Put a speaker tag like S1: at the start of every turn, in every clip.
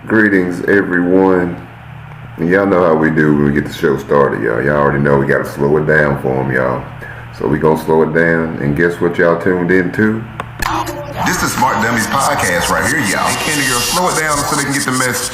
S1: Greetings, everyone. And y'all know how we do when we get the show started, y'all. Y'all already know we gotta slow it down for them, y'all. So we gonna slow it down, and guess what y'all tuned into?
S2: This is Smart Dummies Podcast right here, y'all. Hey, Candy Girl, slow it down so they can get the message.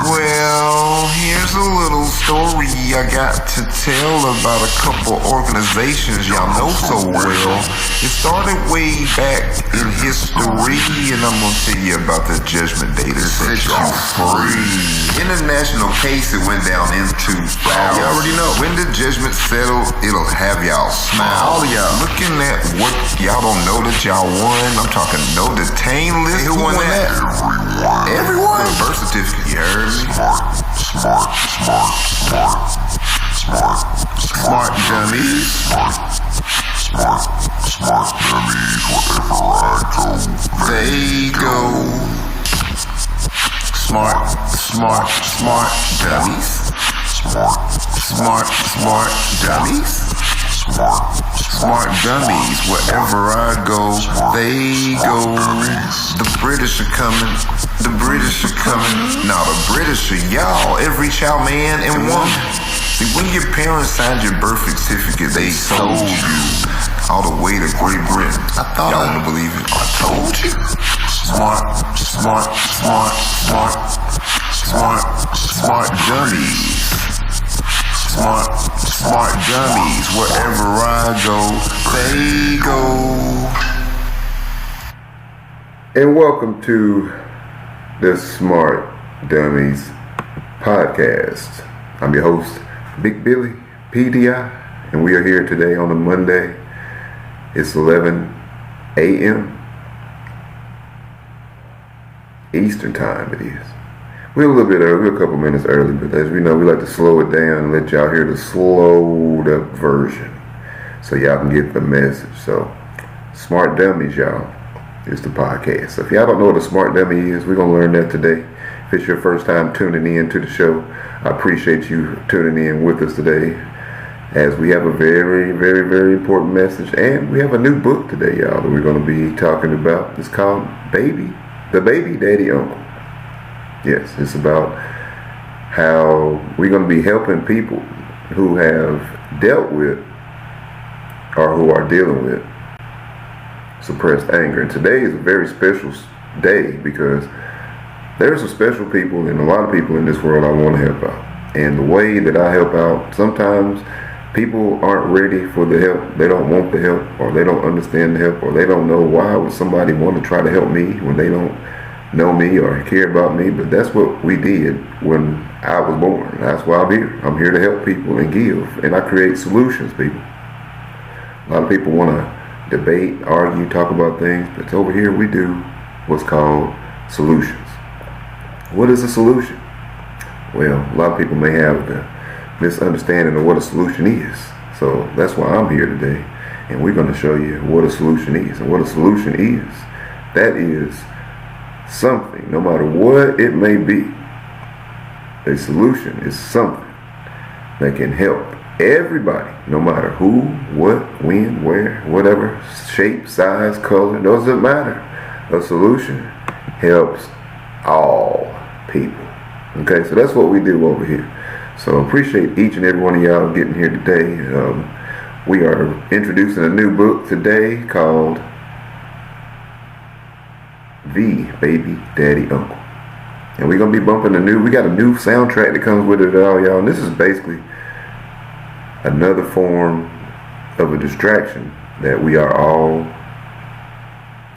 S2: Well, here's a little story I got to tell about a couple organizations y'all know so well. It started way back in history, and I'm gonna tell you about the judgment day that set y'all free. In a national case, it went down into foul. You already know. When the judgment settled, it'll have y'all smile. All of y'all looking at what y'all don't know that y'all won. I'm talking no detain list. Who won that? Everyone. Birth certificate. You heard me? Smart dummies. Smart dummies. They go. Smart dummies. Smart dummies. Smart dummies, wherever I go, they go. The British are coming, the British are coming. Now the British are y'all, every child, man and woman. See, when your parents signed your birth certificate, they sold you all the way to Great Britain. I thought y'all wouldn't believe it. I told you. Smart dummies. Smart dummies, wherever I go, they go.
S1: And welcome to the Smart Dummies Podcast. I'm your host, Big Billy PDI, and we are here today on a Monday. It's 11 a.m. Eastern time it is. We're a little bit early, we're a couple minutes early, but as we know, we like to slow it down and let y'all hear the slowed up version so y'all can get the message. So, Smart Dummies, y'all, is the podcast. So if y'all don't know what a Smart Dummy is, we're going to learn that today. If it's your first time tuning in to the show, I appreciate you tuning in with us today as we have a very, very, very important message, and we have a new book today, y'all, that we're going to be talking about. It's called The Baby Daddy Uncle. Yes, it's about how we're going to be helping people who have dealt with or who are dealing with suppressed anger. And today is a very special day because there are some special people and a lot of people in this world I want to help out. And the way that I help out, sometimes people aren't ready for the help. They don't want the help, or they don't understand the help, or they don't know why would somebody want to try to help me when they don't know me or care about me. But that's what we did when I was born. That's why I'm here. I'm here to help people and give, and I create solutions, people. A lot of people want to debate, argue, talk about things, but over here we do what's called solutions. What is a solution? Well, a lot of people may have the misunderstanding of what a solution is. So that's why I'm here today, and we're going to show you what a solution is. And what a solution is, that is something, no matter what it may be, a solution is something that can help everybody, no matter who, what, when, where, whatever, shape, size, color, doesn't matter. A solution helps all people. Okay, so that's what we do over here. So appreciate each and every one of y'all getting here today. We are introducing a new book today called The Baby Daddy Uncle. And we're going to be bumping we got a new soundtrack that comes with it all, y'all. And this is basically another form of a distraction that we are all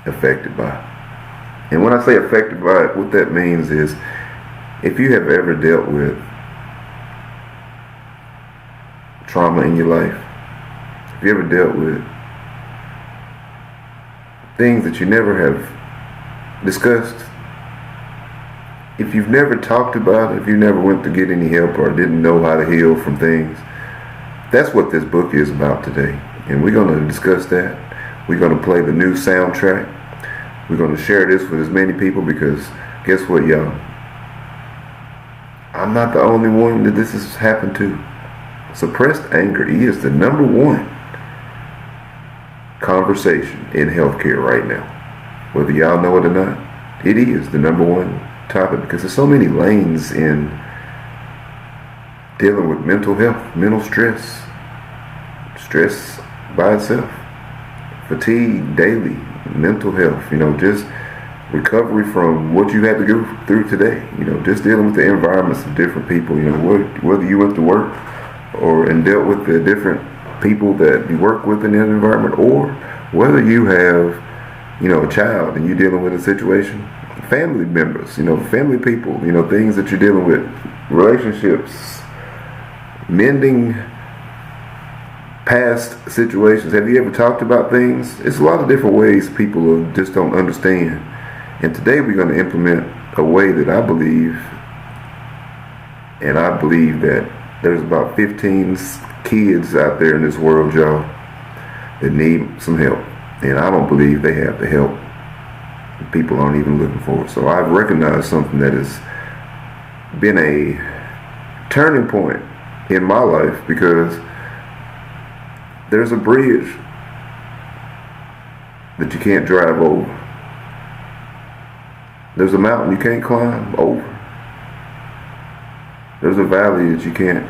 S1: affected by. And when I say affected by it, what that means is if you have ever dealt with trauma in your life, if you ever dealt with things that you never have discussed, if you've never talked about it, if you never went to get any help or didn't know how to heal from things, that's what this book is about today. And we're going to discuss that. We're going to play the new soundtrack. We're going to share this with as many people because guess what, y'all? I'm not the only one that this has happened to. Suppressed anger is the number one conversation in healthcare right now. Whether y'all know it or not, it is the number one topic because there's so many lanes in dealing with mental health, mental stress by itself, fatigue daily, mental health, just recovery from what you had to go through today, just dealing with the environments of different people, whether you went to work and dealt with the different people that you work with in that environment, or whether you have, a child and you're dealing with a situation, family members, family people, things that you're dealing with, relationships, mending past situations. Have you ever talked about things? It's a lot of different ways people just don't understand. And today we're going to implement a way that I believe that there's about 15 kids out there in this world, y'all, that need some help. And I don't believe they have the help. People aren't even looking for it. So I've recognized something that has been a turning point in my life, because there's a bridge that you can't drive over. There's a mountain you can't climb over. There's a valley that you can't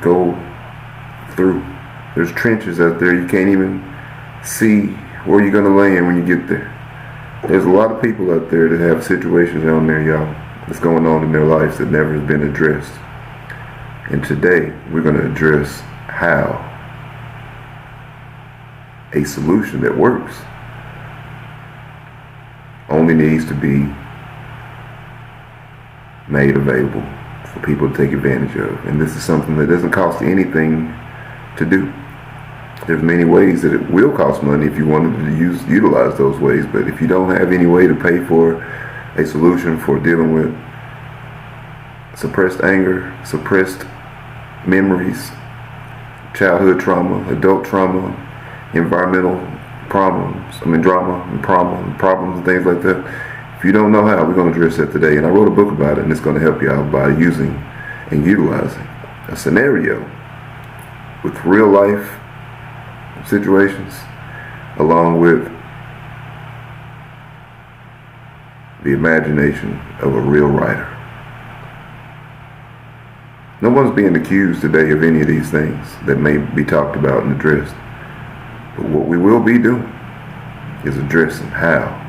S1: go through. There's trenches out there you can't even see where you're going to land when you get there. There's a lot of people out there that have situations down there, y'all, that's going on in their lives that never has been addressed. And today we're going to address how a solution that works only needs to be made available for people to take advantage of. And this is something that doesn't cost anything to do. There's many ways that it will cost money if you wanted to utilize those ways, but if you don't have any way to pay for a solution for dealing with suppressed anger, suppressed memories, childhood trauma, adult trauma, environmental problems and problems and things like that. If you don't know how, we're going to address that today. And I wrote a book about it, and it's going to help you out by using and utilizing a scenario with real life situations, along with the imagination of a real writer. No one's being accused today of any of these things that may be talked about and addressed. But what we will be doing is addressing how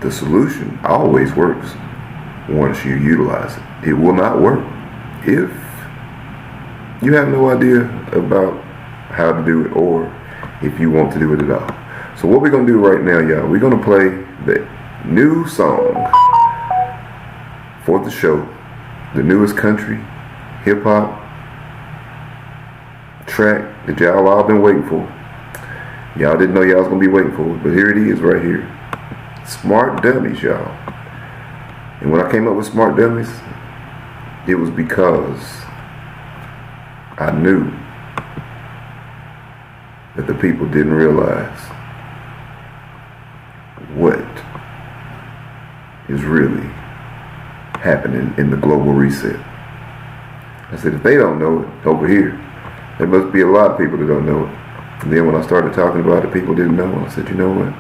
S1: the solution always works once you utilize it. It will not work if you have no idea about how to do it, or if you want to do it at all. So what we're going to do right now, y'all, we're going to play the new song for the show, the newest country hip-hop track that y'all all been waiting for. Y'all didn't know y'all was going to be waiting for it, but here it is right here. Smart Dummies, y'all. And when I came up with Smart Dummies, it was because I knew that the people didn't realize what is really happening in the global reset. I said, if they don't know it over here, there must be a lot of people that don't know it. And then when I started talking about it, people didn't know. I said, you know what?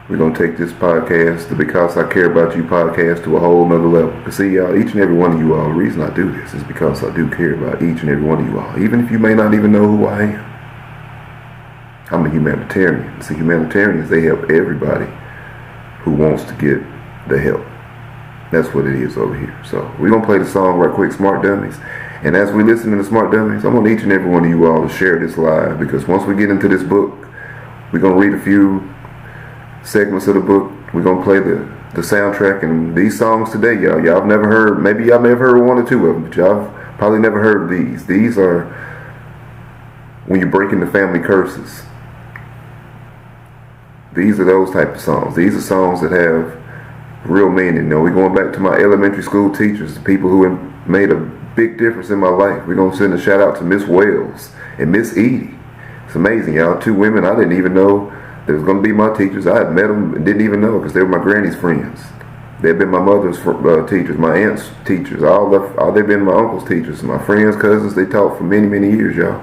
S1: We're going to take this podcast, the Because I Care About You podcast, to a whole nother level. Because see, y'all, each and every one of you all, the reason I do this is because I do care about each and every one of you all. Even if you may not even know who I am. I'm a humanitarian. See, humanitarians, they help everybody who wants to get the help. That's what it is over here. So we're going to play the song right quick, Smart Dummies. And as we listen to the Smart Dummies, I want each and every one of you all to share this live, because once we get into this book, we're going to read a few segments of the book. We're going to play the soundtrack, and these songs today, y'all have never heard. Maybe y'all may have heard one or two of them, but y'all have probably never heard of these. These are when you're breaking the family curses. These are those type of songs. These are songs that have real meaning. You know, we're going back to my elementary school teachers, the people who have made a big difference in my life. We're going to send a shout out to Miss Wells and Miss Edie. It's amazing, y'all. Two women I didn't even know they was going to be my teachers. I had met them and didn't even know, because they were my granny's friends. They've been my mother's teachers, my aunt's teachers, all they've been my uncle's teachers, my friends, cousins. They taught for many, many years, y'all.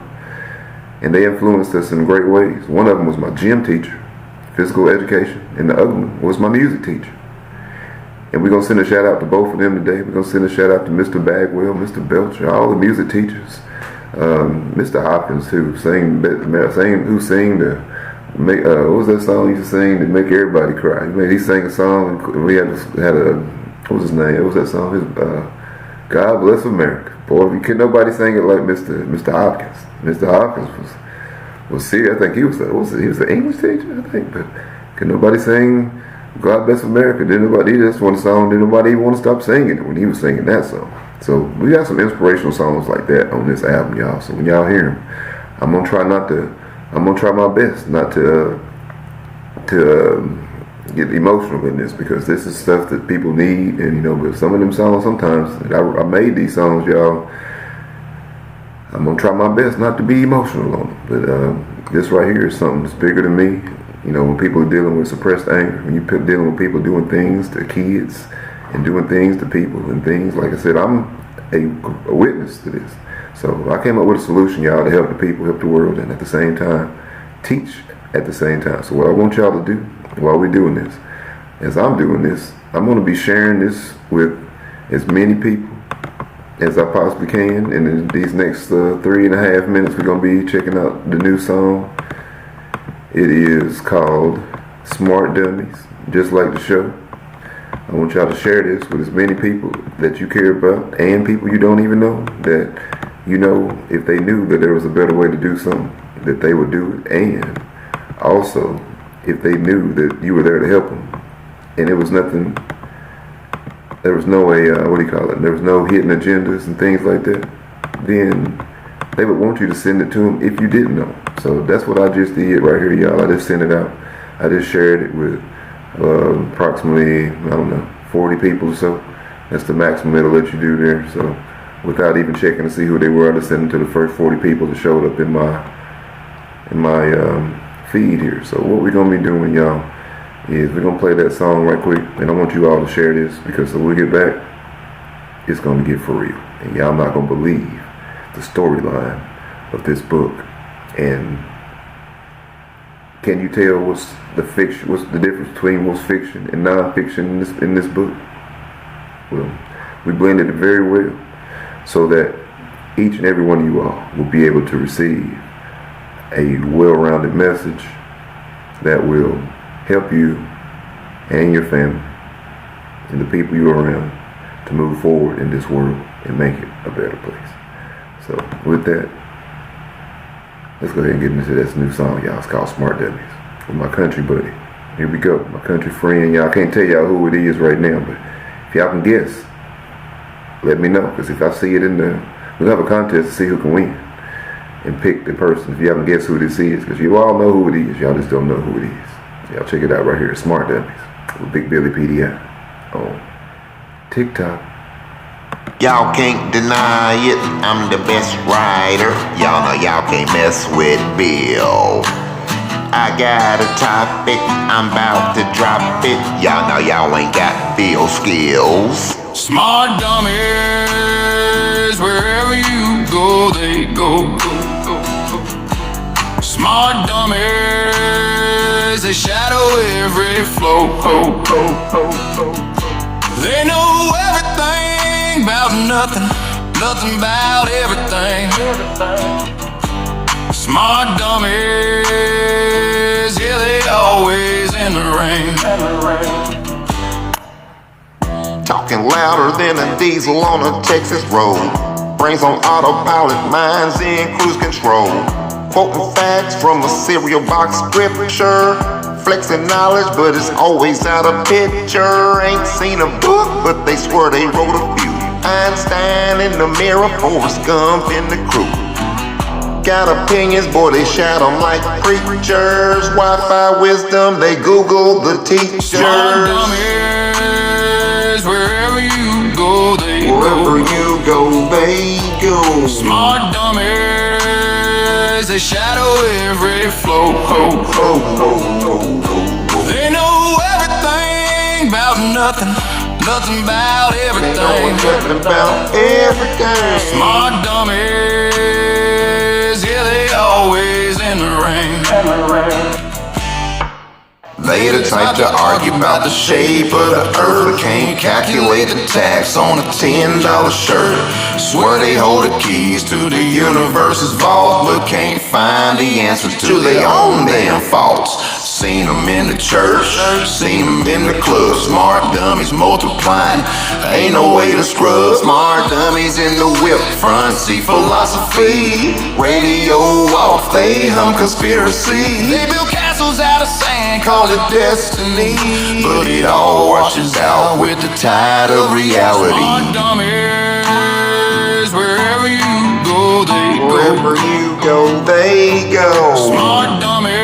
S1: And they influenced us in great ways. One of them was my gym teacher, physical education, and the other one was my music teacher. And we're going to send a shout out to both of them today. We're going to send a shout out to Mr. Bagwell, Mr. Belcher, all the music teachers. Mr. Hopkins too, who sang the what was that song he used to sing to make everybody cry? He sang a song and we had a what was his name? What was that song? God Bless America. Boy, could nobody sing it like Mr. Hopkins. Mr. Hopkins was serious. I think he was an English teacher, I think, but could nobody sing God Bless America? He just want a song, didn't nobody even want to stop singing it when he was singing that song. So we got some inspirational songs like that on this album, y'all. So when y'all hear them, I'm gonna try my best not to get emotional in this, because this is stuff that people need. And but some of them songs, sometimes I made these songs, y'all. I'm gonna try my best not to be emotional on them. But this right here is something that's bigger than me. When people are dealing with suppressed anger, when you're dealing with people doing things to kids and doing things to people and things, like I said, I'm a witness to this. So I came up with a solution, y'all, to help the people, help the world, and at the same time, teach at the same time. So what I want y'all to do while we're doing this, as I'm doing this, I'm going to be sharing this with as many people as I possibly can. And in these next 3.5 minutes, we're going to be checking out the new song. It is called Smart Dummies, just like the show. I want y'all to share this with as many people that you care about and people you don't even know, that if they knew that there was a better way to do something, that they would do it. And also, if they knew that you were there to help them and it was nothing, there was no there was no hidden agendas and things like that, then they would want you to send it to them if you didn't know. So that's what I just did right here, y'all. I just sent it out. I just shared it with approximately, 40 people or so. That's the maximum it'll let you do there. So without even checking to see who they were, I just sent them to the first 40 people that showed up in my feed here. So what we're gonna be doing, y'all, is we're gonna play that song right quick, and I want you all to share this, because when we get back, it's gonna get for real, and y'all not gonna believe the storyline of this book. And can you tell what's the difference between what's fiction and non-fiction in this book? Well, we blended it very well so that each and every one of you all will be able to receive a well-rounded message that will help you and your family and the people you're around to move forward in this world and make it a better place. So with that, let's go ahead and get into this new song, y'all. It's called Smart Dummies with my country buddy. Here we go. My country friend, y'all. I can't tell y'all who it is right now, but if y'all can guess, let me know. Because if I see it we'll have a contest to see who can win and pick the person. If you haven't guessed who this is, because you all know who it is, y'all just don't know who it is. Y'all check it out right here. Smart Dummies with Big Billy PDI on TikTok.
S2: Y'all can't deny it, I'm the best writer. Y'all know y'all can't mess with Bill. I got a topic, I'm about to drop it. Y'all know y'all ain't got Bill skills.
S3: Smart dummies, wherever you go, they go. Smart dummies, they shadow every flow. They know everything about nothing about everything. Smart dummies, yeah, they always in the rain.
S2: Talking louder than a diesel on a Texas road. Brains on autopilot, minds in cruise control. Quoting facts from a cereal box scripture. Flexing knowledge, but it's always out of picture. Ain't seen a book, but they swear they wrote a few. Einstein in the mirror, Forrest Gump in the crew. Got opinions, boy, they shout them like preachers. Wi-Fi wisdom, they Google the teachers.
S3: Smart dummies, wherever you go, they go.
S2: Wherever you go, they go.
S3: Smart dummies, they shadow every flow. They know everything about nothing about everything.
S2: They know nothing about everything.
S3: Smart dummies, yeah, they always in the rain.
S2: They the type to argue about the shape of the earth, but can't calculate the tax on a $10 shirt. Swear they hold the keys to the universe's vault, but can't find the answers to their own damn faults. Seen them in the church, seen them in the club. Smart dummies multiplying, ain't no way to scrub. Smart dummies in the whip, front seat philosophy. Radio off, they hum conspiracy. They build castles out of sand, call it destiny, but it all washes out with the tide of reality.
S3: Smart dummies, wherever you go, they go.
S2: Wherever you go, they go.
S3: Smart dummies,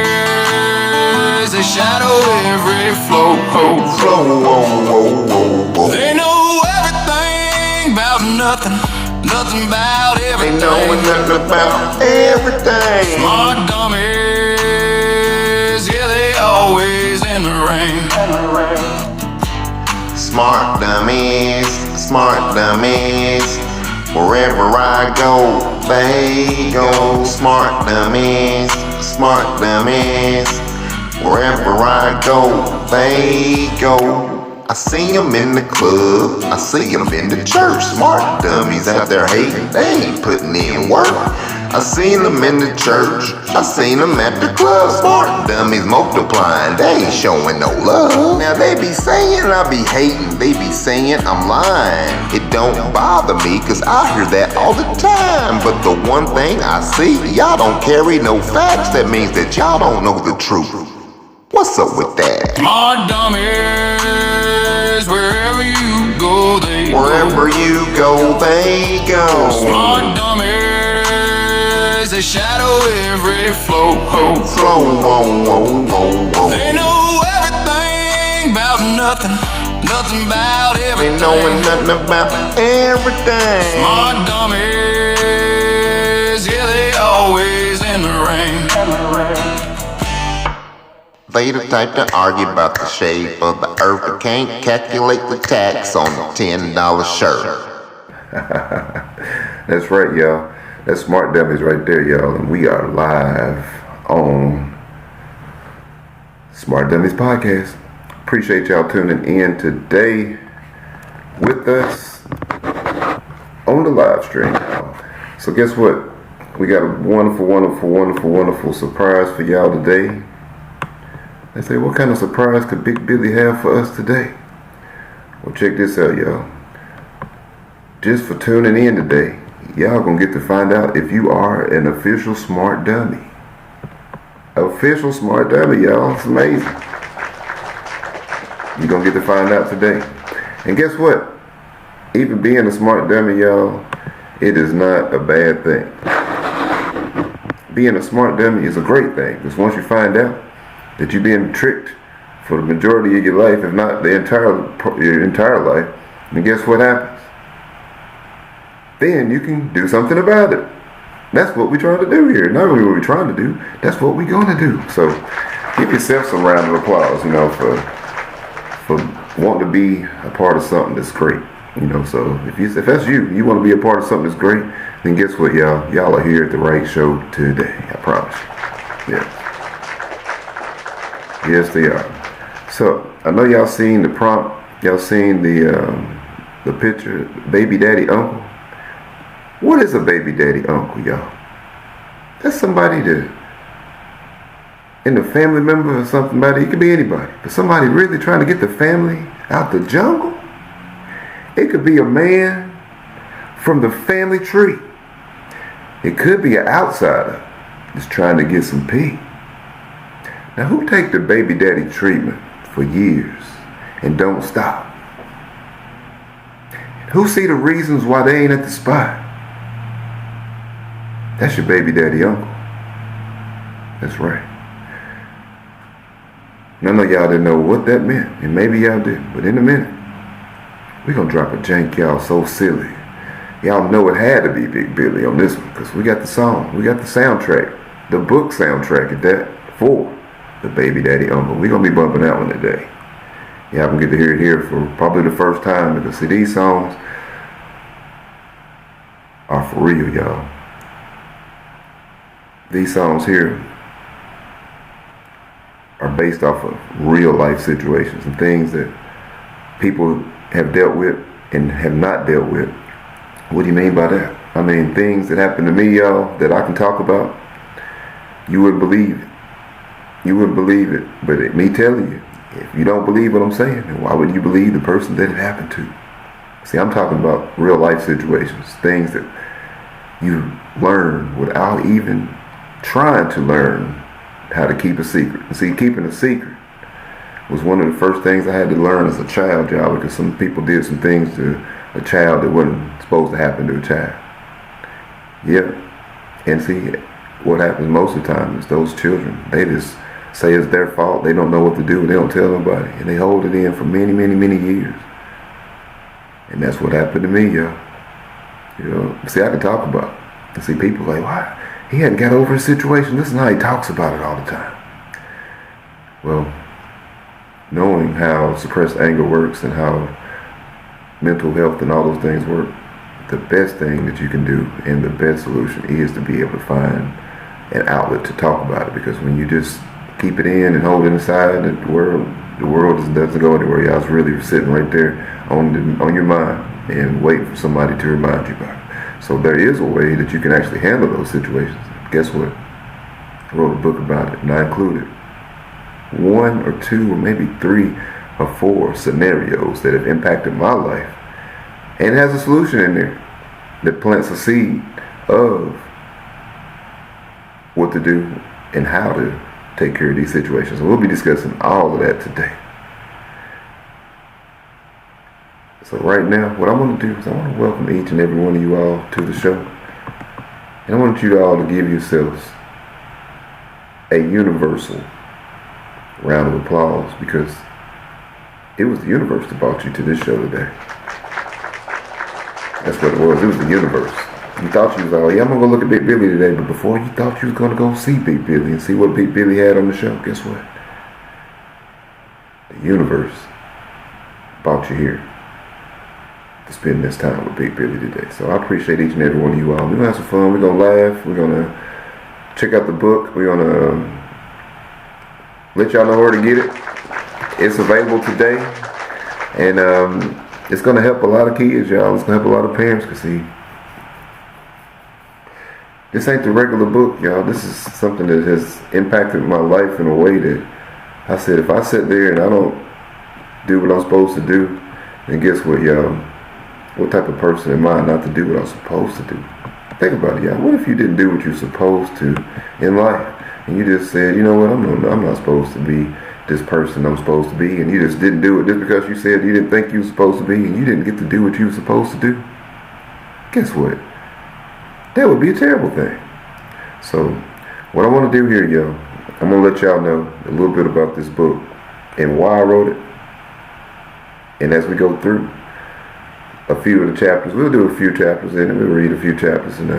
S3: they shadow every flow. They know everything about nothing, nothing about everything.
S2: They know nothing about everything.
S3: Smart dummies, yeah, they always in the rain.
S2: Smart dummies, smart dummies. Wherever I go, they go. Smart dummies, smart dummies. Wherever I go, they go. I see them in the club, I see them in the church. Smart dummies out there hating, they ain't putting in work. I seen them in the church, I seen them at the club. Smart dummies multiplying, they ain't showing no love. Now they be saying I be hating, they be saying I'm lying. It don't bother me, cause I hear that all the time. But the one thing I see, y'all don't carry no facts. That means that y'all don't know the truth. What's up with that?
S3: Smart dummies, wherever you go, they go.
S2: Wherever you go, they go.
S3: Smart dummies, they shadow every flow. They know everything about nothing, nothing about everything.
S2: They knowing nothing about everything.
S3: Smart dummies, yeah, they always in the rain.
S2: They the type to argue about the shape of the earth, but can't calculate the tax on the $10 shirt.
S1: That's right, y'all. That's Smart Dummies right there, y'all. And we are live on Smart Dummies Podcast. Appreciate y'all tuning in today with us on the live stream. So guess what? We got a wonderful surprise for y'all today. They say, what kind of surprise could Big Billy have for us today? Well, check this out, y'all. Just for tuning in today, y'all gonna get to find out if you are an official Smart Dummy. Official Smart Dummy, y'all. It's amazing. You're gonna get to find out today. And guess what? Even being a Smart Dummy, y'all, it is not a bad thing. Being a Smart Dummy is a great thing, because once you find out that you're being tricked for the majority of your life, if not your entire life, then guess what happens? Then you can do something about it. That's what we're trying to do here. Not only what we're trying to do, that's what we're going to do. So give yourself some round of applause, for wanting to be a part of something that's great. So if that's you want to be a part of something that's great, then guess what, y'all? Y'all are here at the right show today. I promise you. Yeah. Yes, they are. So I know y'all seen the prompt. Y'all seen the picture, baby daddy uncle. What is a baby daddy uncle, y'all? That's somebody in the family member or something. It could be anybody, but somebody really trying to get the family out the jungle. It could be a man from the family tree. It could be an outsider that's trying to get some pee. Now, who take the baby daddy treatment for years and don't stop? Who see the reasons why they ain't at the spot? That's your baby daddy uncle. That's right. None of y'all didn't know what that meant, and maybe y'all did, but in a minute, we're going to drop a jank, y'all, so silly. Y'all know it had to be Big Billy on this one, because we got the song, we got the soundtrack, the book soundtrack at that, for the baby daddy uncle. We're going to be bumping that one today. Y'all can get to hear it here for probably the first time, because see, these songs are for real, y'all. These songs here are based off of real life situations and things that people have dealt with and have not dealt with. What do you mean by that? I mean, things that happened to me, y'all, that I can talk about, you wouldn't believe it. You wouldn't believe it. But me telling you, if you don't believe what I'm saying, then why would you believe the person that it happened to? See, I'm talking about real life situations, things that you learn without even trying to learn how to keep a secret. And see, keeping a secret was one of the first things I had to learn as a child, y'all, because some people did some things to a child that wasn't supposed to happen to a child. Yep. And see, what happens most of the time is those children, they just say it's their fault. They don't know what to do. They don't tell nobody. And they hold it in for many, many, many years. And that's what happened to me, y'all. You know, see, I can talk about it. And see, people like, why? He hadn't got over his situation. Listen how he talks about it all the time. Well, knowing how suppressed anger works and how mental health and all those things work, the best thing that you can do and the best solution is to be able to find an outlet to talk about it. Because when you just keep it in and hold it inside, the world doesn't go anywhere. Y'all, it's really sitting right there on your mind and waiting for somebody to remind you about it. So there is a way that you can actually handle those situations. Guess what? I wrote a book about it, and I included 1 or 2 or maybe 3 or 4 scenarios that have impacted my life, and it has a solution in there that plants a seed of what to do and how to take care of these situations. And we'll be discussing all of that today. So right now, what I want to do is I want to welcome each and every one of you all to the show. And I want you all to give yourselves a universal round of applause, because it was the universe that brought you to this show today. That's what it was. It was the universe. You thought you was all, yeah, I'm going to go look at Big Billy today, but before you thought you was going to go see Big Billy and see what Big Billy had on the show, guess what? The universe brought you here to spend this time with Big Billy today. So I appreciate each and every one of you all. We're going to have some fun. We're going to laugh. We're going to check out the book. We're going to let y'all know where to get it. It's available today. And it's going to help a lot of kids, y'all. It's going to help a lot of parents, because see, this ain't the regular book, y'all. This is something that has impacted my life in a way that I said, if I sit there and I don't do what I'm supposed to do, then guess what, y'all? What type of person am I not to do what I'm supposed to do? Think about it, y'all. What if you didn't do what you're supposed to in life? And you just said, you know what, I'm not supposed to be this person I'm supposed to be, and you just didn't do it just because you said you didn't think you were supposed to be, and you didn't get to do what you were supposed to do? Guess what? That would be a terrible thing. So, what I want to do here, y'all, I'm going to let y'all know a little bit about this book and why I wrote it. And as we go through a few of the chapters, we'll do a few chapters in it, we'll read a few chapters and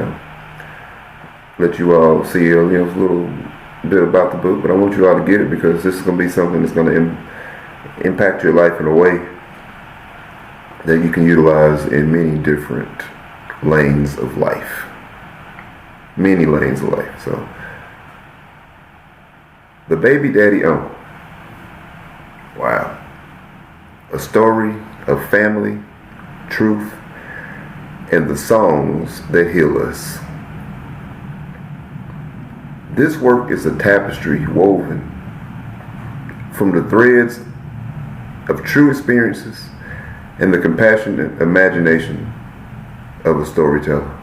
S1: let you all see a little bit about the book. But I want you all to get it, because this is going to be something that's going to impact your life in a way that you can utilize in many different lanes of life. Many lanes of life. So, The Baby Daddy Uncle. Wow. A story of family, truth, and the songs that heal us. This work is a tapestry woven from the threads of true experiences and the compassionate imagination of a storyteller.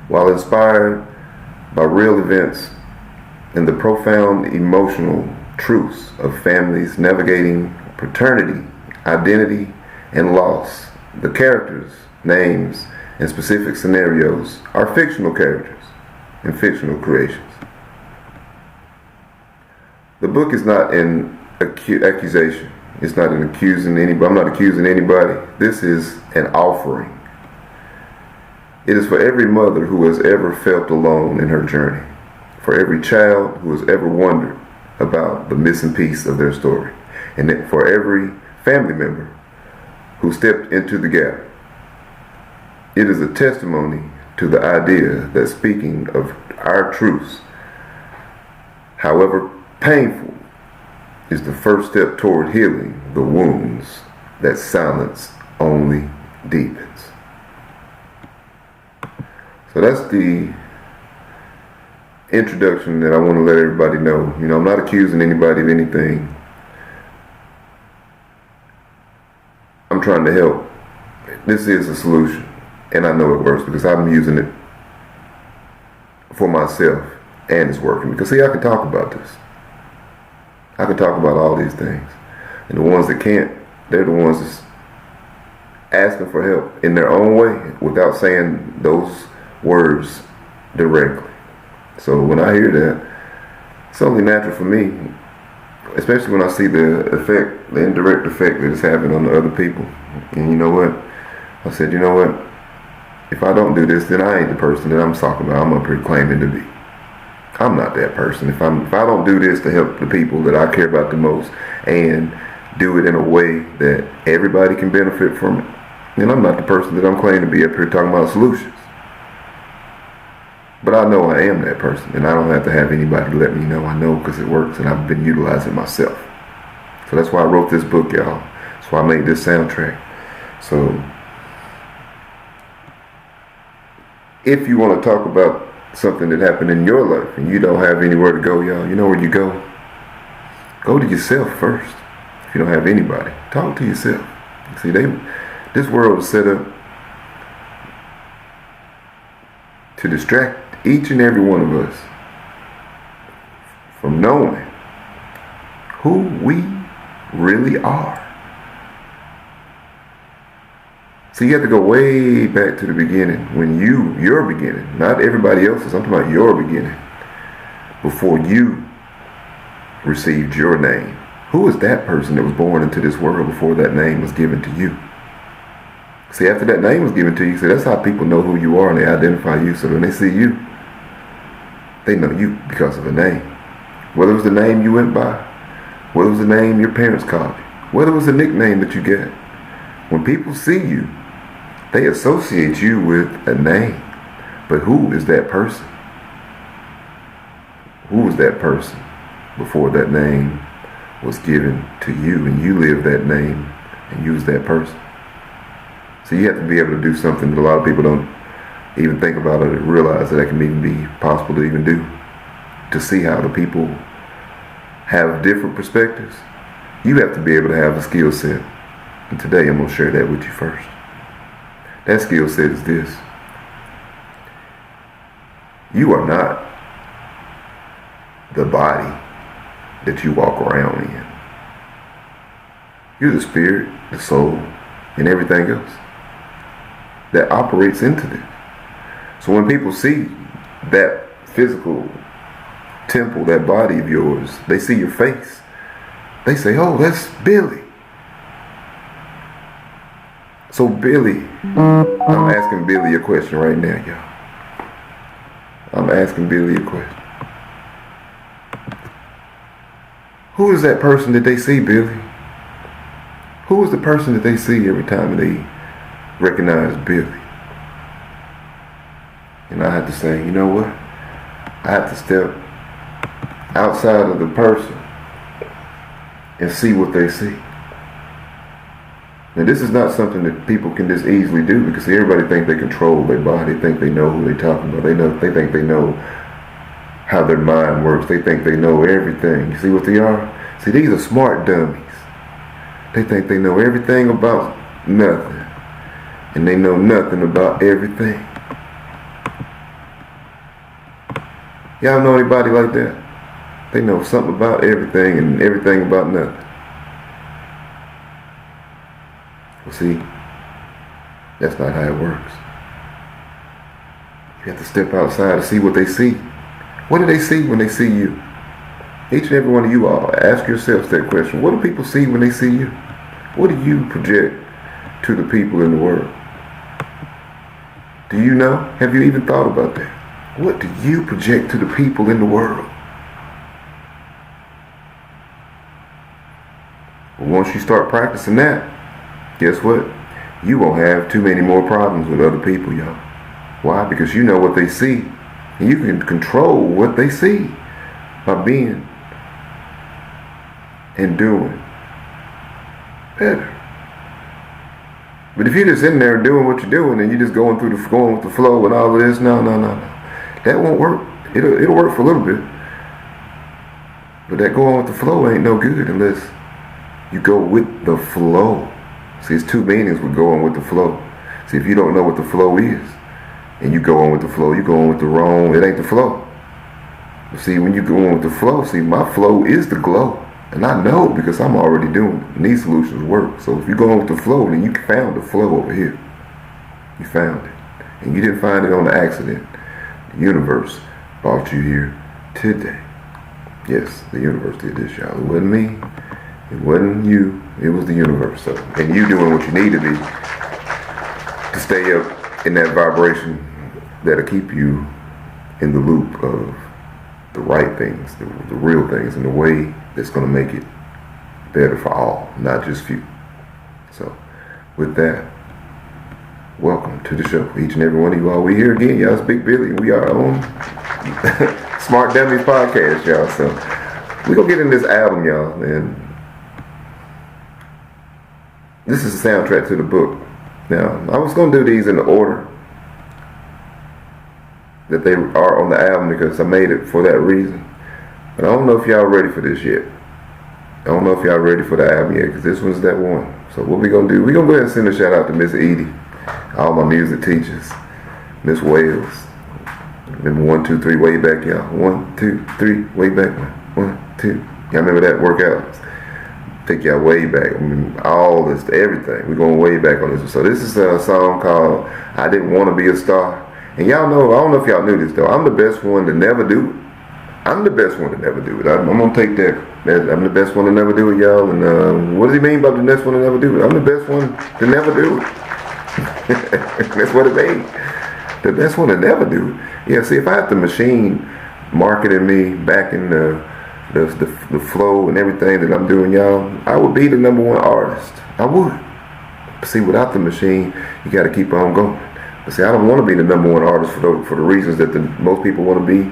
S1: While inspired by real events and the profound emotional truths of families navigating paternity, identity, and loss, the characters, names, and specific scenarios are fictional characters and fictional creations. The book is not an accusation. It's not an accusing anybody. I'm not accusing anybody. This is an offering. It is for every mother who has ever felt alone in her journey, for every child who has ever wondered about the missing piece of their story, and for every family member who stepped into the gap. It is a testimony to the idea that speaking of our truths, however Painful is the first step toward healing the wounds that silence only deepens. So that's the introduction that I want to let everybody know. You know, I'm not accusing anybody of anything. I'm trying to help. This is a solution, and I know it works because I'm using it for myself, and it's working. Because see, I can talk about this. I can talk about all these things, and the ones that can't, they're the ones that's asking for help in their own way without saying those words directly. So when I hear that, it's only natural for me, especially when I see the effect, the indirect effect that it's having on the other people. And you know what? I said, you know what? If I don't do this, then I ain't the person that I'm talking about. I'm up here claiming to be. I'm not that person. If I don't do this to help the people that I care about the most and do it in a way that everybody can benefit from it, then I'm not the person that I'm claiming to be up here talking about solutions. But I know I am that person, and I don't have to have anybody let me know. I know because it works, and I've been utilizing it myself. So that's why I wrote this book, y'all. That's why I made this soundtrack. So if you want to talk about something that happened in your life and you don't have anywhere to go, y'all, you know where you go? Go to yourself first. If you don't have anybody, talk to yourself. See, this world is set up to distract each and every one of us from knowing who we really are. So you have to go way back to the beginning, when your beginning, not everybody else's, I'm talking about your beginning, before you received your name. Who is that person that was born into this world before that name was given to you? See, after that name was given to you, see, that's how people know who you are and they identify you. So when they see you, they know you because of a name. Whether it was the name you went by, whether it was the name your parents called you, whether it was a nickname that you get. When people see you, they associate you with a name. But who is that person? Who was that person before that name was given to you and you lived that name and you was that person? So you have to be able to do something that a lot of people don't even think about or realize that can even be possible to even do. To see how the people have different perspectives, you have to be able to have a skill set. And today I'm going to share that with you first. That skill set is this. You are not the body that you walk around in. You're the spirit, the soul, and everything else that operates into this. So when people see that physical temple, that body of yours, they see your face. They say, oh, that's Billy. So Billy, I'm asking Billy a question right now, y'all. I'm asking Billy a question. Who is that person that they see, Billy? Who is the person that they see every time they recognize Billy? And I have to say, you know what? I have to step outside of the person and see what they see. Now this is not something that people can just easily do, because everybody think they control their body. They think they know who they're talking about. They think they know how their mind works. They think they know everything. You see what they are? See, these are smart dummies. They think they know everything about nothing, and they know nothing about everything. Y'all know anybody like that? They know something about everything and everything about nothing. Well, see, that's not how it works. You have to step outside to see what they see. What do they see when they see you? Each and every one of you all, ask yourselves that question. What do people see when they see you? What do you project to the people in the world? Do you know? Have you even thought about that? What do you project to the people in the world? Well, once you start practicing that, guess what? You won't have too many more problems with other people, y'all. Why? Because you know what they see. And you can control what they see by being and doing better. But if you're just in there doing what you're doing and you're just going with the flow and all of this, no. That won't work. It'll work for a little bit. But that going with the flow ain't no good unless you go with the flow. See, it's two meanings with going with the flow. See, if you don't know what the flow is, and you go on with the flow, you go on with the wrong, it ain't the flow. But see, when you go on with the flow, see, my flow is the glow. And I know because I'm already doing it. And these solutions work. So if you go on with the flow, then you found the flow over here. You found it. And you didn't find it on accident. The universe brought you here today. Yes, the universe did this, y'all. It wasn't me. It wasn't you. It was the universe. So, and you doing what you need to be to stay up in that vibration that'll keep you in the loop of the right things, the real things, in the way that's going to make it better for all, not just few. So, with that, welcome to the show. Each and every one of you all. We here again, y'all. It's Big Billy. We are on Smart Dummies Podcast, y'all. So, we're going to get in this album, y'all. And this is the soundtrack to the book. Now, I was going to do these in the order that they are on the album because I made it for that reason. But I don't know if y'all ready for this yet. I don't know if y'all ready for the album yet because this one's that one. So what we going to do, we're going to go ahead and send a shout out to Miss Edie, all my music teachers, Miss Wales. Remember 1, 2, 3 way back, y'all. 1, 2, 3 way back. 1, 2. Y'all remember that workout? Take y'all way back. I mean, all this, everything. We're going way back on this one. So this is a song called I Didn't Want to Be a Star. And y'all know, I don't know if y'all knew this though, I'm the best one to never do it. I'm the best one to never do it. I'm going to take that. I'm the best one to never do it, y'all. And what does he mean by the best one to never do it? I'm the best one to never do it. That's what it means. The best one to never do it. Yeah, see, if I had the machine marketing me back in the flow and everything that I'm doing, y'all, I would be the number one artist. I would. See, without the machine, you got to keep on going. But see, I don't want to be the number one artist for the reasons that most people want to be,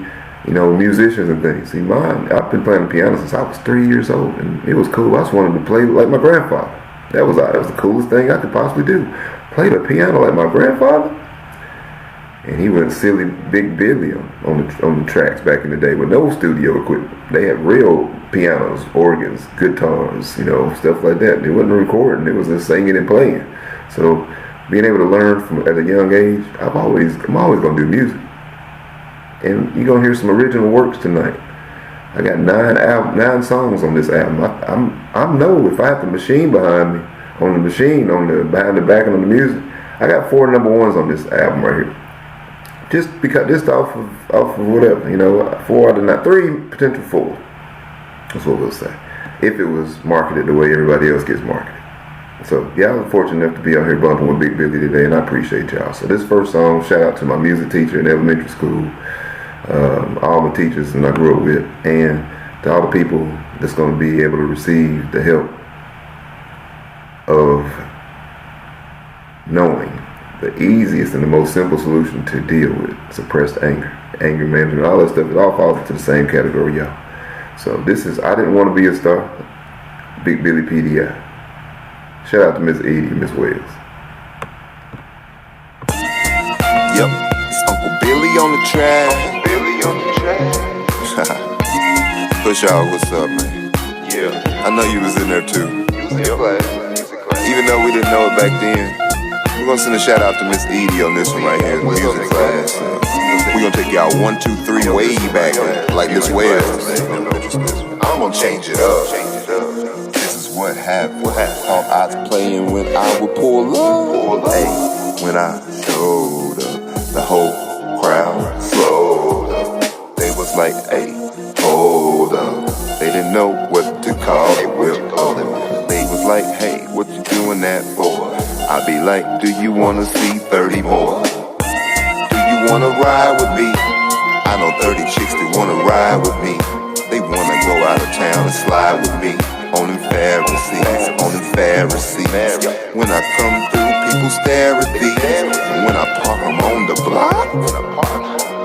S1: musicians and things. See, I've been playing the piano since I was 3 years old, and it was cool. I just wanted to play like my grandfather. That was the coolest thing I could possibly do. Play the piano like my grandfather. And he went silly Big Billy on the tracks back in the day with no studio equipment. They had real pianos, organs, guitars, stuff like that. It wasn't recording. It was just singing and playing. So being able to learn from at a young age, I'm always gonna do music. And you're gonna hear some original works tonight. I got 9 songs on this album. I know if I have the machine behind me, behind the back and on the music, I got 4 number ones on this album right here. Just off of whatever, 4 out of 9, 3 potential 4. That's what we'll say. If it was marketed the way everybody else gets marketed. So, y'all are fortunate enough to be out here bumping with Big Billy today, and I appreciate y'all. So this first song, shout out to my music teacher in elementary school, all my teachers that I grew up with, and to all the people that's going to be able to receive the help of knowing the easiest and the most simple solution to deal with suppressed anger management, all that stuff. It all falls into the same category, y'all. So this is I Didn't Want to Be a Star, Big Billy PDI. Shout out to Miss Edie, Miss Wales.
S2: Yep, it's Uncle Billy on the track. Push y'all, what's up, man? Yeah. I know you was in there too. Music class. Even though we didn't know it back then, we're gonna send a shout out to Miss Edie on this one right here, music class. We're gonna take y'all 1, 2, 3 way back, like Miss Wales. I'm gonna change it up. What happened? Thought I was playing when I would pull up. Hey, when I showed up, the whole crowd slowed up. They was like, hey, hold up. They didn't know what to call it. They was like, hey, what you doing that for? I'd be like, do you wanna see 30 more? Do you wanna ride with me? I know 30 chicks that wanna ride with me. They wanna go out of town and slide with me. On them Pharisees. When I come through, people stare at these. And when I park, I'm on the block.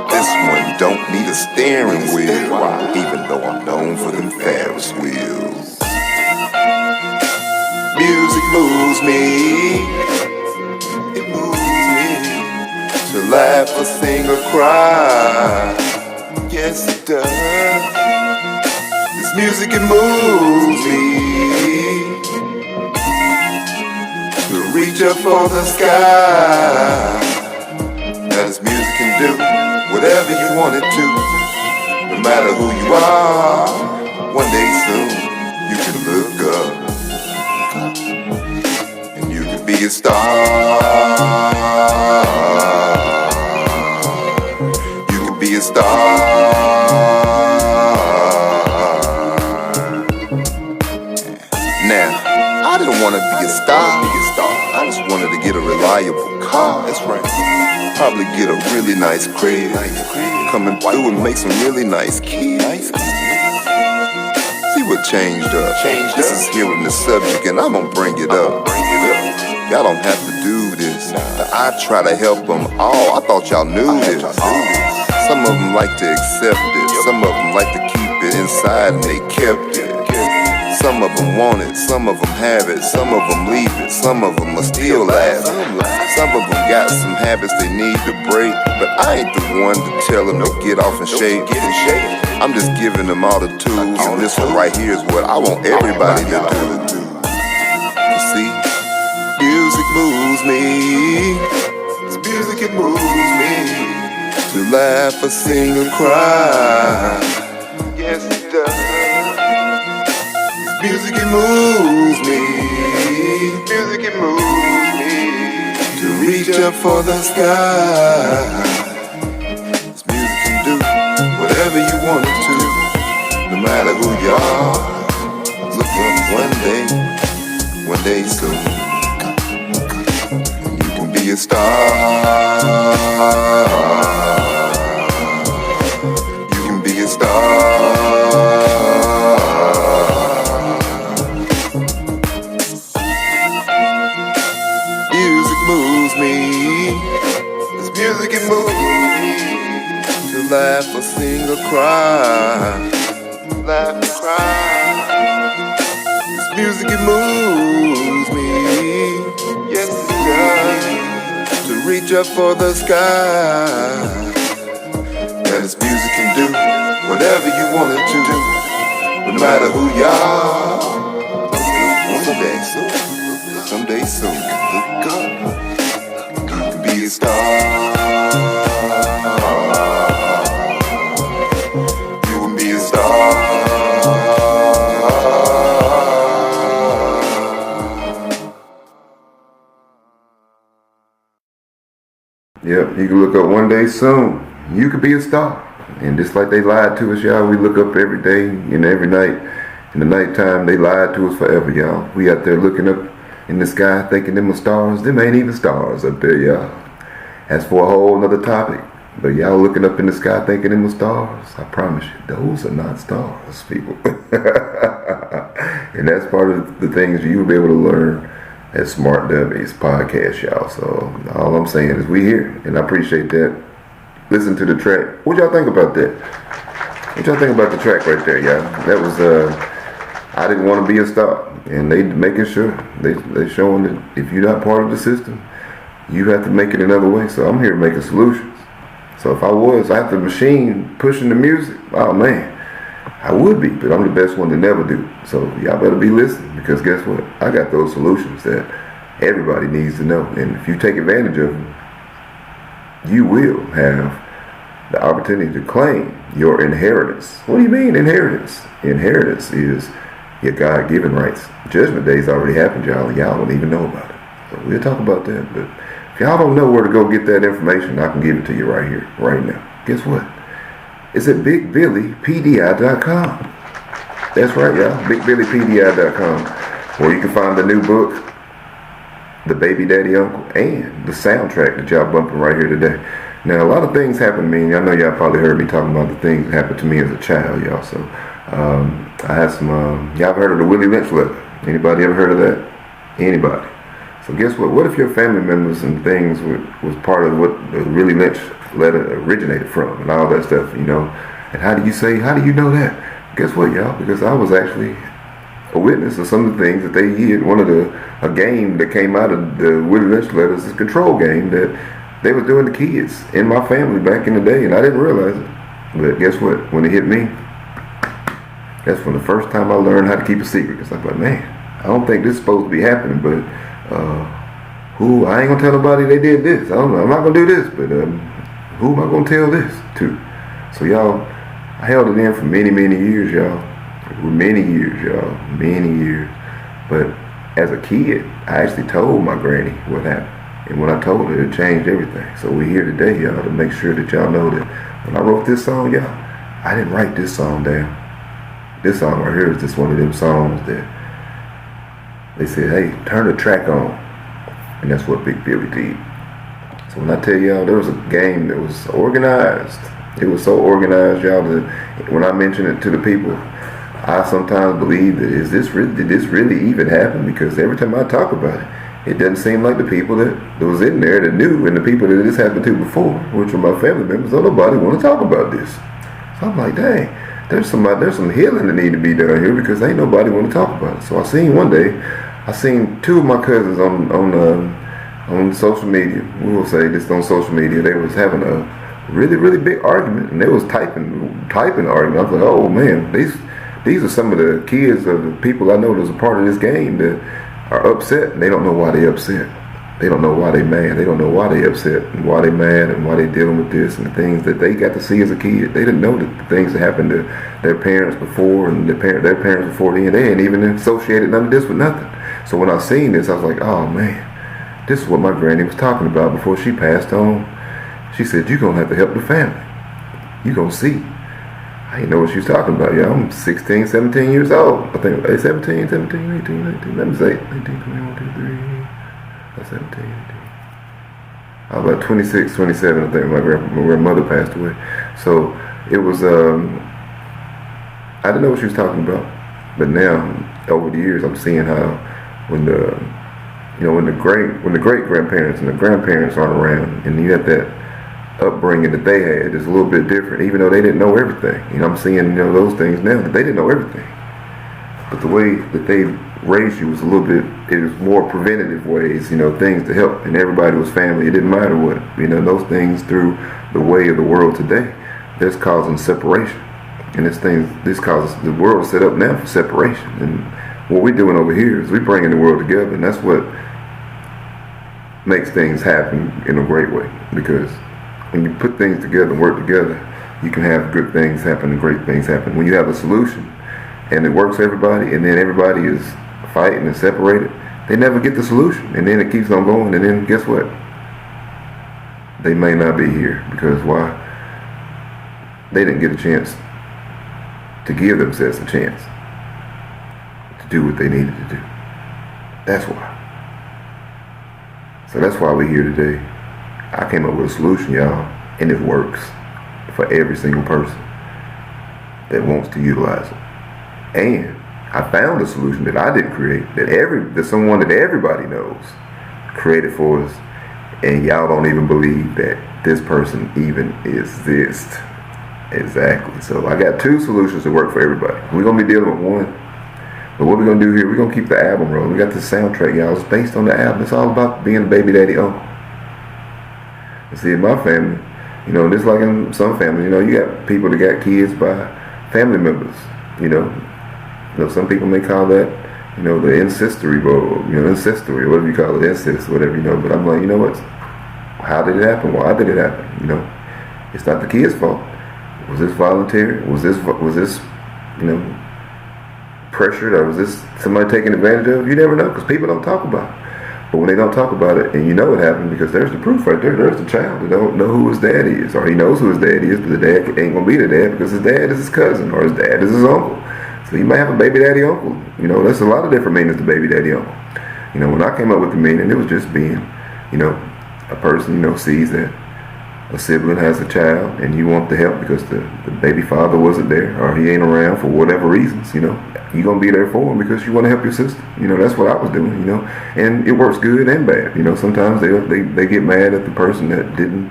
S2: This one don't need a steering wheel, even though I'm known for them Ferris wheels. moves me. It moves me to laugh or sing or cry. Yes, it does. This music, it moves me to reach up for the sky. Now this music can do whatever you want it to. No matter who you are, one day soon you can look up and you can be a star. You can be a star. Now, I didn't want to be a star. I just wanted to get a reliable car. That's right. Probably get a really nice crib. Coming through and make some really nice kids. See what changed up. This is hearing the subject and I'm gonna bring it up. Y'all don't have to do this. I try to help them all. I thought y'all knew this. Some of them like to accept it. Some of them like to keep it inside and they kept it. Some of them want it, some of them have it, some of them leave it, some of them are still laughing. Some of them got some habits they need to break, but I ain't the one to tell them to get off and shave. I'm just giving them all the tools, and this one right here is what I want everybody to do. You see, music moves me. This music, it moves me to laugh or sing or cry. Yes, it does. Music, it moves me. Music, it moves me to reach up for the sky. This music can do whatever you want it to. No matter who you are, look up one day soon, and you can be a star. You can be a star. Music, it moves me to laugh or sing or cry. Laugh and cry. This music, it moves me. Yes, it does. To reach up for the sky. And this music can do whatever you want it to. No matter who you are. Someday soon, look up. You can be a star.
S1: Yep, you can look up one day soon. You could be a star. And just like they lied to us, y'all, we look up every day and every night. In the nighttime, they lied to us forever, y'all. We out there looking up in the sky thinking them are stars. Them ain't even stars up there, y'all. That's for a whole nother topic. But y'all looking up in the sky thinking them are stars. I promise you, those are not stars, people. And that's part of the things you'll be able to learn at Smart Dummies Podcast, y'all. So all I'm saying is we here, and I appreciate that. Listen to the track. What y'all think about that? What y'all think about the track right there, y'all? That was I Didn't Want to Be a Star, and they making sure they showing that if you're not part of the system, you have to make it another way. So I'm here making solutions. So if I have the machine pushing the music, oh man, I would be, but I'm the best one to never do. So y'all better be listening, because guess what? I got those solutions that everybody needs to know. And if you take advantage of them, you will have the opportunity to claim your inheritance. What do you mean inheritance? Inheritance is your God-given rights. Judgment Day's already happened, y'all, and y'all don't even know about it. So we'll talk about that. But if y'all don't know where to go get that information, I can give it to you right here, right now. Guess what? It's at BigBillyPDI.com. That's right, y'all. BigBillyPDI.com, where you can find the new book, The Baby Daddy Uncle, and the soundtrack that y'all bumping right here today. Now, a lot of things happen to me. I know y'all probably heard me talking about the things that happened to me as a child, y'all. So, I had some, y'all heard of the Willie Lynch letter? Anybody ever heard of that? Anybody? So guess what? What if your family members and things was part of what the Willie Lynch letter originated from and all that stuff, you know? And how do you know that? Guess what, y'all? Because I was actually a witness of some of the things that they did. A game that came out of the Willie Lynch letters, this control game that they was doing to kids in my family back in the day, and I didn't realize it. But guess what? When it hit me, that's when the first time I learned how to keep a secret. It's like, man, I don't think this is supposed to be happening, but I ain't gonna tell nobody they did this. I'm not gonna do this, but who am I gonna tell this to? So y'all, I held it in for many, many years, y'all. Many years. But as a kid, I actually told my granny what happened. And when I told her, it changed everything. So we're here today, y'all, to make sure that y'all know that when I wrote this song, y'all, I didn't write this song down. This song right here is just one of them songs that they said, hey, turn the track on. And that's what Big Billy did. So when I tell y'all, there was a game that was organized. It was so organized, y'all, that when I mention it to the people, I sometimes believe that did this really even happen? Because every time I talk about it, it doesn't seem like the people that was in there that knew, and the people that this happened to before, which were my family members, don't nobody want to talk about this. So I'm like, dang, there's some healing that need to be done here because ain't nobody want to talk about it. So I seen two of my cousins on social media. We will say this on social media. They was having a really, really big argument, and they was typing argument. I was like, oh man, these are some of the kids of the people I know that's a part of this game that are upset, and they don't know why they upset. They don't know why they mad. They don't know why they upset and why they mad and why they dealing with this and the things that they got to see as a kid. They didn't know that the things that happened to their parents before and their parents before then. They hadn't even associated none of this with nothing. So when I seen this, I was like, oh man, this is what my granny was talking about before she passed on. She said, you're going to have to help the family. You're going to see. I didn't know what she was talking about. Yeah, I'm 16, 17 years old. I think 17, 18. Let me say 19, 21, 22, 17, 18. I was about 26, 27, I think my grandmother passed away. So it was, I didn't know what she was talking about. But now, over the years, I'm seeing how when the great grandparents and the grandparents aren't around, and you have that upbringing that they had is a little bit different, even though they didn't know everything. I'm seeing, those things now that they didn't know everything. But the way that they raised you was it was more preventative ways, things to help, and everybody was family. It didn't matter what, those things through the way of the world today, that's causing separation. And this causes, the world is set up now for separation. And what we're doing over here is we're bringing the world together, and that's what makes things happen in a great way. Because when you put things together and work together, you can have good things happen and great things happen. When you have a solution and it works for everybody, and then everybody is fighting and separated, they never get the solution, and then it keeps on going, and then guess what? They may not be here because why? They didn't get a chance to give themselves a chance to do what they needed to do. That's why. So that's why we're here today. I came up with a solution, y'all, and it works for every single person that wants to utilize it. And I found a solution that I didn't create, that someone that everybody knows created for us, and y'all don't even believe that this person even exists. Exactly. So I got two solutions that work for everybody. We're gonna be dealing with one, but what we're gonna do here, we're gonna keep the album rolling. We got the soundtrack, y'all. It's based on the album. It's all about being a baby daddy uncle. And see, in my family, just like in some families, you got people that got kids by family members. Some people may call that, the incestory, incestory, whatever you call it, incest, whatever, But I'm like, what? How did it happen? Why did it happen? It's not the kid's fault. Was this voluntary? Was this pressured, or was this somebody taking advantage of? You never know, because people don't talk about it. But when they don't talk about it, and it happened, because there's the proof right there. There's the child that don't know who his dad is, or he knows who his dad is, but the dad ain't gonna be the dad because his dad is his cousin, or his dad is his uncle. So you might have a baby daddy uncle. There's a lot of different meanings to baby daddy uncle. When I came up with the meaning, it was just being, a person, sees that a sibling has a child and you want to help because the baby father wasn't there, or he ain't around for whatever reasons, you're going to be there for him because you want to help your sister. That's what I was doing, and it works good and bad. Sometimes they get mad at the person that didn't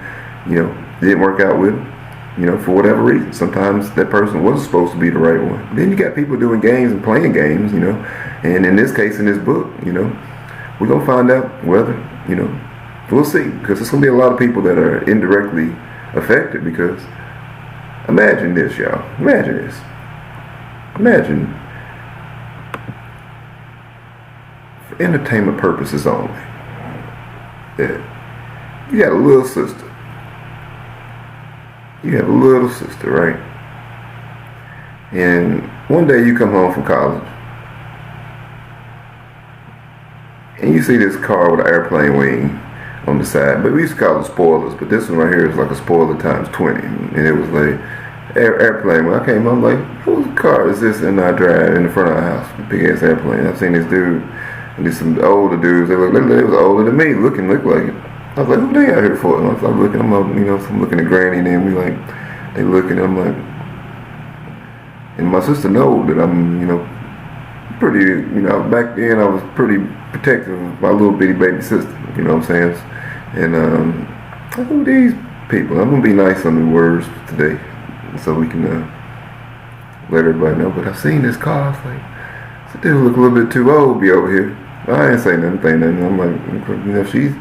S1: work out with them. for whatever reason. Sometimes that person wasn't supposed to be the right one. Then you got people doing games and playing games, and in this case, in this book, we're going to find out whether, we'll see, because there's going to be a lot of people that are indirectly affected. Because imagine this, y'all. Imagine for entertainment purposes only that you got a little sister. You have a little sister, right? And one day you come home from college and you see this car with an airplane wing on the side. But we used to call them spoilers, but this one right here is like a spoiler times 20. And it was like airplane. When I came home, I'm like, whose car is this? And I drive in the front of our house, big ass airplane. I've seen this dude and these some older dudes. They was older than me, look like it. I was like, who they out here for? And I was looking, I'm looking at Granny, and then they looking, I'm like, and my sister knows that I'm, pretty, back then I was pretty protective of my little bitty baby sister, you know what I'm saying? And who these people? I'm gonna be nice on the words today, so we can let everybody know. But I seen this car, I was like, this dude look a little bit too old to be over here. I ain't say nothing. I'm like, she's.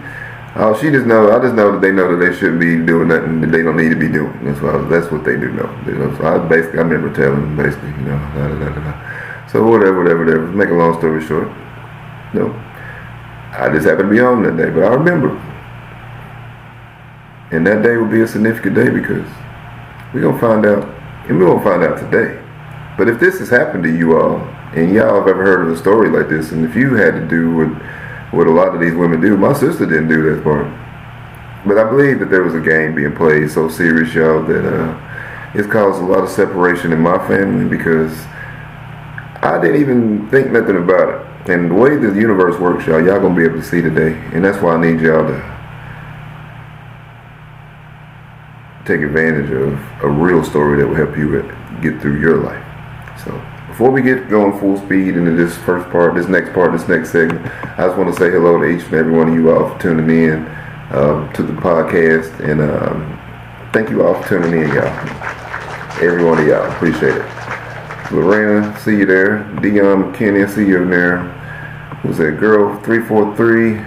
S1: Oh, she just know. I just know that they know that they shouldn't be doing nothing that they don't need to be doing. That's what they do know. So I remember telling them So whatever. Make a long story short, I just happened to be home that day, but I remember, and that day will be a significant day because we're gonna find out, and we're gonna find out today. But if this has happened to you all, and y'all have ever heard of a story like this, and if you had to do what a lot of these women do. My sister didn't do that part. But I believe that there was a game being played so serious, y'all, that it's caused a lot of separation in my family because I didn't even think nothing about it. And the way the universe works, y'all gonna be able to see today. And that's why I need y'all to take advantage of a real story that will help you get through your life. So before we get going full speed into this next segment, I just want to say hello to each and every one of you all for tuning in to the podcast, and thank you all for tuning in, y'all. Every one of y'all, appreciate it. Lorena, see you there. Dion McKinney, I see you in there. Who's that? Girl 343.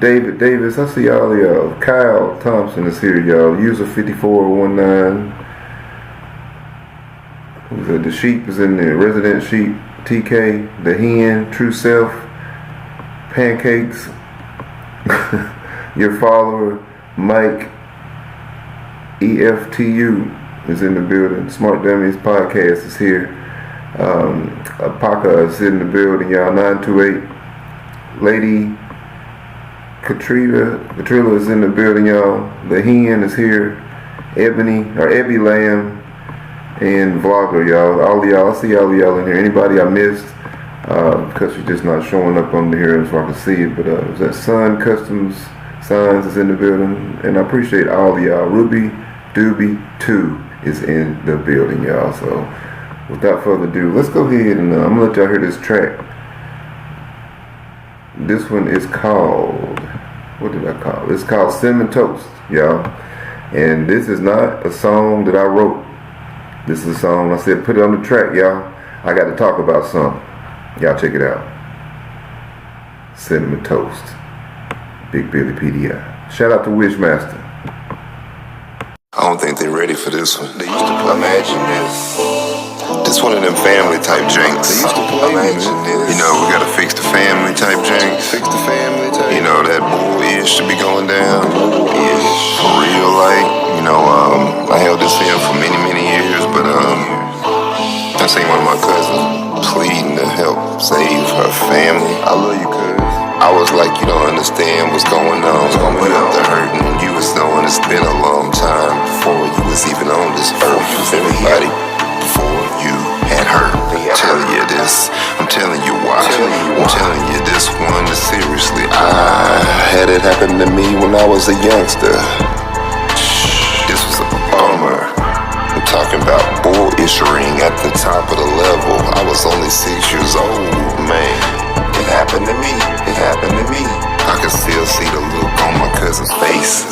S1: David Davis, I see all of y'all. Kyle Thompson is here, y'all. User 5419. The sheep is in there. Resident Sheep, TK, the hen, True Self, Pancakes, your follower, Mike, EFTU is in the building. Smart Dummies Podcast is here. Apaka is in the building, y'all. 928. Lady Katrina is in the building, y'all. The hen is here. Ebby Lamb. And Vlogger, y'all, all of y'all, I see all of y'all in here. Anybody I missed, because you're just not showing up on here so I can see it. But is that Sun Customs Signs is in the building, and I appreciate all of y'all. Ruby Doobie 2 is in the building, y'all. So without further ado, let's go ahead and I'm gonna let y'all hear this track. This one is called, what did I call it? It's called Cinnamon Toast, y'all. And this is not a song that I wrote. This is a song I said put it on the track, y'all. I got to talk about something. Y'all check it out. Cinnamon Toast. Big Billy PDI. Shout out to Wishmaster.
S2: I don't think they're ready for this one. They used to play. Imagine this. This one of them family type drinks. They used to play. Imagine this. We gotta fix the family type drinks. Fix the family type. That bull-ish should be going down. Bull-ish. For real, like, I held this in for many, many years, but I seen one of my cousins pleading to help save her family. I love you, cuz. I was like, you don't understand what's going on. Went up to hurting when you was knowing it's been a long time before you was even on this earth. Everybody before you had hurt. I'm telling you this. I'm telling you why. I'm telling you this one seriously. I had it happen to me when I was a youngster. This was a bummer. I'm talking about bull-ishering at the top of the level. I was only 6 years old, man. It happened to me. I can still see the look on my cousin's face.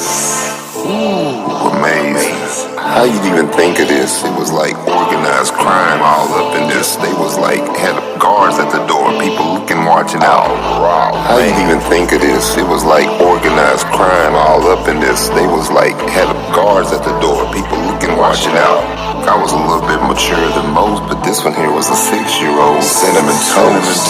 S2: Ooh, amazing. How you'd even think of this? It was like organized crime all up in this. They was like, had guards at the door, people looking, watching out. How you'd even think of this? It was like organized crime all up in this. They was like, had guards at the door, people looking, watching out. I was a little bit mature than most, but this one here was a 6-year-old cinnamon toast.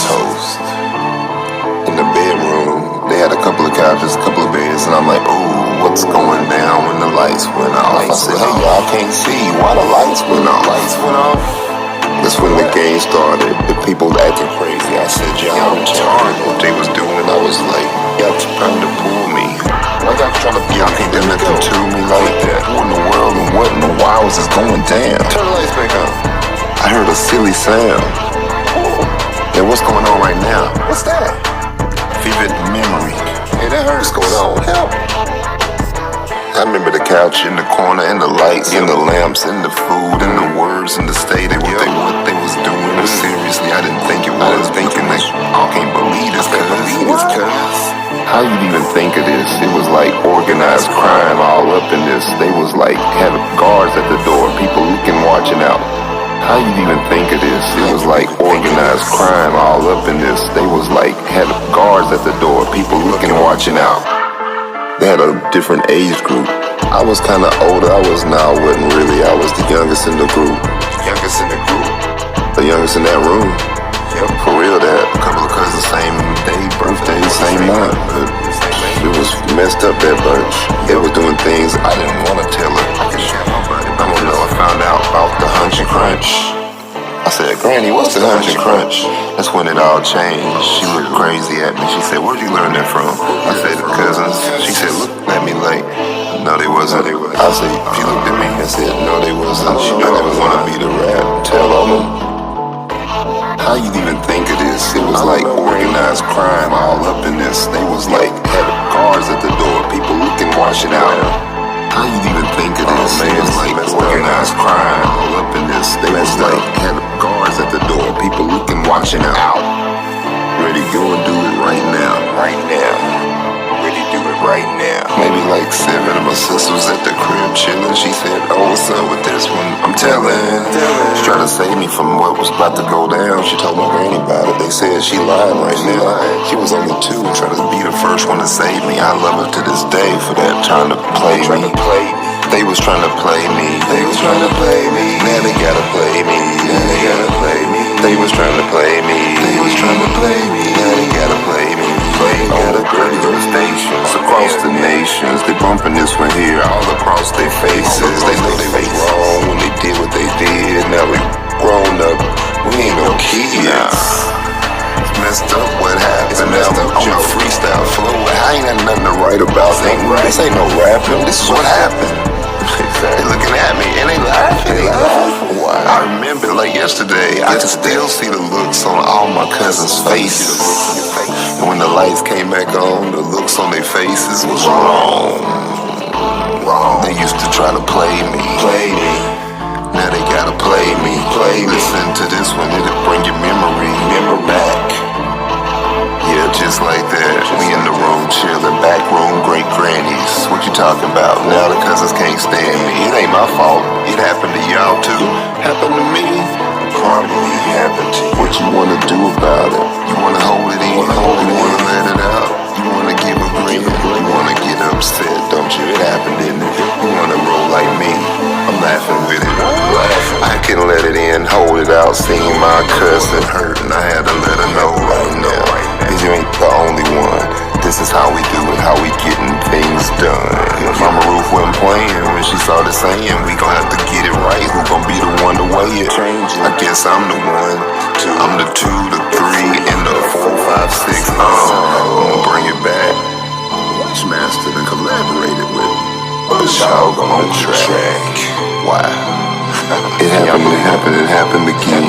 S2: In the bedroom, they had a couple of couches, a couple of beds, and I'm like, ooh, what's going down when the lights went off? I said, hey, y'all can't see why the lights went off. That's when the game started. The people acting crazy. I said, y'all retarded. What they was doing, I was like, y'all trying to pull me. Why y'all can't do nothing to me like that? Who in the world and what in the wild was this going down? Turn the lights back on. I heard a silly sound. Now what's going on right now? What's that? Vivid memory. Hey, that hurts going on. Help. I remember the couch in the corner and the lights and the lamps and the food and the words and the state of what they was doing. But seriously, I didn't think it was. Thinking like, I can't believe this, cuz. How you'd even think of this? It was like organized crime all up in this. They was like, had guards at the door, people looking, watching out. How you'd even think of this? It was like organized crime all up in this. They was like, had guards at the door, people looking, watching out. They had a different age group. I was kind of older. I wasn't really. I was the youngest in the group. The youngest in that room. Yep, for real that. A couple of cousins, same day, birthday, same month. But it was messed up, that bunch. They were doing things I didn't want to tell her. I don't know. I found out about the hunch and crunch. I said, Granny, what's the hunch and crunch? That's when it all changed. She looked crazy at me. She said, where'd you learn that from? I said, the cousins. She said, look at me like, no, they wasn't. I said, she looked at me and said, no, they wasn't. I didn't want to be the rat and tell on them. How you'd even think of this? It was like organized crime all up in this. They was like, had guards at the door, people looking, watching out. How you'd even think of this? It was like organized crime all up in this. They was like, had guards at the door, people looking, watching out. Ready, go and do it right now. Ready, do it right now. Maybe like 7 of my sisters at the crib chilling. She said, oh, what's up with this one? I'm telling. She tried to save me from what was about to go down. She told my granny about it. They said she lied right now. She was only 2 and tried to be the first one to save me. I love her to this day for that, trying to play me. They was trying to play me. Now they gotta play me. They was trying to play me. Now they gotta play me. All the radio stations across the nations, they bumping this one here all across their faces. They know they was wrong when they did what they did. Now we grown up, we ain't no kids. It's messed up what happened. Now I'm a freestyle flow. I ain't got nothing to write about. This ain't no rapping. This is what happened. They looking at me and they laughing. Wow. I remember like yesterday, I can still see the looks on all my cousins' faces. And when the lights came back on, the looks on their faces was wrong. They used to try to play me. Now they gotta play me. Listen to this one, it'll bring your memory back. Yeah, just like that. We in the room chillin', back room, great grannies. What you talking about? Now the cousins can't stand me. It ain't my fault. It happened to y'all too. Happened to me. Probably happened to you. What you wanna do about it? You wanna hold it in? You wanna let it out? You wanna give a grin? You wanna get upset, don't you? It happened, didn't it? You wanna roll like me? I'm laughing with it. I can let it in, hold it out. Seeing my cousin hurting, I had to let her know right now. Cause you ain't the only one. This is how we do it, how we getting things done. Mama Ruth wasn't playing when she started saying we gon' have to get it right. Who gon' be the one to weigh it? I guess I'm the one. I'm the 2, the 3, and the 4, 5, 6. I'm gonna bring it back. Watchmaster and collaborated with y'all on track. Wow. It happened again.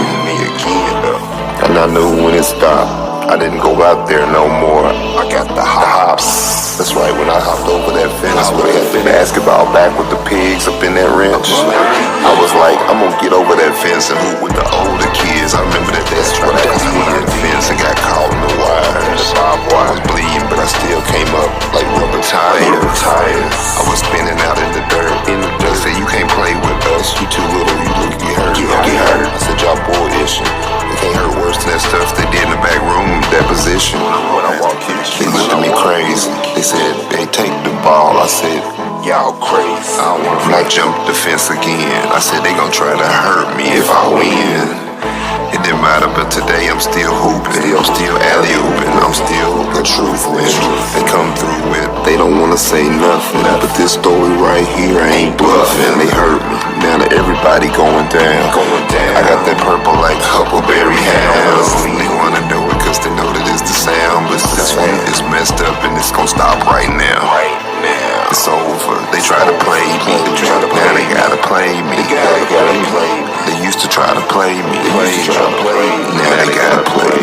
S2: And I knew when it stopped. I didn't go out there no more. I got the hops. That's right, when I hopped over that fence where they had the basketball back with the pigs up in that wrench, I was like, I'm gonna get over that fence and hoop with the older kids. I remember that's what I did over that fence and got caught in the wire. The barbed wire was bleeding, but I still came up like rubber tires. I was spinning out in the dirt. They said you can't competition. When I walk in, they looked at me crazy. They said, they take the ball. I said, y'all crazy. And I jumped the fence again. I said, they gon' try to hurt me if I win. It didn't matter, but today I'm still hooping. I'm still alley-ooping. I'm still the truth when they come through with. They don't wanna say nothing, but this story right here ain't bluffing. They hurt me. Now that everybody going down. I got that purple like Huckleberry Hound. They wanna know it cause they know that it's the sound. But this one is messed up and it's gonna stop right now. It's over. They try to play me. Now they gotta play me. They used to try to play me. Now they gotta play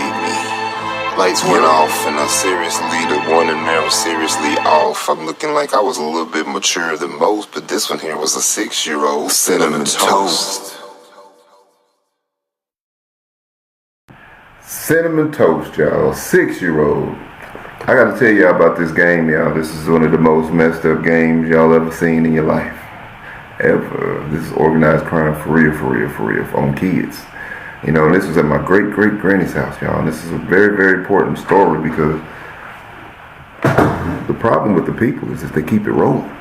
S2: me. Lights went off and I seriously, the one in there was seriously off. I'm looking like I was a little bit mature than most, but this one here was a 6-year-old cinnamon toast.
S1: Cinnamon toast, y'all. 6-year-old. I gotta tell y'all about this game, y'all. This is one of the most messed up games y'all ever seen in your life. Ever. This is organized crime for real, on kids. You know, and this was at my great-great-granny's house, y'all. And this is a very, very important story because the problem with the people is that they keep it rolling.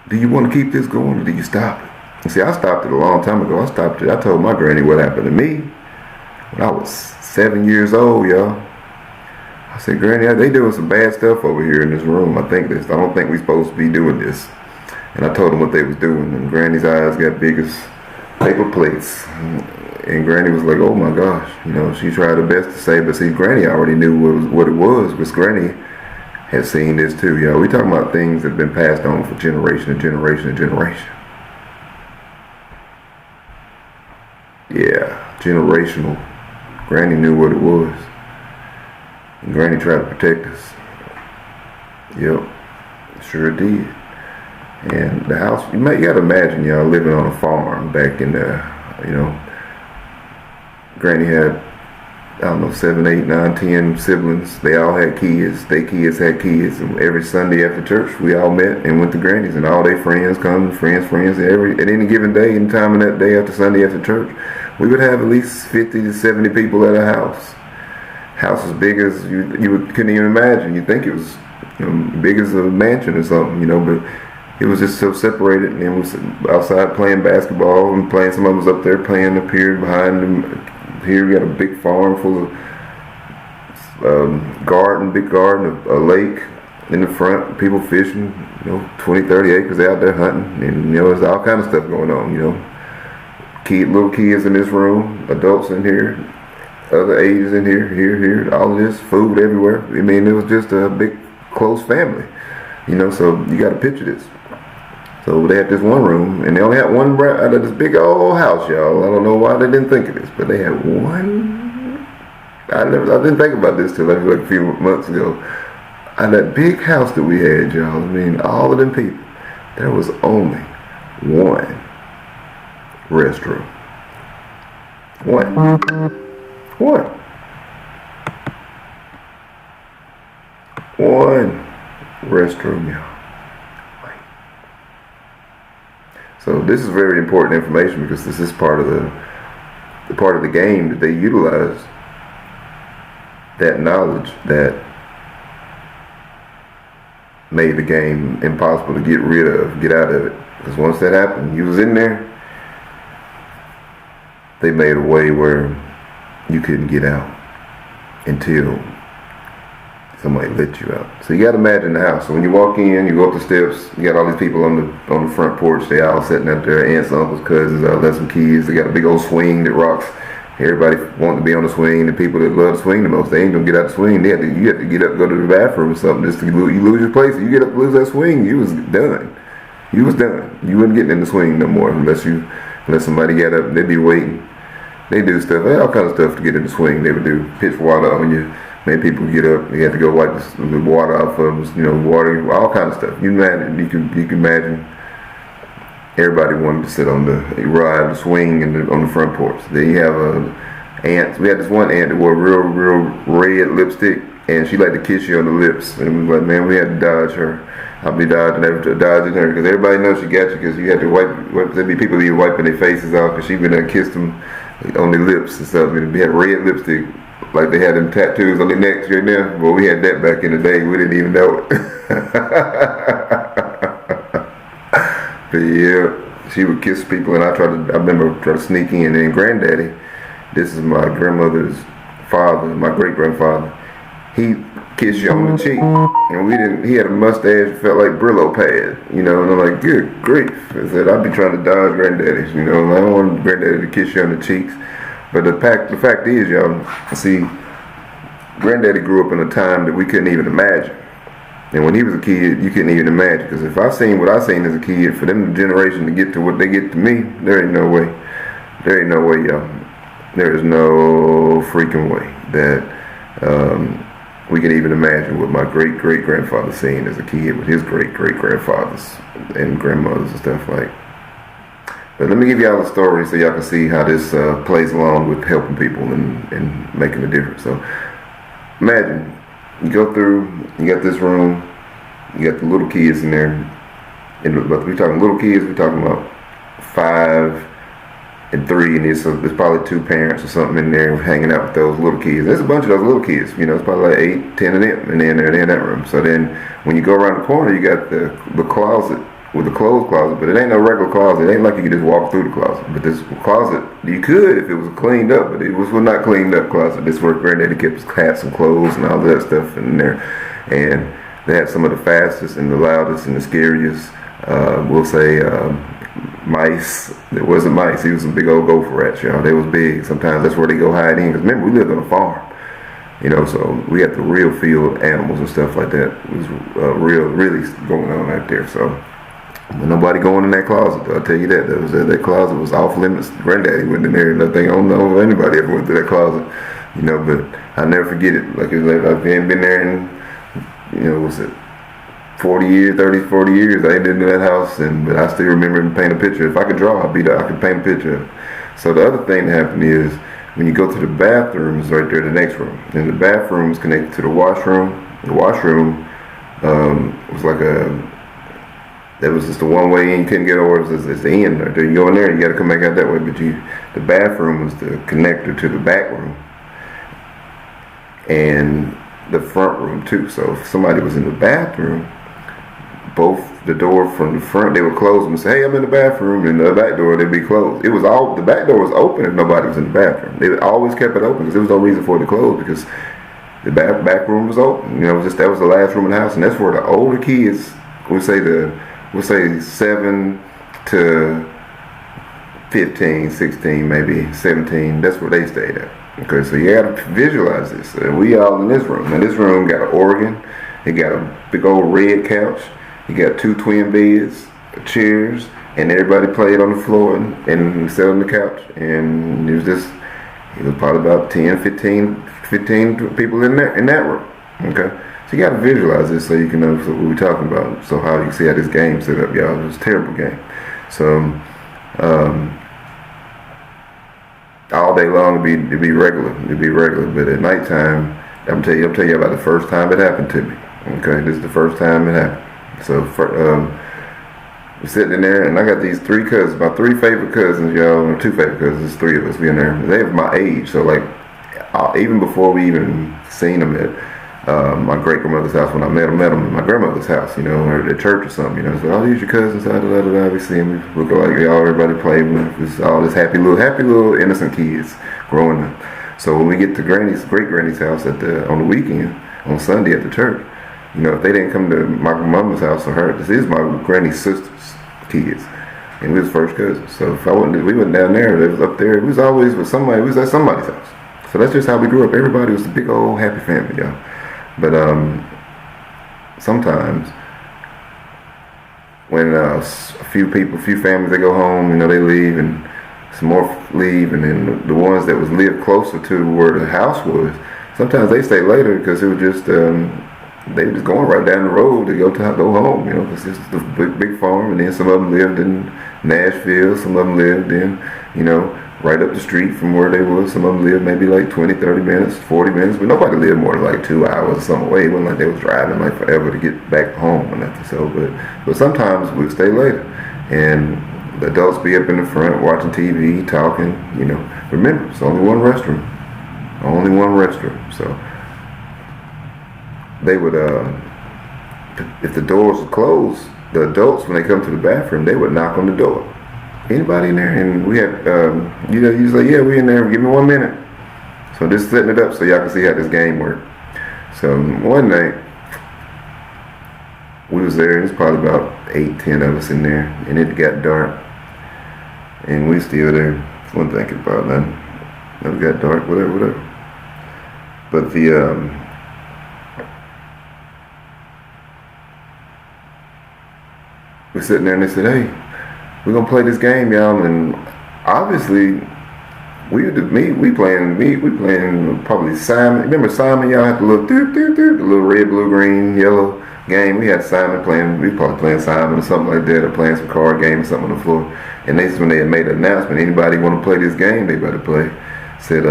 S1: Do you want to keep this going or do you stop it? And see, I stopped it a long time ago. I told my granny what happened to me when I was 7 years old, y'all. I said, Granny, they doing some bad stuff over here in this room. I don't think we supposed to be doing this. And I told them what they was doing. And Granny's eyes got big as paper plates. And Granny was like, oh my gosh. You know, she tried her best to say, but see, Granny already knew what it was. Because Granny had seen this too, y'all. We talking about things that have been passed on for generation and generation and generation. Yeah, generational. Granny knew what it was. And Granny tried to protect us. Yep, sure did. And the house, you gotta imagine y'all living on a farm back in the, Granny had, 7, 8, 9, 10 siblings. They all had kids. Their kids had kids. And every Sunday after church, we all met and went to Granny's. And all their friends come, friends. At any given day, any time of that day after Sunday after church, we would have at least 50 to 70 people at a house. House as big as you couldn't even imagine. You think it was big as a mansion or something, but it was just so separated. And it was outside playing basketball and playing. Some of us up there playing up here behind them. Here we got a big farm full of big garden, a lake in the front. People fishing, 20, 30 acres out there hunting, and there's all kind of stuff going on. Little kids in this room, adults in here. Other ages in here, all of this, food everywhere. I mean, it was just a big, close family, so you got to picture this. So they had this one room, and they only had one out of this big old house, y'all. I don't know why they didn't think of this, but they had one. I didn't think about this till like a few months ago. Out of that big house that we had, y'all, I mean, all of them people, there was only one restroom. One restroom, y'all. So this is very important information because this is part of the game that they utilize. That knowledge that made the game impossible to get out of it. Because once that happened, you was in there. They made a way where you couldn't get out until somebody let you out. So you got to imagine the house. So when you walk in, you go up the steps, you got all these people on the front porch. They all sitting out there, aunts, uncles, cousins, all that, some kids. They got a big old swing that rocks. Everybody wanting to be on the swing. The people that love the swing the most, they ain't gonna get out the swing. You have to get up and go to the bathroom or something. Just to you lose your place. If you get up and lose that swing, you was done. You was done. You wasn't getting in the swing no more unless somebody got up and they'd be waiting. They do stuff, all kind of stuff to get in the swing. They would do pitch water on you. Made people get up. They had to go wipe the water off of them. Water, all kind of stuff. You can imagine. Everybody wanted to sit on ride the swing on the front porch. Then you have aunts. We had this one aunt that wore real red lipstick, and she liked to kiss you on the lips. And we was like, man, we had to dodge her. I'll be dodging her because everybody knows she got you because you had to wipe. There'd be people be wiping their faces off because she been there kissed them on their lips and stuff. And we had red lipstick, like they had them tattoos on their necks right now. Well, we had that back in the day. We didn't even know it. But yeah, she would kiss people, and I remember trying to sneak in. And Granddaddy, this is my grandmother's father, my great grandfather. He kissed you on the cheek, and he had a mustache, felt like Brillo pad, and I'm like, good grief. I said, I'd be trying to dodge Granddaddy's, I don't want Granddaddy to kiss you on the cheeks. But the fact is, y'all, see, Granddaddy grew up in a time that we couldn't even imagine. And when he was a kid, you couldn't even imagine. Because if I seen what I seen as a kid, for them generation to get to what they get to me, there ain't no way. There ain't no way, y'all. There is no freaking way that we can even imagine what my great-great-grandfather seen as a kid with his great-great-grandfathers and grandmothers and stuff like. But let me give y'all a story so y'all can see how this plays along with helping people and making a difference. So imagine you go through, you got this room, you got the little kids in there, but we talking little kids, we're talking about 5 and 3, and there's probably 2 parents or something in there hanging out with those little kids. There's a bunch of those little kids, it's probably like 8, 10 of them, and then they're in that room. So then when you go around the corner, you got the closet with the clothes closet, but it ain't no regular closet. It ain't like you could just walk through the closet. But this closet, you could if it was cleaned up, but it was not cleaned up closet. This is where Granddaddy kept his hats and clothes and all that stuff in there. And they had some of the fastest and the loudest and the scariest, we'll say, mice. It wasn't mice. He was some big old gopher rats, y'all. They was big. Sometimes that's where they go hide in. Because remember, we lived on a farm. So we had the real field animals and stuff like that. It was really going on out there. So nobody going in that closet, though. I'll tell you that. That closet was off limits. Granddaddy went in there, nothing. I don't know if anybody ever went to that closet, but I'll never forget it. Like I've been there in, what's it, 40 years, 30, 40 years. I ain't been to that house, but I still remember him paint a picture. If I could draw, I could paint a picture. So the other thing that happened is when you go to the bathrooms right there, the next room, and the bathroom is connected to the washroom. The washroom was like that was just the one way in, you couldn't get over. It's the end right there. You go in there, you got to come back out that way. But the bathroom was the connector to the back room and the front room too. So if somebody was in the bathroom, both the door from the front, they would close them and say, "Hey, I'm in the bathroom," and the back door, they'd be closed. The back door was open if nobody was in the bathroom. They always kept it open because there was no reason for it to close because the back room was open. That was the last room in the house, and that's where the older kids, we'll say 7 to 15, 16, maybe 17, that's where they stayed at. Okay, so you gotta visualize this. We all in this room. And this room got an organ, it got a big old red couch, you got 2 twin beds, chairs, and everybody played on the floor and sat on the couch. And it was probably about 10, 15 people in that room. Okay. So you got to visualize this so you can know what we're talking about. So how you see how this game set up, y'all. It was a terrible game. So all day long it'd be regular. But at nighttime, I'm tell you about the first time it happened to me. Okay, this is the first time it happened. So we're sitting in there, and I got these 3 cousins, my 3 favorite cousins, y'all, or 2 favorite cousins. 3 of us. We in there. They were my age, so like even before we even seen them at my great grandmother's house, when I met them at my grandmother's house, or at church or something, So, these your cousins, we see them, we look like everybody played with. It's all this happy little innocent kids growing up. So when we get to great granny's house on the weekend, on Sunday at the church, if they didn't come to my mama's house or this is my granny's sister's kids, and we was first cousins. So if we went down there, they was up there. We was always with somebody. We was at somebody's house. So that's just how we grew up. Everybody was a big old happy family, y'all. But sometimes when a few families, they go home, they leave, and some more leave, and then the ones that was lived closer to where the house was, sometimes they stay later because it was just they were just going right down the road to go home, because it's the big farm, and then some of them lived in Nashville, some of them lived in, right up the street from where they were. Some of them lived maybe like 20, 30 minutes, 40 minutes, but nobody lived more than like 2 hours or something away. It wasn't like they was driving like forever to get back home or nothing. So, but sometimes we'd stay later, and The adults be up in the front watching TV, talking, you know. Remember, it's only one restroom. Only one restroom. So they would, if the doors were closed, the adults, when they come to the bathroom, they would knock on the door. Anybody in there? And we had, you know, you say, yeah, we in there. Give me 1 minute. So just setting it up so y'all can see how this game works. So one night, we was there, and it's probably about 8-10 of us in there, and it got dark. And we still there. Wasn't thinking about nothing. It got dark, whatever. But we're sitting there and they said, hey, we're gonna play this game, y'all. And obviously, we playing probably Simon. Remember Simon, y'all had the little the little red, blue, green, yellow game. We had Simon playing, we probably playing Simon or something like that, or playing some card game or something on the floor. And this is when they had made an announcement, anybody want to play this game, they better play. Said,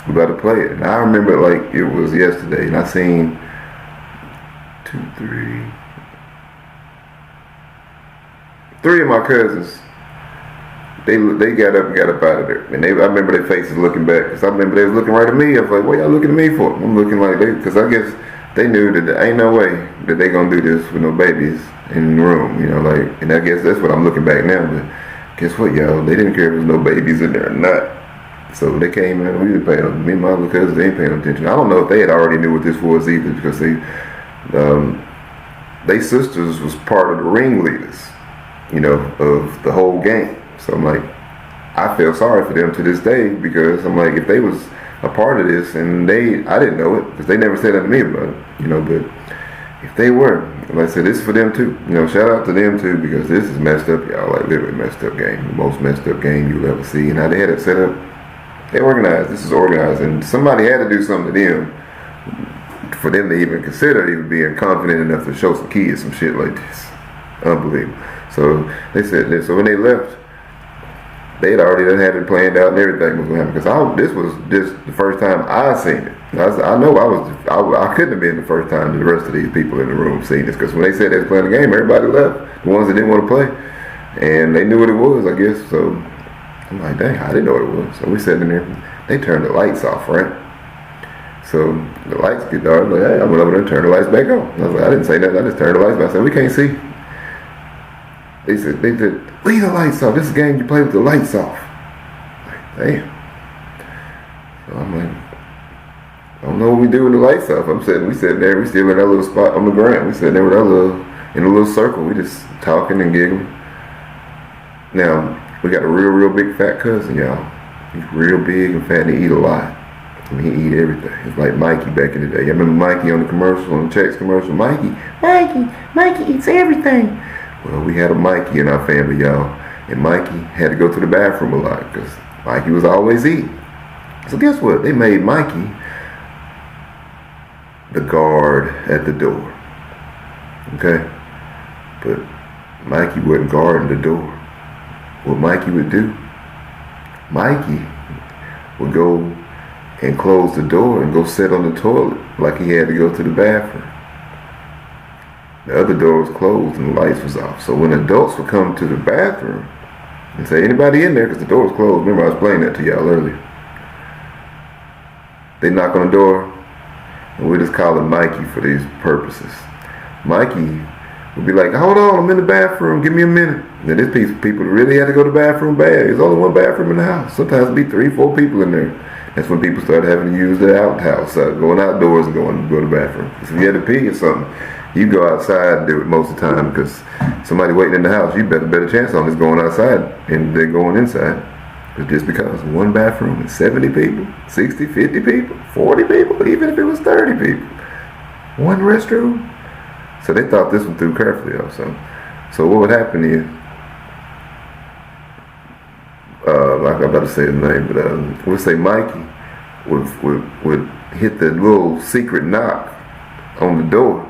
S1: we better play it. And I remember it like it was yesterday, and I seen 3 of my cousins. They got up and got up out of there. And I remember their faces looking back, because I remember they was looking right at me. I was like, what y'all looking at me for? I'm looking like because I guess they knew that there ain't no way that they gonna do this with no babies in the room, you know, like, and I guess that's what I'm looking back now. But guess what, y'all? They didn't care if there was no babies in there or not. So they came in, we didn't pay them. Me and my other cousins, they ain't paying attention. I don't know if they had already knew what this was either, because they sisters was part of the ringleaders, you know, of the whole game. So I'm like, I feel sorry for them to this day, because I'm like, if they was a part of this and I didn't know it, because they never said that to me about it, you know, but if they were, like I said, this is for them too. You know, shout out to them too, because this is messed up, y'all, like literally messed up game. The most messed up game you'll ever see. And how they had it set up, they organized, this is organized, and somebody had to do something to them for them to even consider even being confident enough to show some kids some shit like this. Unbelievable. So they said this, so when they left, they had already had it planned out and everything was going to happen. Because this was just the first time I seen it. I know I couldn't have been the first time the rest of these people in the room seen this. Because when they said they was playing the game, everybody left. The ones that didn't want to play. And they knew what it was, I guess. So I'm like, dang, I didn't know what it was. So we sat in there. They turned the lights off, right? So the lights get dark. I'm like, hey, I went over there and turned the lights back on. I was like, I didn't say nothing. I just turned the lights back. I said, we can't see. They said, leave the lights off. This is a game you play with the lights off. Like, damn. So I'm like, I don't know what we do with the lights off. We sitting there, we still in that little spot on the ground. We sitting there with in a little circle. We just talking and giggling. Now, we got a real big fat cousin, y'all. He's real big and fat and he eat a lot. I mean, he eat everything. It's like Mikey back in the day. I remember Mikey on the commercial, on the Chex commercial. Mikey eats everything. Well, we had a Mikey in our family, y'all. And Mikey had to go to the bathroom a lot because Mikey was always eating. So guess what? They made Mikey the guard at the door. Okay? But Mikey wasn't guarding the door. What Mikey would do, Mikey would go and close the door and go sit on the toilet like he had to go to the bathroom. The other door was closed and the lights was off. So when adults would come to the bathroom and say, anybody in there? Because the door was closed. Remember, I was explaining that to y'all earlier. They knock on the door and we just call him Mikey for these purposes. Mikey would be like, hold on, I'm in the bathroom. Give me a minute. And then there's people that really had to go to the bathroom bad. There's only one bathroom in the house. Sometimes it'd be 3-4 people in there. That's when people started having to use the outhouse, going outdoors and go to the bathroom. So if you had to pee or something, you go outside and do it most of the time because somebody waiting in the house, you better chance on is going outside and they're going inside. But just because one bathroom is 70 people, 60, 50 people, 40 people, even if it was 30 people, one restroom. So they thought this one through carefully also. So what would happen is, like I'm about to say his name, but we'll say Mikey would hit the little secret knock on the door,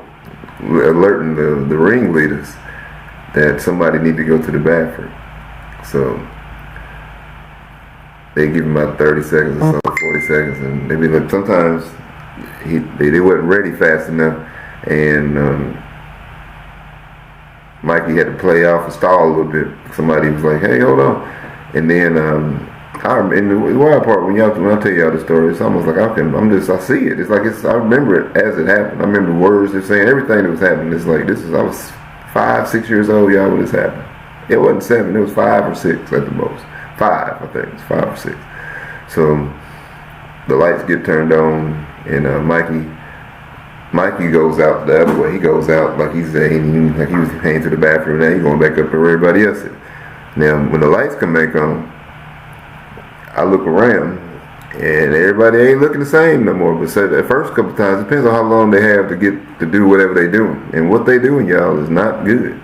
S1: alerting the ringleaders that somebody need to go to the bathroom. So they give him about 30 seconds or so, 40 seconds, and they be like, sometimes they wasn't ready fast enough, and Mikey had to play off and stall a little bit. Somebody was like, "Hey, hold on," and then in the wild part when I tell y'all the story, it's almost like I see it. It's like I remember it as it happened. I remember the words they're saying, everything that was happening. It's like I was 5, 6 years old, y'all, when this happened. It wasn't 7, it was 5 or 6 at the most. 5, I think. It's 5 or 6. So the lights get turned on, and Mikey goes out the other way. He goes out like he's saying, like he was heading to the bathroom. Now he's going back up to where everybody else is. Now when the lights come back on, I look around, and everybody ain't looking the same no more. But so the first couple times, it depends on how long they have to get to do whatever they doing, and what they doing, y'all, is not good.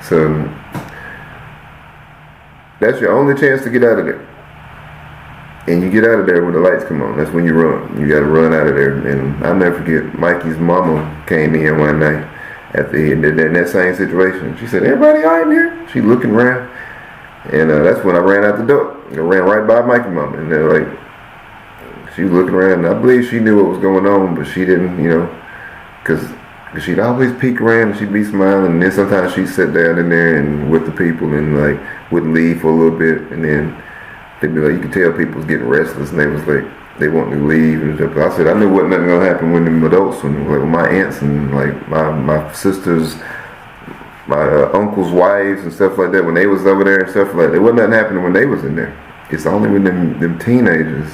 S1: So that's your only chance to get out of there. And you get out of there when the lights come on. That's when you run. You got to run out of there. And I'll never forget, Mikey's mama came in one night in that same situation. She said, "Everybody all right in here?" She looking around. And that's when I ran out the door. I ran right by Mikey's mama. And they're like, she was looking around. And I believe she knew what was going on, but she didn't, because she'd always peek around and she'd be smiling. And then sometimes she'd sit down in there and with the people and like wouldn't leave for a little bit. And then they'd be like, you could tell people was getting restless, and they was like, they wanted to leave and stuff. I said, I knew wasn't nothing gonna happen when them adults, when like my aunts and like my sisters, my uncles' wives and stuff like that, when they was over there and stuff like that, there wasn't nothing happening when they was in there. It's only when them teenagers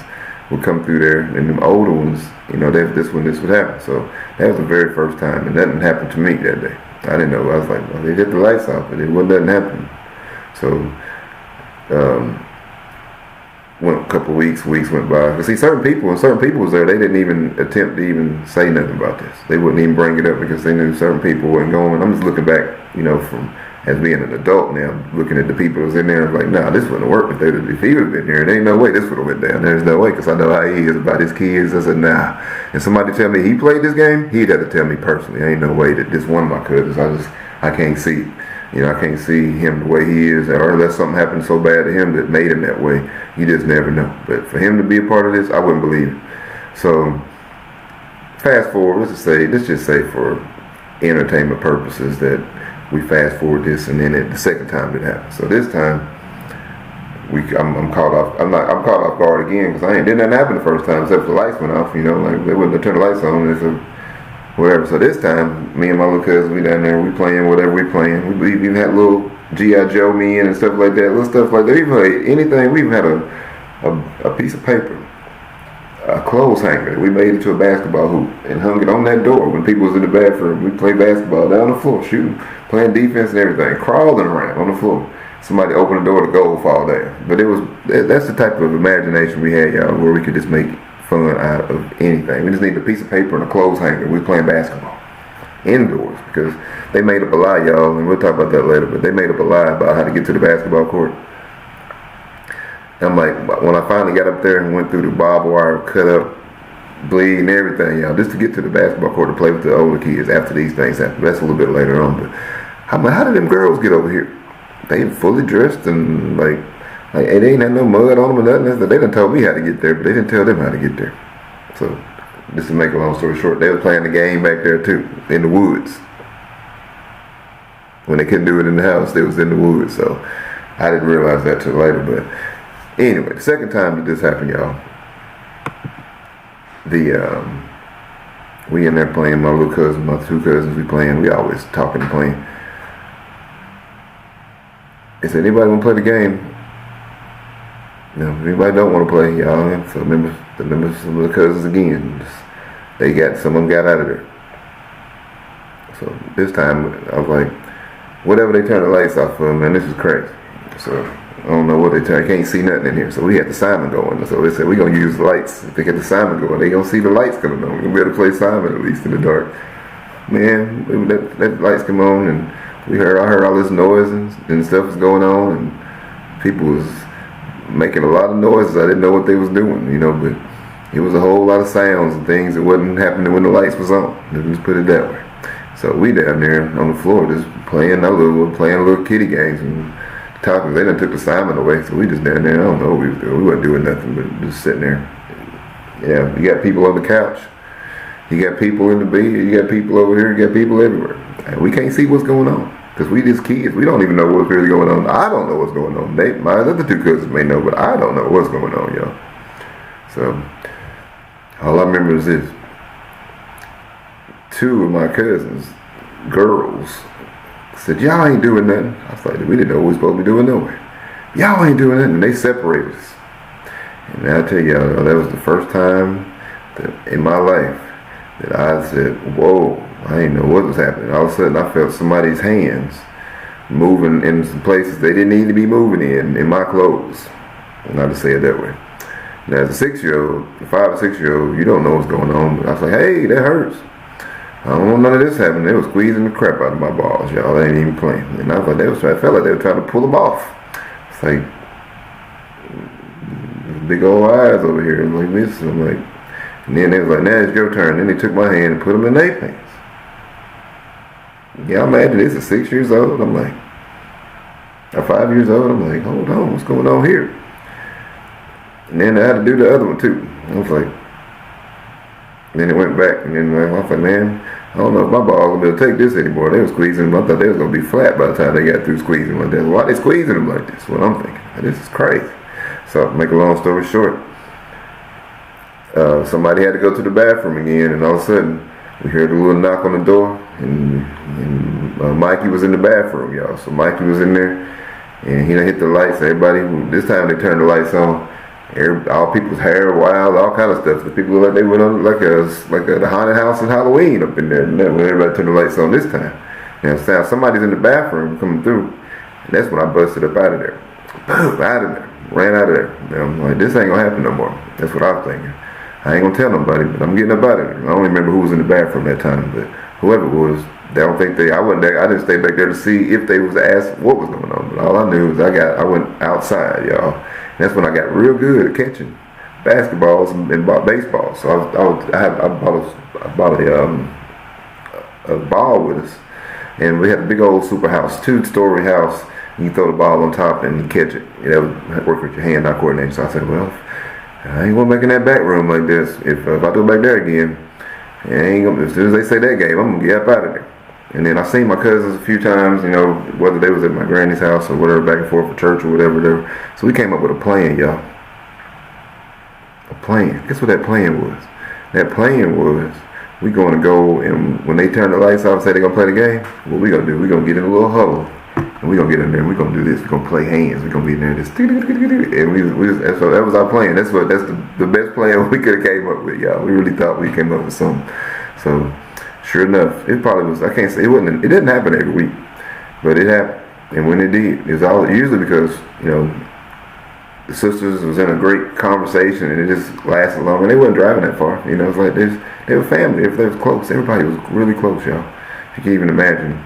S1: would come through there and them older ones, this would happen. So that was the very first time, and nothing happened to me that day. I didn't know. I was like, well, they hit the lights off, but it wasn't nothing happening. So went a couple weeks went by. But see, certain people was there, they didn't even attempt to even say nothing about this. They wouldn't even bring it up because they knew certain people weren't going. I'm just looking back, from as being an adult now, looking at the people that was in there, and like, nah, this wouldn't have worked if he would have been there. There ain't no way this would have went down. There's no way, because I know how he is about his kids. I said, nah. And somebody tell me he played this game, he'd have to tell me personally. Ain't no way that this one of my cousins, I can't see it. I can't see him the way he is, or unless something happened so bad to him that made him that way. You just never know. But for him to be a part of this, I wouldn't believe it. So, fast forward, let's just say for entertainment purposes that we fast forward this, and then the second time it happened. So this time, I'm caught off guard again, because didn't nothing happen the first time except for the lights went off. Like they wouldn't have turned the lights on. And so, whatever. So this time, me and my little cousin, we down there, we playing whatever we playing. We even had little G.I. Joe men and stuff like that, little stuff like that. We played anything. We even had a piece of paper, a clothes hanger. We made it to a basketball hoop and hung it on that door. When people was in the bathroom, we played basketball down the floor, shooting, playing defense and everything, crawling around on the floor. Somebody opened the door, the goal fall down. But that's the type of imagination we had, y'all, where we could just make fun out of anything. We just need a piece of paper and a clothes hanger. We playing basketball indoors, because they made up a lie, y'all, and we'll talk about that later, but they made up a lie about how to get to the basketball court. And I'm like, when I finally got up there and went through the barbed wire, cut up, bleed and everything, y'all, just to get to the basketball court to play with the older kids after these things happen. That's a little bit later on, but I'm like, how did them girls get over here? They fully dressed and like they ain't had no mud on them or nothing. They done told me how to get there, but they didn't tell them how to get there. So, just to make a long story short, they were playing the game back there too, in the woods. When they couldn't do it in the house, they was in the woods. So, I didn't realize that till later. But anyway, the second time that this happened, y'all, we in there playing, my little cousin, my two cousins, we playing. We always talking and playing. They said, anybody want to play the game? If anybody don't want to play, y'all, so the members of the cousins again, some of them got out of there. So this time, I was like, whatever they turn the lights off for, man, this is crazy. So I don't know what they turn. I can't see nothing in here. So we had the Simon going. So they said, we're going to use the lights. If they get the Simon going, they going to see the lights coming on. We're going to be able to play Simon, at least in the dark. Man, that lights come on, and I heard all this noise and stuff was going on, and people was making a lot of noises. I didn't know what they was doing, but it was a whole lot of sounds and things that wasn't happening when the lights was on. Let's put it that way. So we down there on the floor just playing little kiddie games and talking. They done took the Simon away, so we just down there. I don't know what we was doing. We wasn't doing nothing but just sitting there. Yeah, you got people on the couch. You got people in the bed. You got people over here. You got people everywhere. And we can't see what's going on. Because we just kids, we don't even know what's really going on. I don't know what's going on. My other two cousins may know, but I don't know what's going on, y'all. So, all I remember is this. Two of my cousins, girls, said, y'all ain't doing nothing. I was like, we didn't know what we were supposed to be doing nowhere. Y'all ain't doing nothing. And they separated us. And I tell y'all, that was the first time in my life that I said, whoa, I didn't know what was happening. All of a sudden, I felt somebody's hands moving in some places they didn't need to be moving in my clothes. Not to say it that way. Now, as a 6-year-old, a 5 or 6-year-old, you don't know what's going on. But I was like, hey, that hurts. I don't want none of this happening. They were squeezing the crap out of my balls, y'all. They ain't even playing. And I was like, I felt like they were trying to pull them off. It's like, big old eyes over here. I'm like, this. I'm like, and then they was like, now it's your turn. Then they took my hand and put them in their pants. Y'all imagine this at 6 years old? I'm like, at 5 years old, I'm like, hold on, what's going on here? And then I had to do the other one too. I was like, then it went back, and then I was like, man, I don't know if my ball will be able to take this anymore. They were squeezing them. I thought they was going to be flat by the time they got through squeezing like that. Why are they squeezing them like this? What I'm thinking. This is crazy. So, make a long story short, somebody had to go to the bathroom again, and all of a sudden, we heard a little knock on the door, and Mikey was in the bathroom, y'all. So Mikey was in there, and he done hit the lights. Everybody, this time they turned the lights on. All people's hair wild, all kind of stuff. The people look like they went on like the haunted house in Halloween up in there. And then when everybody turned the lights on this time, somebody's in the bathroom coming through, and that's when I busted up out of there. Boom, out of there, ran out of there. And I'm like, this ain't gonna happen no more. That's what I was thinking. I ain't gonna tell nobody, but I'm getting up out of there. I don't remember who was in the bathroom that time, but whoever it was, I don't think I wasn't there. I didn't stay back there to see if they was asked what was going on. But all I knew was I went outside, y'all. And that's when I got real good at catching basketballs and baseballs. So I bought a ball with us, and we had a big old super house, 2-story house. And you throw the ball on top and you catch it. That would work with your hand-eye coordination. So I said, well, I ain't going back in that back room like this. If I go back there again, as soon as they say that game, I'm going to get up out of there. And then I seen my cousins a few times, whether they was at my granny's house or whatever, back and forth for church or whatever. So we came up with a plan, y'all. A plan. Guess what that plan was? That plan was, we going to go, and when they turn the lights off and say they're going to play the game, what we going to do? we going to get in a little huddle. And we're going to get in there and we're going to do this. We're going to play hands. We're going to be in there just, and so that was our plan. That's the best plan we could have came up with, y'all. We really thought we came up with something. So, sure enough, it probably was, I can't say, it didn't happen every week, but it happened. And when it did, it was all usually because, the sisters was in a great conversation and it just lasted long. And they wasn't driving that far. It's like this. They were family. If they was close, everybody was really close, y'all. If you can even imagine.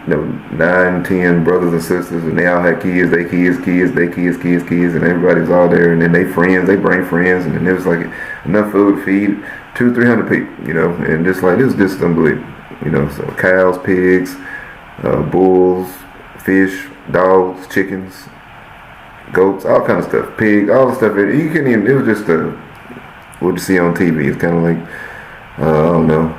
S1: 9, 10 brothers and sisters, and they all had kids, they kids, and everybody's all there, and then they bring friends, and then there was like enough food to feed 200-300 people, and just like, this is just unbelievable, so cows, pigs, bulls, fish, dogs, chickens, goats, all kind of stuff, pigs, all the stuff, you couldn't even, it was just what you see on TV. It's kind of like, I don't know,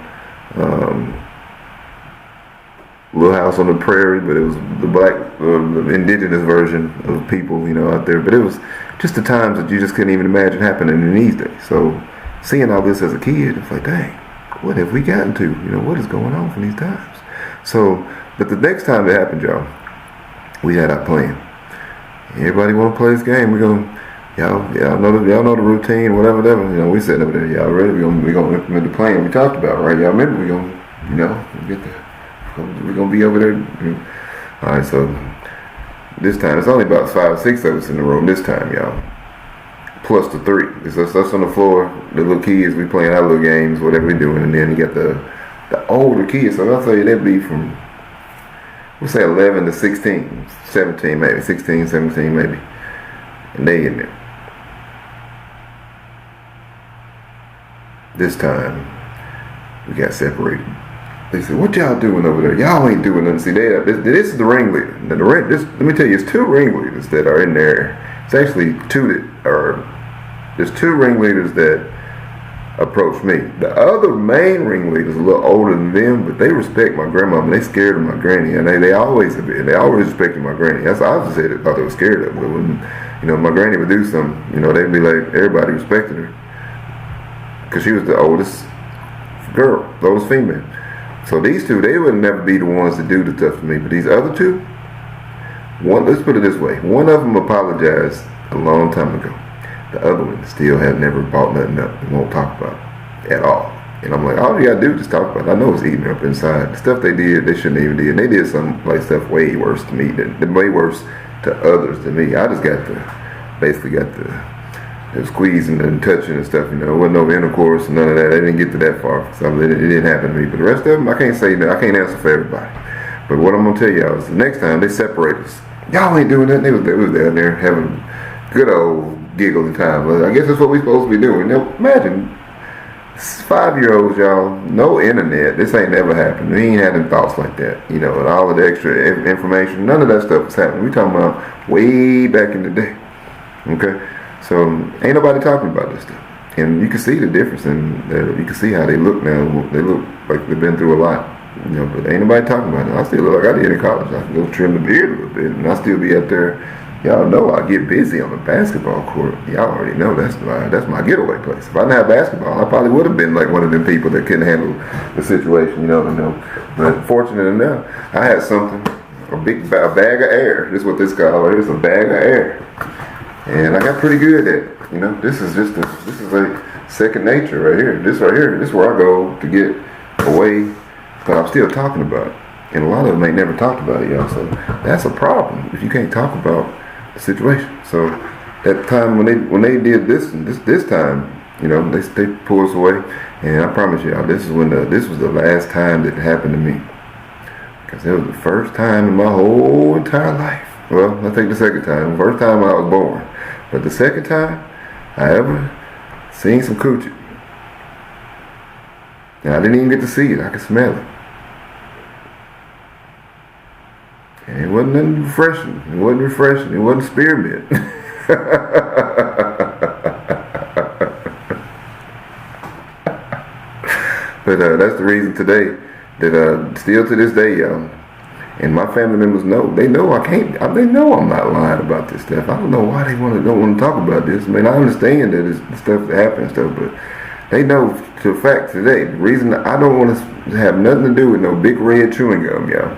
S1: Little House on the Prairie, but it was the black, the indigenous version of people, out there. But it was just the times that you just couldn't even imagine happening in these days. So seeing all this as a kid, it's like, dang, what have we gotten to? What is going on from these times? So, but the next time it happened, y'all, we had our plan. Everybody want to play this game? We're gonna, y'all know the routine, whatever. We sitting over there, y'all ready? We gonna implement the plan we talked about, right? Y'all remember we gonna get there. We're going to be over there. Alright, so this time, it's only about 5 or 6 of us in the room this time, y'all. Plus the 3. It's us on the floor, the little kids, we playing our little games, whatever we doing, and then you got the older kids. So I'll tell you, that'd be from, we'll say 11 to 16, 17 maybe, 16, 17 maybe. And they in there. This time, we got separated. They said, what y'all doing over there? Y'all ain't doing nothing. See, this is the ringleader. Now, let me tell you, it's 2 ringleaders that are in there. It's actually 2 there's 2 ringleaders that approach me. The other main ringleaders a little older than them, but they respect my grandmama. They scared of my granny, and they always have been. They always respected my granny. That's I just said thought they were scared of her. But when my granny would do something, they'd be like everybody respected her because she was the oldest girl, the oldest female. So these two, they would never be the ones to do the stuff to me. But these other two, let's put it this way: one of them apologized a long time ago. The other one still had never brought nothing up and won't talk about it at all. And I'm like, all you gotta do is just talk about it. I know it's eating up inside. The stuff they did, they shouldn't even did. And they did some stuff way worse to me than way worse to others than me. I just basically got the squeezing and touching and stuff. There wasn't no intercourse and none of that. They didn't get to that far. So it didn't happen to me. But the rest of them, I can't say no. I can't answer for everybody. But what I'm gonna tell y'all is the next time they separate us, y'all ain't doing nothing. They was down there having good old giggling time. I guess that's what we're supposed to be doing. Imagine 5-year-olds, y'all, no internet. This ain't never happened. We ain't having thoughts like that, and all of the extra information. None of that stuff is happening. We talking about way back in the day. Okay, so ain't nobody talking about this stuff, and you can see the difference, and you can see how they look now. They look like they've been through a lot, but ain't nobody talking about it. I still look like I did in college. I can go trim the beard a little bit, and I still be out there. Y'all know I get busy on the basketball court. Y'all already know that's my getaway place. If I didn't have basketball, I probably would have been like one of them people that couldn't handle the situation. But fortunate enough, I had something, a bag of air. This is what this called right here. It's a bag of air, and I got pretty good at it. This is like second nature right here. This right here. This is where I go to get away, but I'm still talking about it. And a lot of them ain't never talked about it, y'all. So that's a problem if you can't talk about the situation. So that time when they did this time, they pulled us away, and I promise y'all, this was the last time that it happened to me, because it was the first time in my whole entire life. Well, I think the second time. First time I was born, but the second time I ever seen some coochie. And I didn't even get to see it. I could smell it. And it wasn't nothing refreshing. It wasn't spearmint. But that's the reason today that still to this day, y'all, and my family members know. They know I can't. They know I'm not lying about this stuff. I don't know why they don't want to talk about this. I mean, I understand that it's the stuff that happens and stuff, but they know to a fact today. The reason that I don't want to have nothing to do with no big red chewing gum, y'all.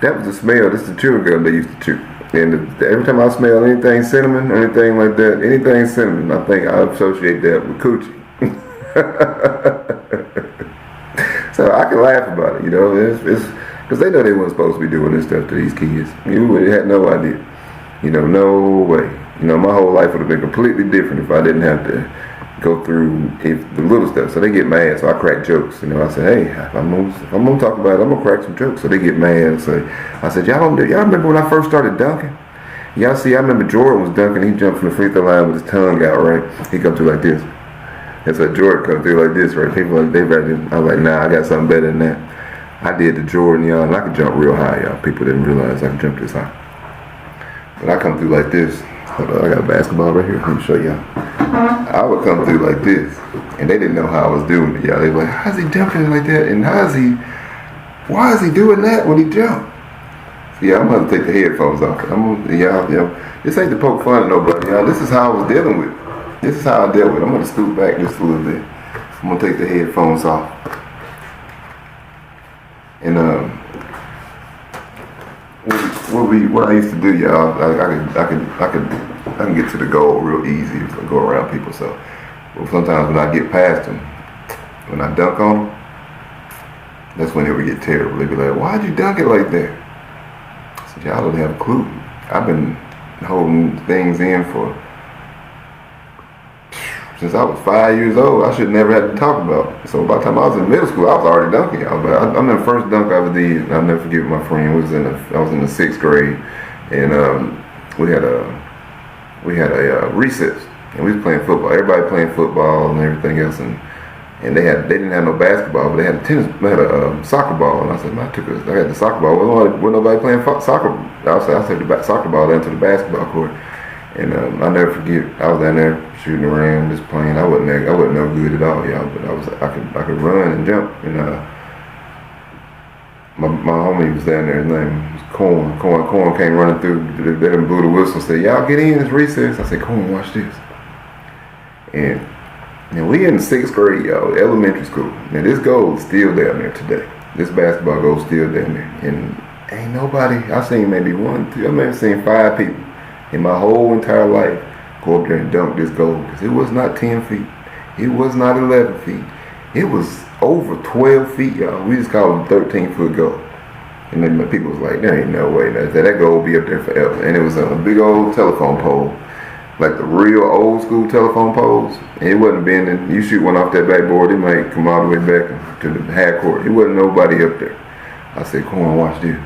S1: That was the smell. This is the chewing gum they used to chew. And every time I smell anything cinnamon or anything like that, anything cinnamon, I think I associate that with coochie. So I can laugh about it, it's because they know they weren't supposed to be doing this stuff to these kids. You had no idea. No way. My whole life would have been completely different if I didn't have to go through the little stuff. So they get mad, so I crack jokes. I say, hey, if I'm gonna talk about it, I'm gonna crack some jokes. So they get mad. I said, y'all remember when I first started dunking? Y'all see, I remember Jordan was dunking. He jumped from the free throw line with his tongue out, right? He come through like this. That's what Jordan come through like this, right? People like, I was like, nah, I got something better than that. I did the Jordan, y'all, and I could jump real high, y'all. People didn't realize I could jump this high. But I come through like this. Hold on, I got a basketball right here. Let me show y'all. I would come through like this, and they didn't know how I was doing it, y'all. They were like, how's he jumping like that? And why is he doing that when he jumped? So yeah, I'm gonna take the headphones off. This ain't to poke fun at nobody, y'all. This is how I was dealing with it. This is how I dealt with it. I'm gonna scoot back just a little bit. I'm gonna take the headphones off. And what I used to do, y'all, I can get to the goal real easy if I go around people. So sometimes when I get past them, when I dunk on them, that's when it would get terrible. They'd be like, why'd you dunk it like that? I said, y'all don't have a clue. I've been holding things in since I was 5 years old. I should never have to talk about it. So by the time I was in middle school, I was already dunking, y'all. But I remember the first dunk I ever did, I'll never forget my friend. I was in the 6th grade, and we had a recess, and we was playing football. Everybody playing football and everything else, and they didn't have no basketball, but they had a soccer ball. And I said, I got the soccer ball. Wasn't nobody playing soccer. I said the soccer ball down to the basketball court. And I'll never forget, I was down there shooting around, just playing. I wasn't no good at all, y'all, but I could run and jump. And my homie was down there. His name was Corn. Corn came running through. They done blew the whistle and said, "Y'all get in, it's recess." I said, "Corn, watch this." And we in the 6th grade, y'all, elementary school. Now this goal is still down there today. This basketball goal is still down there. And ain't nobody, I seen maybe 1, 2, I may have seen 5 people in my whole entire life go up there and dunk this goal. Because it was not 10 feet. It was not 11 feet. It was over 12 feet, y'all. We just called it 13-foot goal. And then people was like, there ain't no way. That goal will be up there forever. And it was on a big old telephone pole. Like the real old school telephone poles. And it wasn't bending. You shoot one off that backboard, it might come all the way back to the half court. It wasn't nobody up there. I said, "Come on, watch this."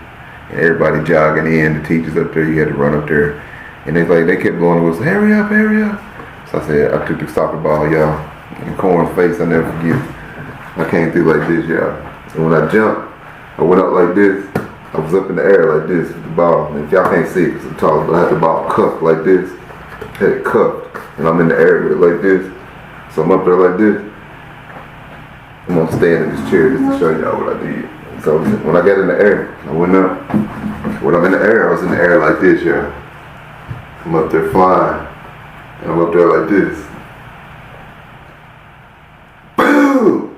S1: And everybody jogging in, the teachers up there, you had to run up there. And they kept blowing the whistle, hurry up. So I said, I took the soccer ball, y'all, in Corn's face, I never forget. I came through like this, y'all. And when I jumped, I went up like this. I was up in the air like this with the ball. And if y'all can't see it because I'm tall, but I had the ball cuffed like this. Had it cuffed. And I'm in the air with it like this. So I'm up there like this. I'm gonna stand in this chair just to show y'all what I did. So when I got in the air, I went up. When I'm in the air, I was in the air like this, y'all. I'm up there flying. And I'm up there like this. Boom!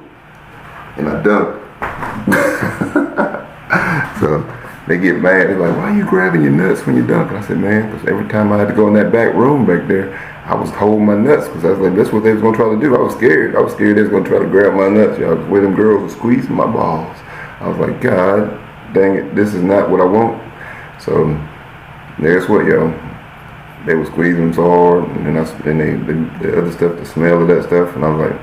S1: And I dunked. So they get mad. They're like, "Why are you grabbing your nuts when you dunk?" And I said, "Man, because every time I had to go in that back room back there, I was holding my nuts because I was like, that's what they was going to try to do." I was scared. They was going to try to grab my nuts, y'all. The way them girls were squeezing my balls. I was like, God dang it, this is not what I want. So guess what, y'all? They were squeezing them so hard, and then the other stuff, the smell of that stuff, and I was like,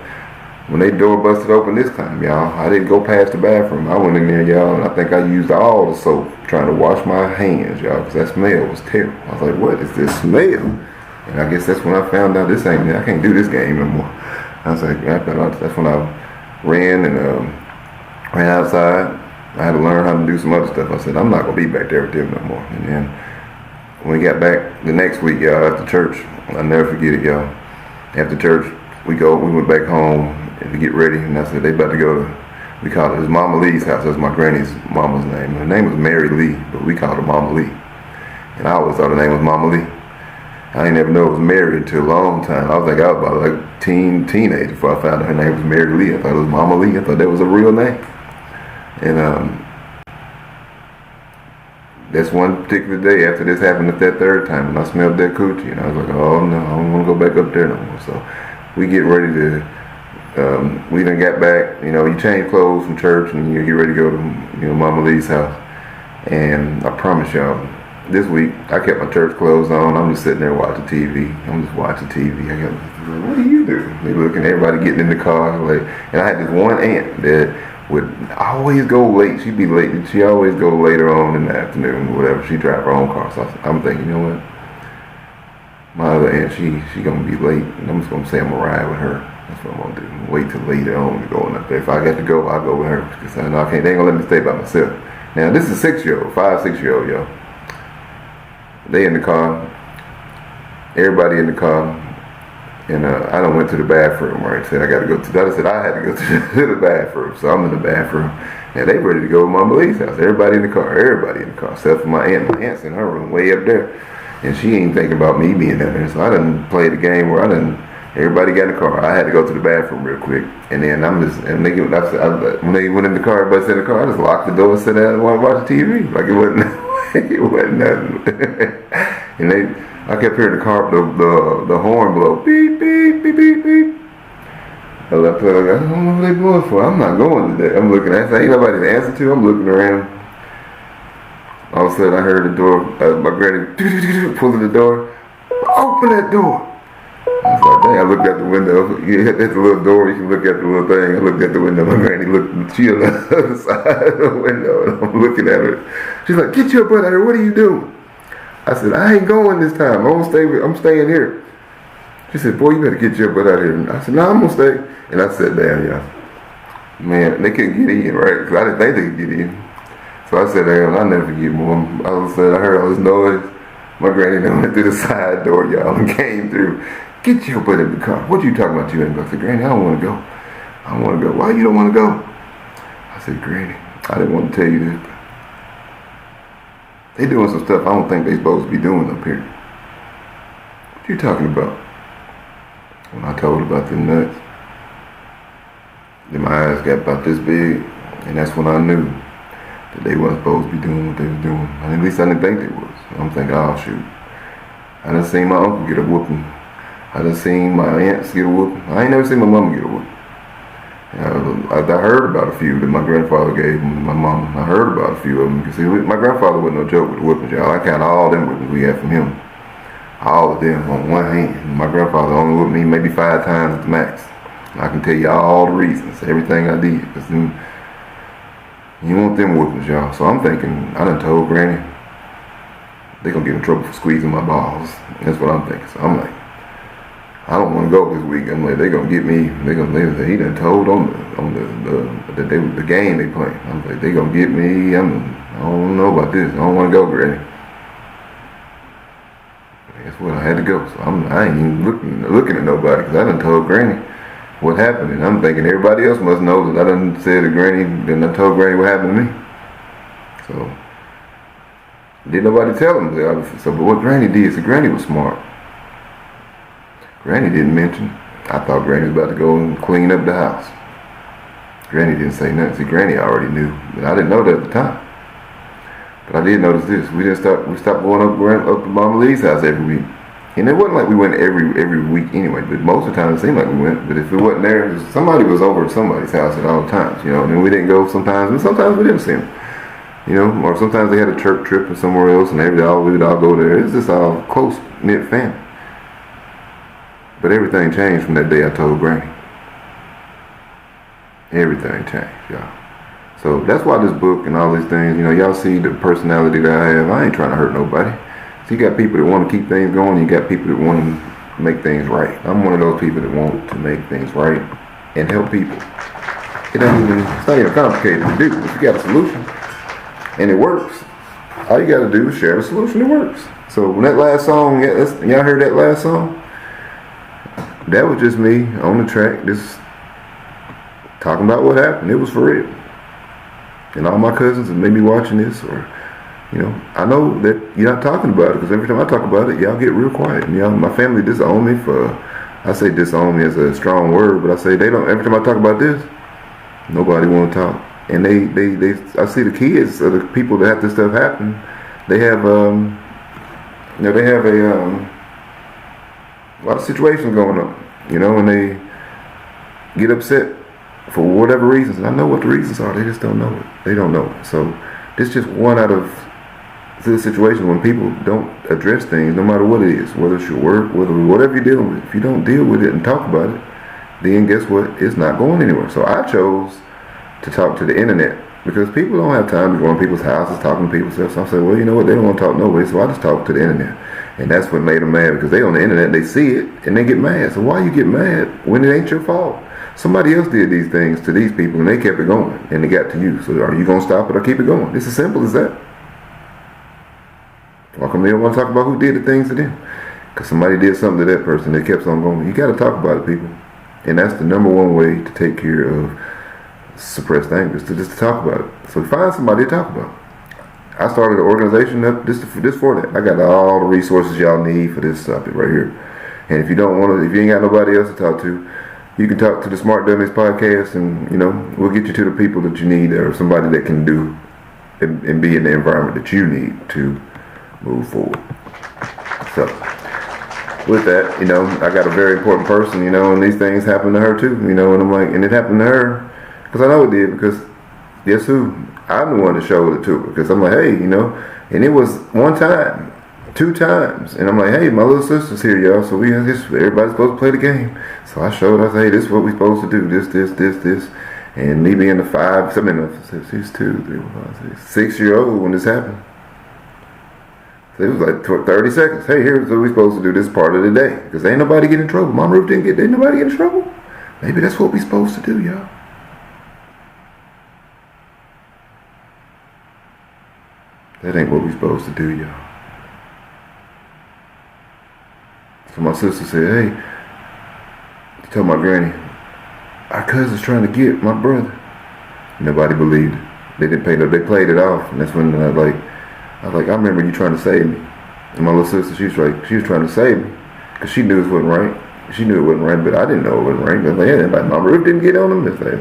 S1: when they door busted open this time, y'all, I didn't go past the bathroom. I went in there, y'all, and I think I used all the soap trying to wash my hands, y'all, because that smell was terrible. I was like, what is this smell? And I guess that's when I found out I can't do this game no more. I was like, that's when I ran ran outside. I had to learn how to do some other stuff. I said, I'm not going to be back there with them no more. And then when we got back the next week, y'all, after church, I'll never forget it, y'all. After church, we went back home to get ready, and I said, they about to go to, we called it his Mama Lee's house. That's my granny's mama's name. Her name was Mary Lee, but we called her Mama Lee. And I always thought her name was Mama Lee. I didn't ever know it was Mary until a long time. I was about like teenager before I found out her name was Mary Lee. I thought it was Mama Lee. I thought that was a real name. And that's one particular day after this happened that third time, and I smelled that coochie, and I was like, oh no, I don't want to go back up there no more. So we get ready to, we done got back, you change clothes from church and you get ready to go to, Mama Lee's house. And I promise y'all, this week I kept my church clothes on. I'm just sitting there watching TV. I'm just watching TV. I go, what do you do? They looking, everybody getting in the car. And I had this one aunt that would always go late. She'd be late. She always go later on in the afternoon or whatever. She drive her own car. So I'm thinking, you know what? My other aunt, she gonna be late. And I'm just gonna say I'm gonna ride with her. That's what I'm gonna do. Wait till later on to going up there. If I got to go, I'll go with her. Because I know I can't. They ain't gonna let me stay by myself. Now this is a 6-year-old, y'all. They in the car. Everybody in the car. And I done went to the bathroom, right? Said I had to go to the bathroom. So I'm in the bathroom. Now they ready to go to Mama Lee's house. Everybody in the car, except for my aunt. My aunt's in her room way up there. And she ain't thinking about me being down there. So I done played the game where everybody got in the car. I had to go to the bathroom real quick. And then when they went in the car, everybody sat in the car, I just locked the door and sat down and watch TV. Like it wasn't nothing. And I kept hearing the horn blow, beep, beep, beep, beep, beep. I left her, I don't know what they blowing for. I'm not going to that. I'm looking at it. Ain't nobody to answer to. I'm looking around. All of a sudden I heard the door, my granny pulling the door. Open that door. I was like, dang, I looked out the window. You hit the little door, you can look at the little thing. I looked at the window. My granny she on the other side of the window, and I'm looking at her. She's like, get your butt out here. What are you doing? I said, I ain't going this time. I'm staying here. She said, boy, you better get your butt out here. And I said, no, I'm going to stay. And I sat down, y'all. Man, they couldn't get in, right? Because I didn't think they could get in. So I sat down, I'll never forget more. All of a sudden, I heard all this noise. My granny done went through the side door, y'all, and came through. Get your butt in the car. What you talking about? You ain't going? I said, Granny, I don't want to go. I don't want to go. Why you don't want to go? I said, Granny, I didn't want to tell you this, but they doing some stuff I don't think they supposed to be doing up here. What you talking about? When I told her about the nuts, then my eyes got about this big, and that's when I knew that they wasn't supposed to be doing what they was doing. At least I didn't think they was. I'm thinking, oh shoot. I done seen my uncle get a whooping. I done seen my aunts get a whooping. I ain't never seen my mama get a whooping. I heard about a few that my grandfather gave my mama. I heard about a few of them. You see, my grandfather wasn't no joke with whoopings, y'all. I count all them whoopings we had from him. All of them on one hand. My grandfather only whooped me maybe 5 times at the max. I can tell you all the reasons, everything I did. Cause then, you want them whoopings, y'all. So I'm thinking, I done told Granny, they gonna get in trouble for squeezing my balls. That's what I'm thinking. So I'm like, I don't want to go this week. I'm like, they gonna get me. He done told on the game they playing. I'm like, they gonna get me. I don't know about this. I don't want to go, Granny. Guess what? I had to go. So I ain't even looking at nobody because I done told Granny what happened, and I'm thinking everybody else must know that I done said to Granny. Then I told Granny what happened to me. So didn't nobody tell him. So, but what Granny did, so Granny was smart. Granny didn't mention. I thought Granny was about to go and clean up the house. Granny didn't say nothing. See, Granny already knew, but I didn't know that at the time. But I did notice this. We stopped going up to Mama Lee's house every week. And it wasn't like we went every week anyway, but most of the time it seemed like we went. But if it wasn't there, somebody was over at somebody's house at all times, you know. And we didn't go sometimes, and sometimes we didn't see them, you know. Or sometimes they had a church trip or somewhere else, and we would all go there. It's just all close-knit family. But everything changed from that day I told Granny. Everything changed, y'all. So that's why this book and all these things, you know, y'all see the personality that I have. I ain't trying to hurt nobody. So you got people that want to keep things going, you got people that want to make things right. I'm one of those people that want to make things right and help people. It's not even complicated to do. If you got a solution and it works, all you got to do is share the solution that works. So when that last song, y'all heard that last song? That was just me on the track, just talking about what happened. It was for real. And all my cousins that may be watching this, or, you know, I know that you're not talking about it, because every time I talk about it, y'all get real quiet. And y'all, my family disown me for, I say disown me as a strong word, but I say they don't, every time I talk about this, nobody want to talk. And they I see the kids, or the people that have this stuff happen, they have, you know, they have a lot of situations going on, you know, and they get upset for whatever reasons. And I know what the reasons are, they just don't know it. They don't know it. So this is just one out of the situations when people don't address things, no matter what it is, whether it's your work, whatever you're dealing with. If you don't deal with it and talk about it, then guess what? It's not going anywhere. So I chose to talk to the internet, because people don't have time to go in people's houses talking to people. So I said, well, you know what? They don't want to talk no way, so I just talk to the internet. And that's what made them mad, because they on the internet, they see it, and they get mad. So why you get mad when it ain't your fault? Somebody else did these things to these people, and they kept it going, and they got to you. So are you going to stop it or keep it going? It's as simple as that. Why come they don't want to talk about who did the things to them? Because somebody did something to that person, they kept on going. You got to talk about it, people. And that's the number one way to take care of suppressed anger, is to just talk about it. So find somebody to talk about it. I started an organization up just for that. I got all the resources y'all need for this subject right here. And if you don't want to, if you ain't got nobody else to talk to, you can talk to the Smart Dummies Podcast, and, you know, we'll get you to the people that you need, or somebody that can do and be in the environment that you need to move forward. So with that, you know, I got a very important person, you know, and these things happen to her too, you know, and I'm like, and it happened to her because I know it did, because guess who? I'm the one that showed it to her, because I'm like, hey, you know, and it was one time, 2 times, and I'm like, hey, my little sister's here, y'all, so everybody's supposed to play the game. So I showed her, I said, hey, this is what we're supposed to do, this, and me being the 6-year-old when this happened. So it was like 30 seconds. Hey, here's what we're supposed to do this part of the day, because ain't nobody get in trouble. Mom Ruth didn't nobody get in trouble. Maybe that's what we're supposed to do, y'all. That ain't what we're supposed to do, y'all. So my sister said, hey, she told my granny, our cousin's trying to get my brother. Nobody believed it. They didn't pay no, they played it off. And that's when I was like, I remember you trying to save me. And my little sister, she was trying to save me. Because she knew it wasn't right. She knew it wasn't right, but I didn't know it wasn't right. I was like, yeah, like Mama Ruth didn't get on them. It's like,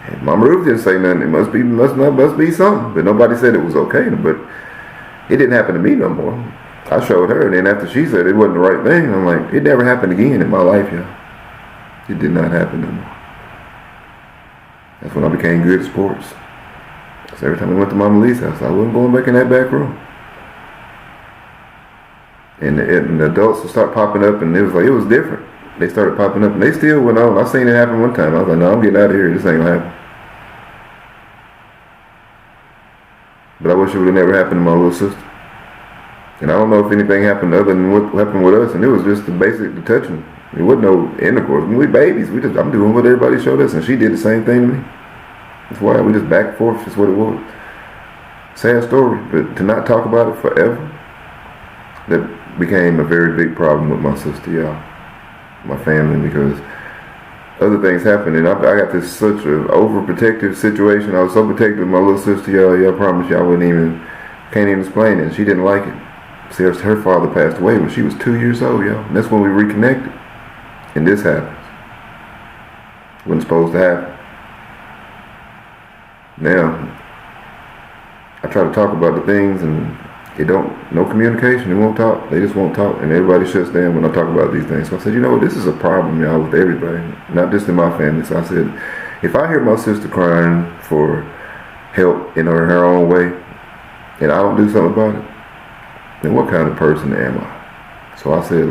S1: hey, Mama Ruth didn't say nothing. It must be something. But nobody said it was okay. But it didn't happen to me no more. I showed her, and then after she said it wasn't the right thing, I'm like, it never happened again in my life, y'all. It did not happen no more. That's when I became good at sports. So every time I went to Mama Lee's house, I wasn't going back in that back room. And the adults would start popping up, and it was different. They started popping up, and they still went on. I seen it happen one time. I was like, no, I'm getting out of here. This ain't gonna happen. But I wish it would have never happened to my little sister. And I don't know if anything happened other than what happened with us, and it was just the touching. There wasn't no intercourse. We babies. I'm doing what everybody showed us, and she did the same thing to me. That's why we just back and forth. That's what it was. Sad story, but to not talk about it forever, that became a very big problem with my sister, y'all, my family, because other things happened, and I got this such an overprotective situation. I was so protective of my little sister, y'all. I promise you, can't even explain it. She didn't like it. See, her father passed away when she was 2 years old, y'all. And that's when we reconnected. And this happens. Wasn't supposed to happen. Now, I try to talk about the things, and no communication. They won't talk. They just won't talk, and everybody shuts down when I talk about these things. So I said, this is a problem, y'all, with everybody, not just in my family. So I said, if I hear my sister crying for help in her own way, and I don't do something about it, then what kind of person am I? So I said,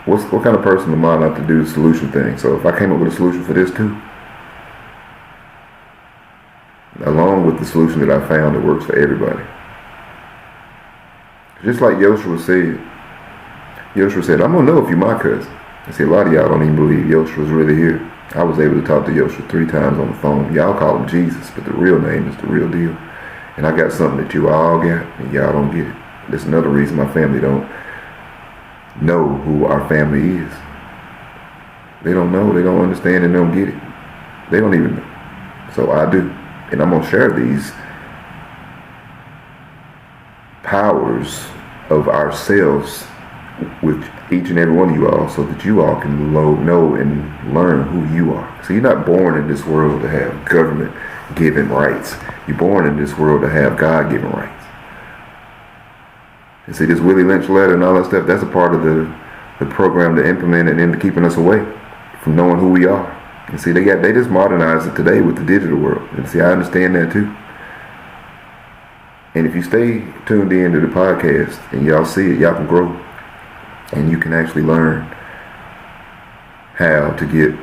S1: what kind of person am I not to do the solution thing? So if I came up with a solution for this too, along with the solution that I found that works for everybody. Just like Yoshua said, I'm going to know if you're my cousin. I see a lot of y'all don't even believe Yoshua's really here. I was able to talk to Yoshua 3 times on the phone. Y'all call him Jesus, but the real name is the real deal. And I got something that you all got, and y'all don't get it. That's another reason my family don't know who our family is. They don't know, they don't understand, and they don't get it. They don't even know. So I do. And I'm going to share these powers of ourselves with each and every one of you all, so that you all can know and learn who you are. So you're not born in this world to have government-given rights. You're born in this world to have God-given rights. And see, this Willie Lynch letter and all that stuff, that's a part of the program to implement it and to keeping us away from knowing who we are. And see, they just modernized it today with the digital world. And see, I understand that too. And if you stay tuned in to the podcast and y'all see it, y'all can grow. And you can actually learn how to get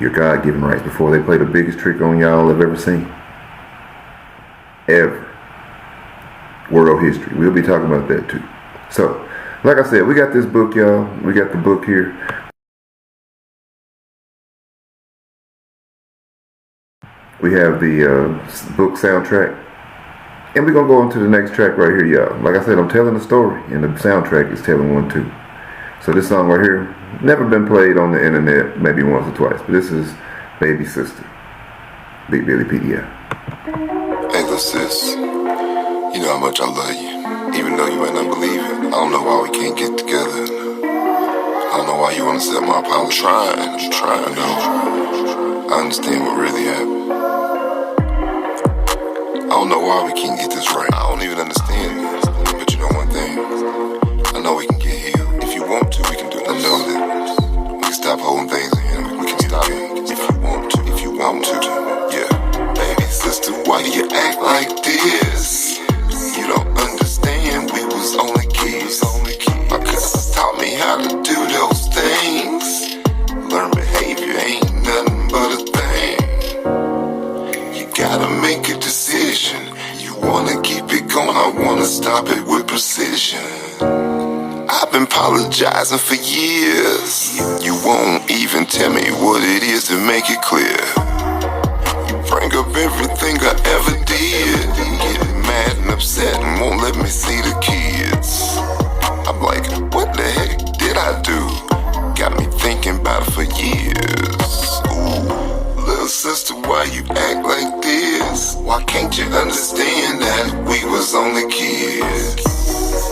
S1: your God-given rights before they play the biggest trick on y'all I've ever seen. Ever. World history. We'll be talking about that too. So, like I said, we got this book, y'all. We got the book here. We have the book soundtrack. And we're going to go into the next track right here, y'all. Like I said, I'm telling a story, and the soundtrack is telling one too. So this song right here, never been played on the internet, maybe once or twice, but this is Baby Sister, Big Billy PDI.
S2: Hey, little sis, you know how much I love you. Even though you might not believe it, I don't know why we can't get together. I don't know why you want to set my apology. I'm trying, no. I understand what really happened. I don't know why we can't get this right. I don't even understand this. But you know one thing, I know we can get healed. If you want to, we can do it. I know that we can stop holding things in. We can stop it if you want to. If you want to, yeah. Baby sister, why do you act like this? You don't understand, we was only kids. My cousins taught me how to do those things. Learn behavior ain't nothing but a thing. You gotta make a decision. You wanna keep it going, I wanna stop it with precision. I've been apologizing for years. You won't even tell me what it is to make it clear. You bring up everything I ever did, getting mad and upset and won't let me see the kids. I'm like, what the heck did I do? Can't you understand that we was only kids?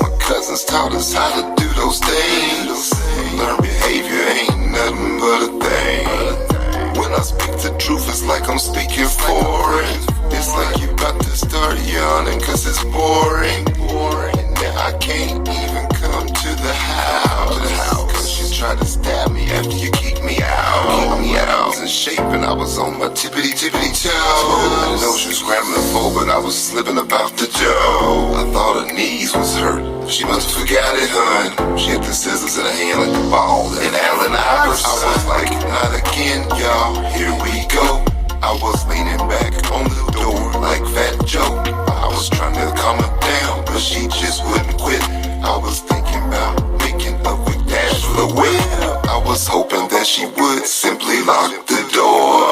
S2: My cousins taught us how to do those things. Learned behavior ain't nothing but a thing. When I speak the truth, it's like I'm speaking foreign. It's like you about to start yawning cause it's boring. And now I can't even come to the house cause you tried to stab me after you kicked me out. I was in shape and I was on my tippity toes. I know she was scrambling for, but I was slipping about the dough. I thought her knees was hurt. She must have forgot it, hun. She had the scissors in her hand like a ball and Allen Iverson. I was like, not again, y'all. Here we go. I was leaning back on the door like Fat Joe. I was trying to calm her down, but she just wouldn't quit. I was thinking about making a quick dash for the whip. I was hoping that she would simply lock the door.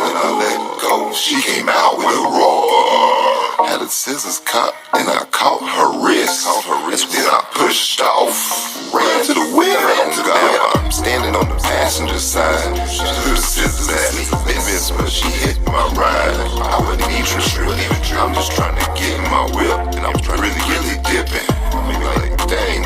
S2: When I let go, she came out with a roar. Had the scissors caught and I caught her wrist. That's when I pushed off, ran to the whip. Now I'm standing on the passenger side. She threw the scissors at me, but she hit my ride. I wouldn't even trip. I'm just trying to get in my whip, and I'm really dipping. Maybe like, dang,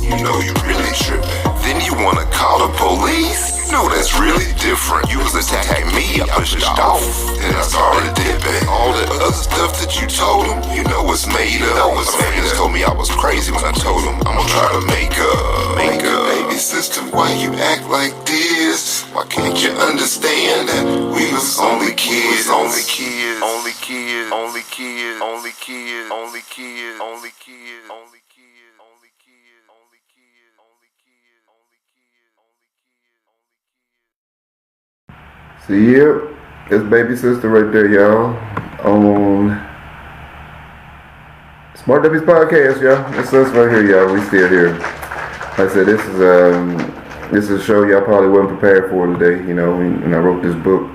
S2: you know you really tripping. Then you wanna call the police? You know that's really different. You was attacking me, I pushed off, and I started dipping. All the other stuff that you told him, you know it's made up. My friends told me I was crazy when I told him I'm gonna try to make up. Baby sister, why you act like this? Why can't you understand that we was only kids? Only kids. Only kids. Only kids. Only kids. Only kids. Only kids. Only kids. Only kids. Only kids. Only kids. Only kids.
S1: See, yep, it's baby sister right there, y'all, on Smart Dummies Podcast, y'all. It's us right here, y'all. We still here. Like I said, this is a show y'all probably wasn't prepared for today, you know, and I wrote this book,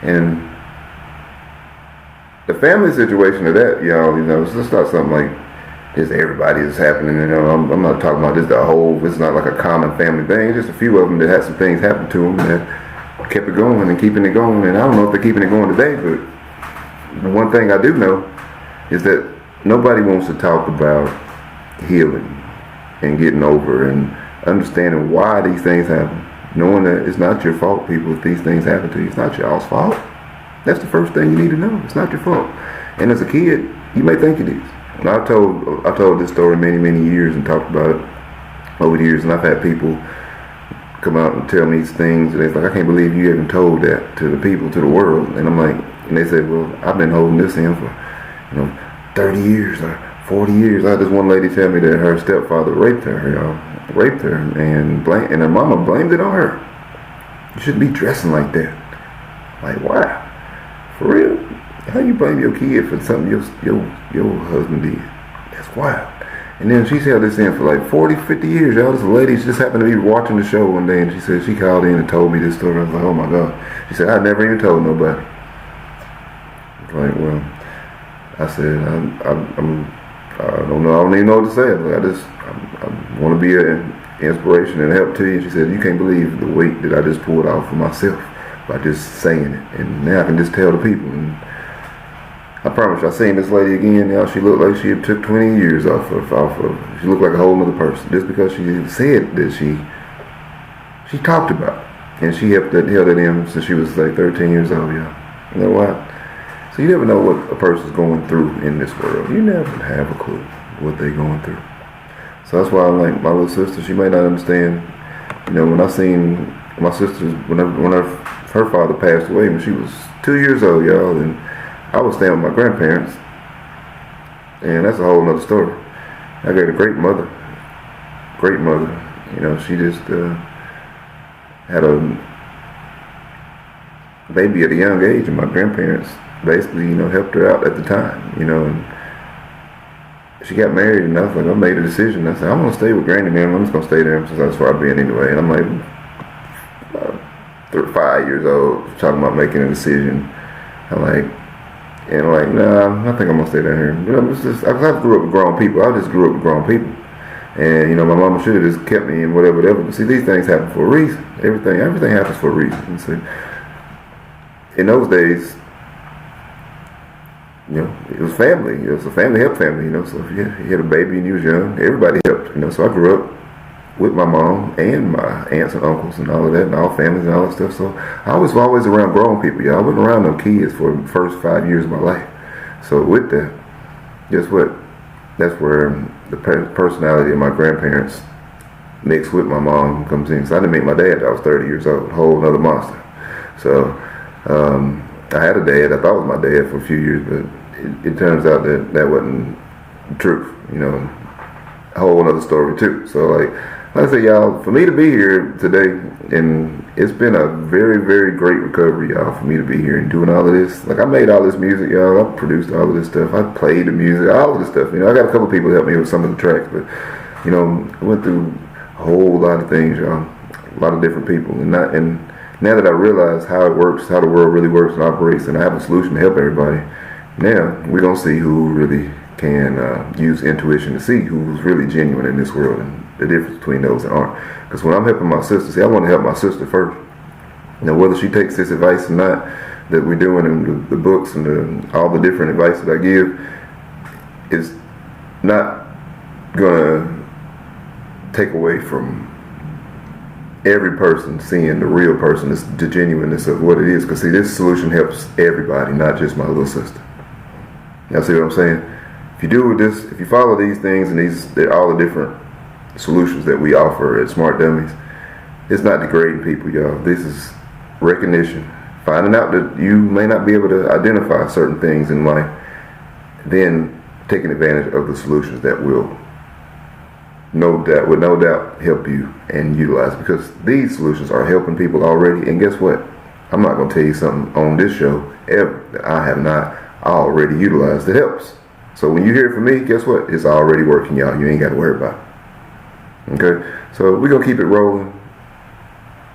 S1: and the family situation of that, y'all, you know, it's just not something like this everybody is happening, you know. I'm not talking about this the whole, it's not like a common family thing. It's just a few of them that had some things happen to them that kept it going and keeping it going, and I don't know if they're keeping it going today, but the one thing I do know is that nobody wants to talk about healing and getting over and understanding why these things happen. Knowing that it's not your fault, people, if these things happen to you. It's not y'all's fault. That's the first thing you need to know. It's not your fault. And as a kid, you may think it is. And I told this story many years and talked about it over the years, and I've had people come out and tell me these things, and it's like, I can't believe you even told that to the people, to the world. And I'm like, and they said, well, I've been holding this in for, 30 years or 40 years. I had this one lady tell me that her stepfather raped her, y'all. Raped her, and her mama blamed it on her. You shouldn't be dressing like that. Like, why? For real? How you blame your kid for something your husband did? That's wild. And then she's held this in for like 40, 50 years, y'all. This lady, she just happened to be watching the show one day, and she said she called in and told me this story. I was like, oh my God. She said, I never even told nobody. I was like, well, I said, I don't know. I don't even know what to say. I want to be an inspiration and help to you. And she said, you can't believe the weight that I just pulled off for myself by just saying it. And now I can just tell the people. And I promise you, I seen this lady again. Now she looked like she had took 20 years off of. She looked like a whole other person just because she said that she talked about it. And she held it in since she was like 13 years old, y'all. You know what? So you never know what a person's going through in this world. You never have a clue what they're going through. So that's why I'm like, my little sister, she may not understand. When I seen my sister, when her father passed away when she was 2 years old, y'all, and I was staying with my grandparents, and that's a whole nother story. I got a great mother. She just had a baby at a young age, and my grandparents basically, helped her out at the time, and she got married, and I was like, I made a decision. I said, I'm going to stay with Granny now. I'm just going to stay there since that's where I've been anyway. And I'm like, 5 years old, talking about making a decision. I'm like, nah, I think I'm going to stay down here. I grew up with grown people. I just grew up with grown people. And, my mama should have just kept me in whatever. But see, these things happen for a reason. Everything happens for a reason. And so, in those days, It was family. It was a family help family, So if you had a baby and you was young, everybody helped, So I grew up with my mom and my aunts and uncles and all of that, and all families and all that stuff. So I was always around grown people, y'all. I wasn't around no kids for the first 5 years of my life. So with that, guess what? That's where the personality of my grandparents mixed with my mom comes in. So I didn't meet my dad till I was 30 years old, a whole other monster. So I had a dad. I thought it was my dad for a few years, but it turns out that wasn't the truth, a whole other story too. So like I say, y'all, for me to be here today, and it's been a very, very great recovery, y'all, for me to be here and doing all of this. Like I made all this music, y'all. I produced all of this stuff. I played the music, all of this stuff. I got a couple people to help me with some of the tracks, but I went through a whole lot of things, y'all. A lot of different people, and now that I realize how it works, how the world really works and operates, and I have a solution to help everybody, now we're going to see who really can use intuition to see who's really genuine in this world and the difference between those that aren't. Because when I'm helping my sister, see, I want to help my sister first. Now, whether she takes this advice or not that we're doing in the books and all the different advice that I give, is not going to take away from every person seeing the real person, the genuineness of what it is. Because see, this solution helps everybody, not just my little sister. Y'all see what I'm saying? If you do with this, if you follow these things and all the different solutions that we offer at Smart Dummies, it's not degrading people, y'all. This is recognition, finding out that you may not be able to identify certain things in life, then taking advantage of the solutions that will no doubt help you and utilize, because these solutions are helping people already. And guess what? I'm not going to tell you something on this show ever that I have not already utilized that helps. So when you hear it from me, guess what? It's already working, y'all. You ain't got to worry about it. Okay? So we're going to keep it rolling.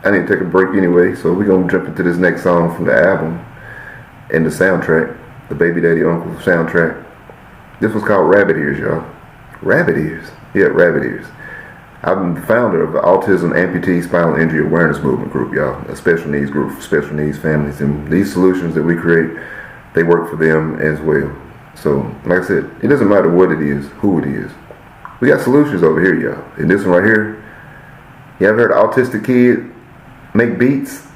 S1: I need to take a break anyway, so we're going to jump into this next song from the album and the soundtrack, the Baby Daddy Uncle soundtrack. This was called Rabbit Ears, y'all. Rabbit Ears. Yeah, Rabbit Ears. I'm the founder of the Autism Amputee Spinal Injury Awareness Movement group, y'all. A special needs group for special needs families. And these solutions that we create, they work for them as well. So, like I said, it doesn't matter what it is, who it is. We got solutions over here, y'all. And this one right here, you ever heard an autistic kid make beats?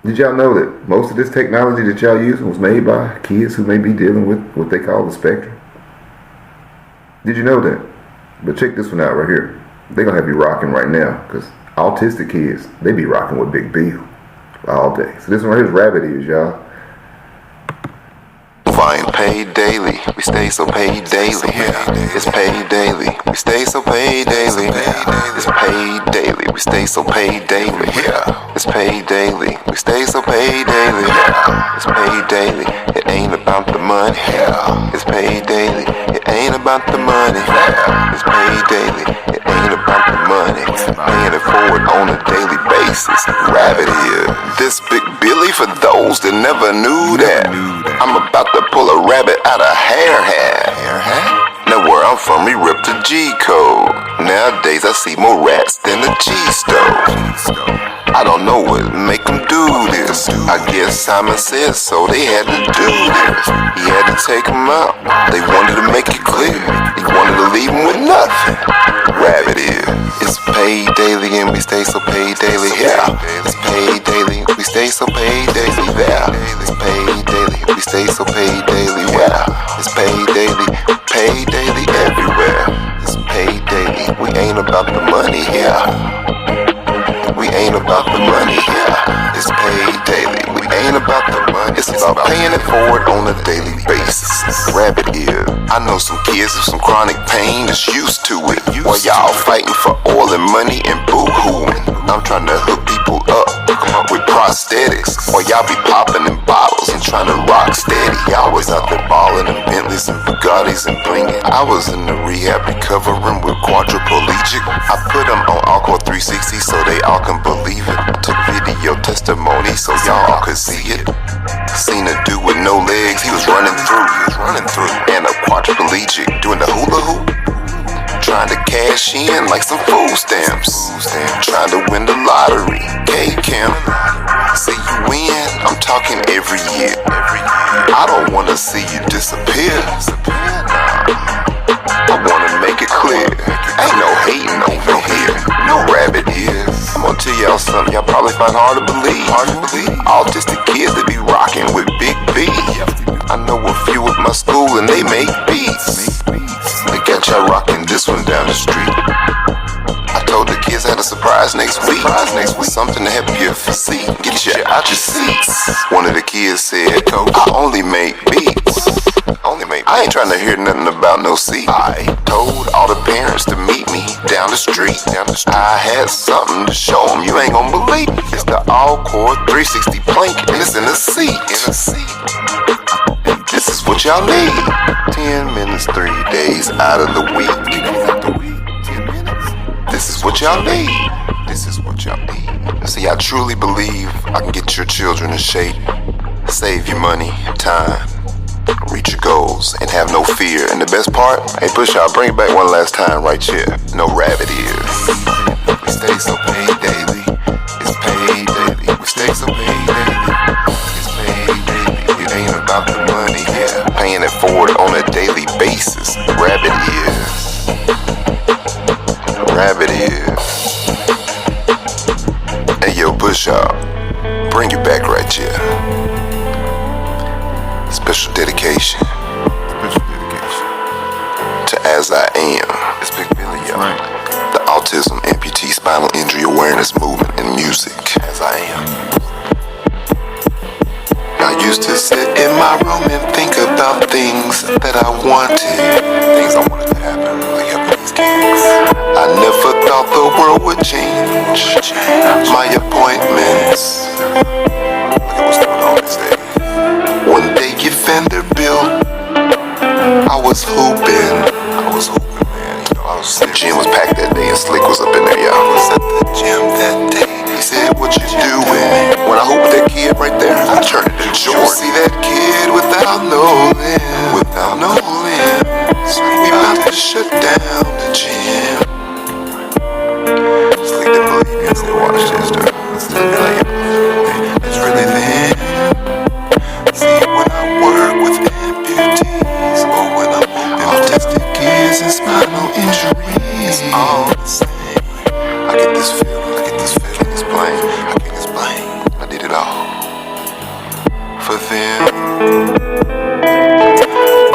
S1: Did y'all know that most of this technology that y'all using was made by kids who may be dealing with what they call the spectrum? Did you know that? But check this one out right here. They're going to have you rocking right now, because autistic kids, they be rocking with Big Bill all day. So this one right here is Rabbit Ears, y'all.
S2: Fine, paid daily. We stay so paid daily. Yeah, it's paid daily. We stay so paid daily. It's paid daily. We stay so paid daily. Yeah, it's paid daily. We stay so paid daily. Yeah, it's paid daily. It ain't about the money. Yeah, it's paid daily. It ain't about the money. Yeah, it's paid daily. It ain't about the money. Paying it forward on a daily basis. Rabbit here. This Big Billy for those that never knew that. I'm about to pull a rabbit out of hair hat. Now where I'm from, we ripped the G code. Nowadays I see more rats than a cheese stove. I don't know what make them do this. I guess Simon said so, they had to do this. He had to take them out. They wanted to make it clear. He wanted to leave them with nothing. Rabbit is. It's paid daily and we stay so paid daily. Yeah, it's paid daily. We stay so paid daily. Yeah, it's paid daily. We stay so paid daily. Yeah, it's paid daily. Paid daily everywhere. It's paid daily. We ain't about the money here. We ain't about the money here. It's paid daily. We ain't about the money. It's about paying it forward on a daily basis. Rabbit ear. I know some kids with some chronic pain that's used to it. While y'all fighting for oil and money and boo-hooing. I'm trying to hook people up with prosthetics. While y'all be popping in bottles and trying to rock steady. Y'all was out there balling in Bentleys and Bugattis and blinging. I was in the rehab recovering with quadriplegic. I put them on Alcohol 360 so they all can believe it. Took video testimony so y'all all could see it. Seen a dude with no legs, he was running through. And a quadriplegic doing the hula hoop. Trying to cash in like some food stamps. Trying to win the lottery. K-Camp. See you win, I'm talking every year. I don't wanna see you disappear. I wanna make it clear, ain't no hating on me here. No rabbit ears. I'm gonna tell y'all something y'all probably find hard to believe. Autistic kids that be rocking with Big B. I know a few at my school and they make beats. They got y'all rocking this one down the street. I told the kids I had a surprise next week. Something to help your physique, get you out your seats. One of the kids said, I only make beats. I ain't trying to hear nothing about no seat. I told all the parents to meet me down the street. I had something to show them you ain't gonna believe. It's the all-core 360 plank and it's in a seat. This is what y'all need. 10 minutes, 3 days out of the week. This is what y'all need. See, I truly believe I can get your children in shape, save you money, time, reach your goals, and have no fear. And the best part, hey push y'all, bring it back one last time right here. No rabbit ears. We stay so paid daily. It's paid daily. We stay so paid daily. It's paid daily. It ain't about the money, yeah. Paying it forward on a daily basis. Rabbit ears. Rabbit ears. Hey yo, push up. Bring it back right here. Special dedication to As I Am. It's Big Billy, yo. The Autism Amputee Spinal Injury Awareness Movement in Music. As I Am. I used to sit in my room and think about things that I wanted. Things I wanted to happen, like helping these kids. I never thought the world would change. My appointments. Look at what's going on these days. One day at Vanderbilt, I was hooping, man. You know, the gym was packed that day and Slick was up in there, y'all. I was at the gym that day. He said, what you doing? When I hooped with that kid right there, I turned it to Jordan. You see that kid without no limbs. We about to shut down the gym. Slick didn't believe me. I said, watch this, dude. It's really them. See, when I work with amputees, or when I'm autistic kids and spinal injuries, it's all the same. I get this feeling, it's plain. I can't explain. I did it all for them.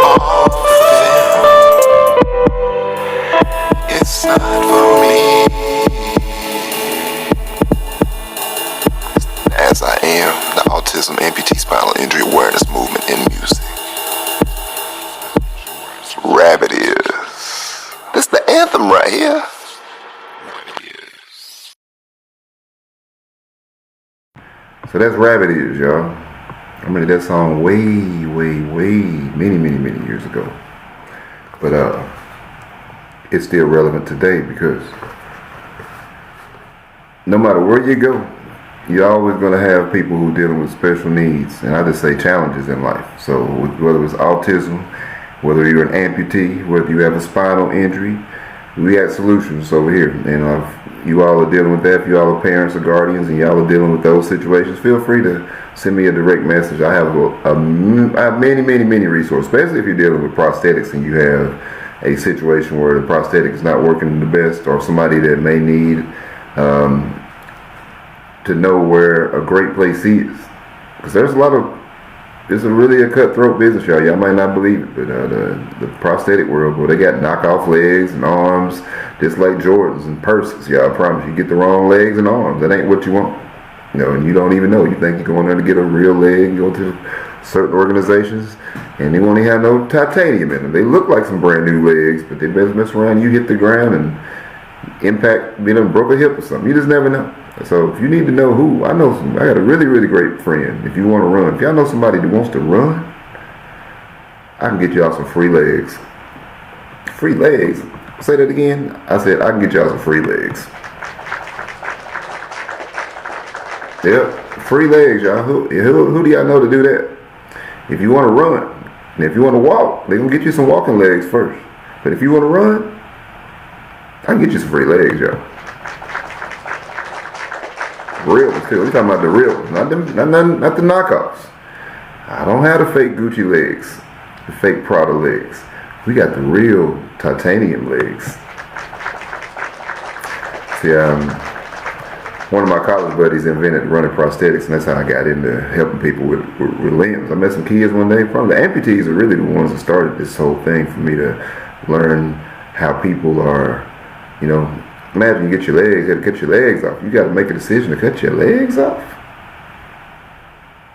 S2: All for them. It's not for me. As I Am, the Autism Amputee Spinal Injury Awareness Movement in Music. Rabbit Ears. This is the anthem right here.
S1: So that's Rabbit Ears, y'all. I remember that song way, many years ago. But it's still relevant today because no matter where you go, you're always going to have people who are dealing with special needs, and I just say challenges in life. So whether it's autism, whether you're an amputee, whether you have a spinal injury, we got solutions over here. And if you all are dealing with that, if you all are parents or guardians and y'all are dealing with those situations, feel free to send me a direct message. I have many resources, especially if you're dealing with prosthetics and you have a situation where the prosthetic is not working the best, or somebody that may need to know where a great place is, because it's really a cutthroat business, y'all. Y'all might not believe it, but the prosthetic world, boy, they got knockoff legs and arms, just like Jordans and purses. Y'all, I promise you, get the wrong legs and arms, that ain't what you want. You know, and you don't even know. You think you're going there to get a real leg, and go to certain organizations, and they won't even have no titanium in them. They look like some brand new legs, but they better mess around. You hit the ground and impact, broke a hip or something. You just never know. So if you need to know who, I got a really great friend. If you want to run, if y'all know somebody that wants to run, I can get y'all some free legs. Free legs? Say that again. I said I can get y'all some free legs. Yep, free legs, y'all. Who do y'all know to do that? If you want to run, and if you want to walk, they're going to get you some walking legs first. But if you want to run, I can get you some free legs, y'all. Real ones too. We're talking about the real ones, not the knockoffs. I don't have the fake Gucci legs, the fake Prada legs. We got the real titanium legs. See, one of my college buddies invented running prosthetics, and that's how I got into helping people with limbs. I met some kids one day. Probably the amputees are really the ones that started this whole thing for me to learn how people are, imagine you get your legs, you got to cut your legs off. You got to make a decision to cut your legs off.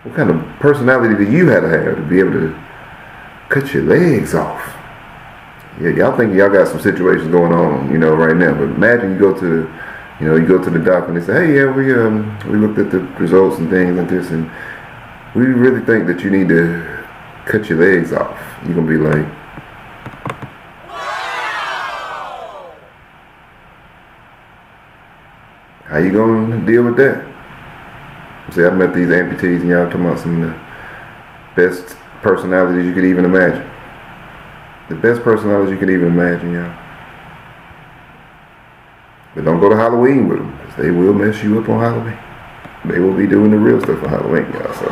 S1: What kind of personality do you have to be able to cut your legs off? Yeah, y'all think y'all got some situations going on, right now. But imagine you go to the doctor and they say, hey, yeah, we looked at the results and things like this, and we really think that you need to cut your legs off. You're gonna be like, how you gonna deal with that? See, I met these amputees, and y'all talking about some of the best personalities you could even imagine. The best personalities you could even imagine, y'all. But don't go to Halloween with them, because they will mess you up on Halloween. They will be doing the real stuff on Halloween, y'all. So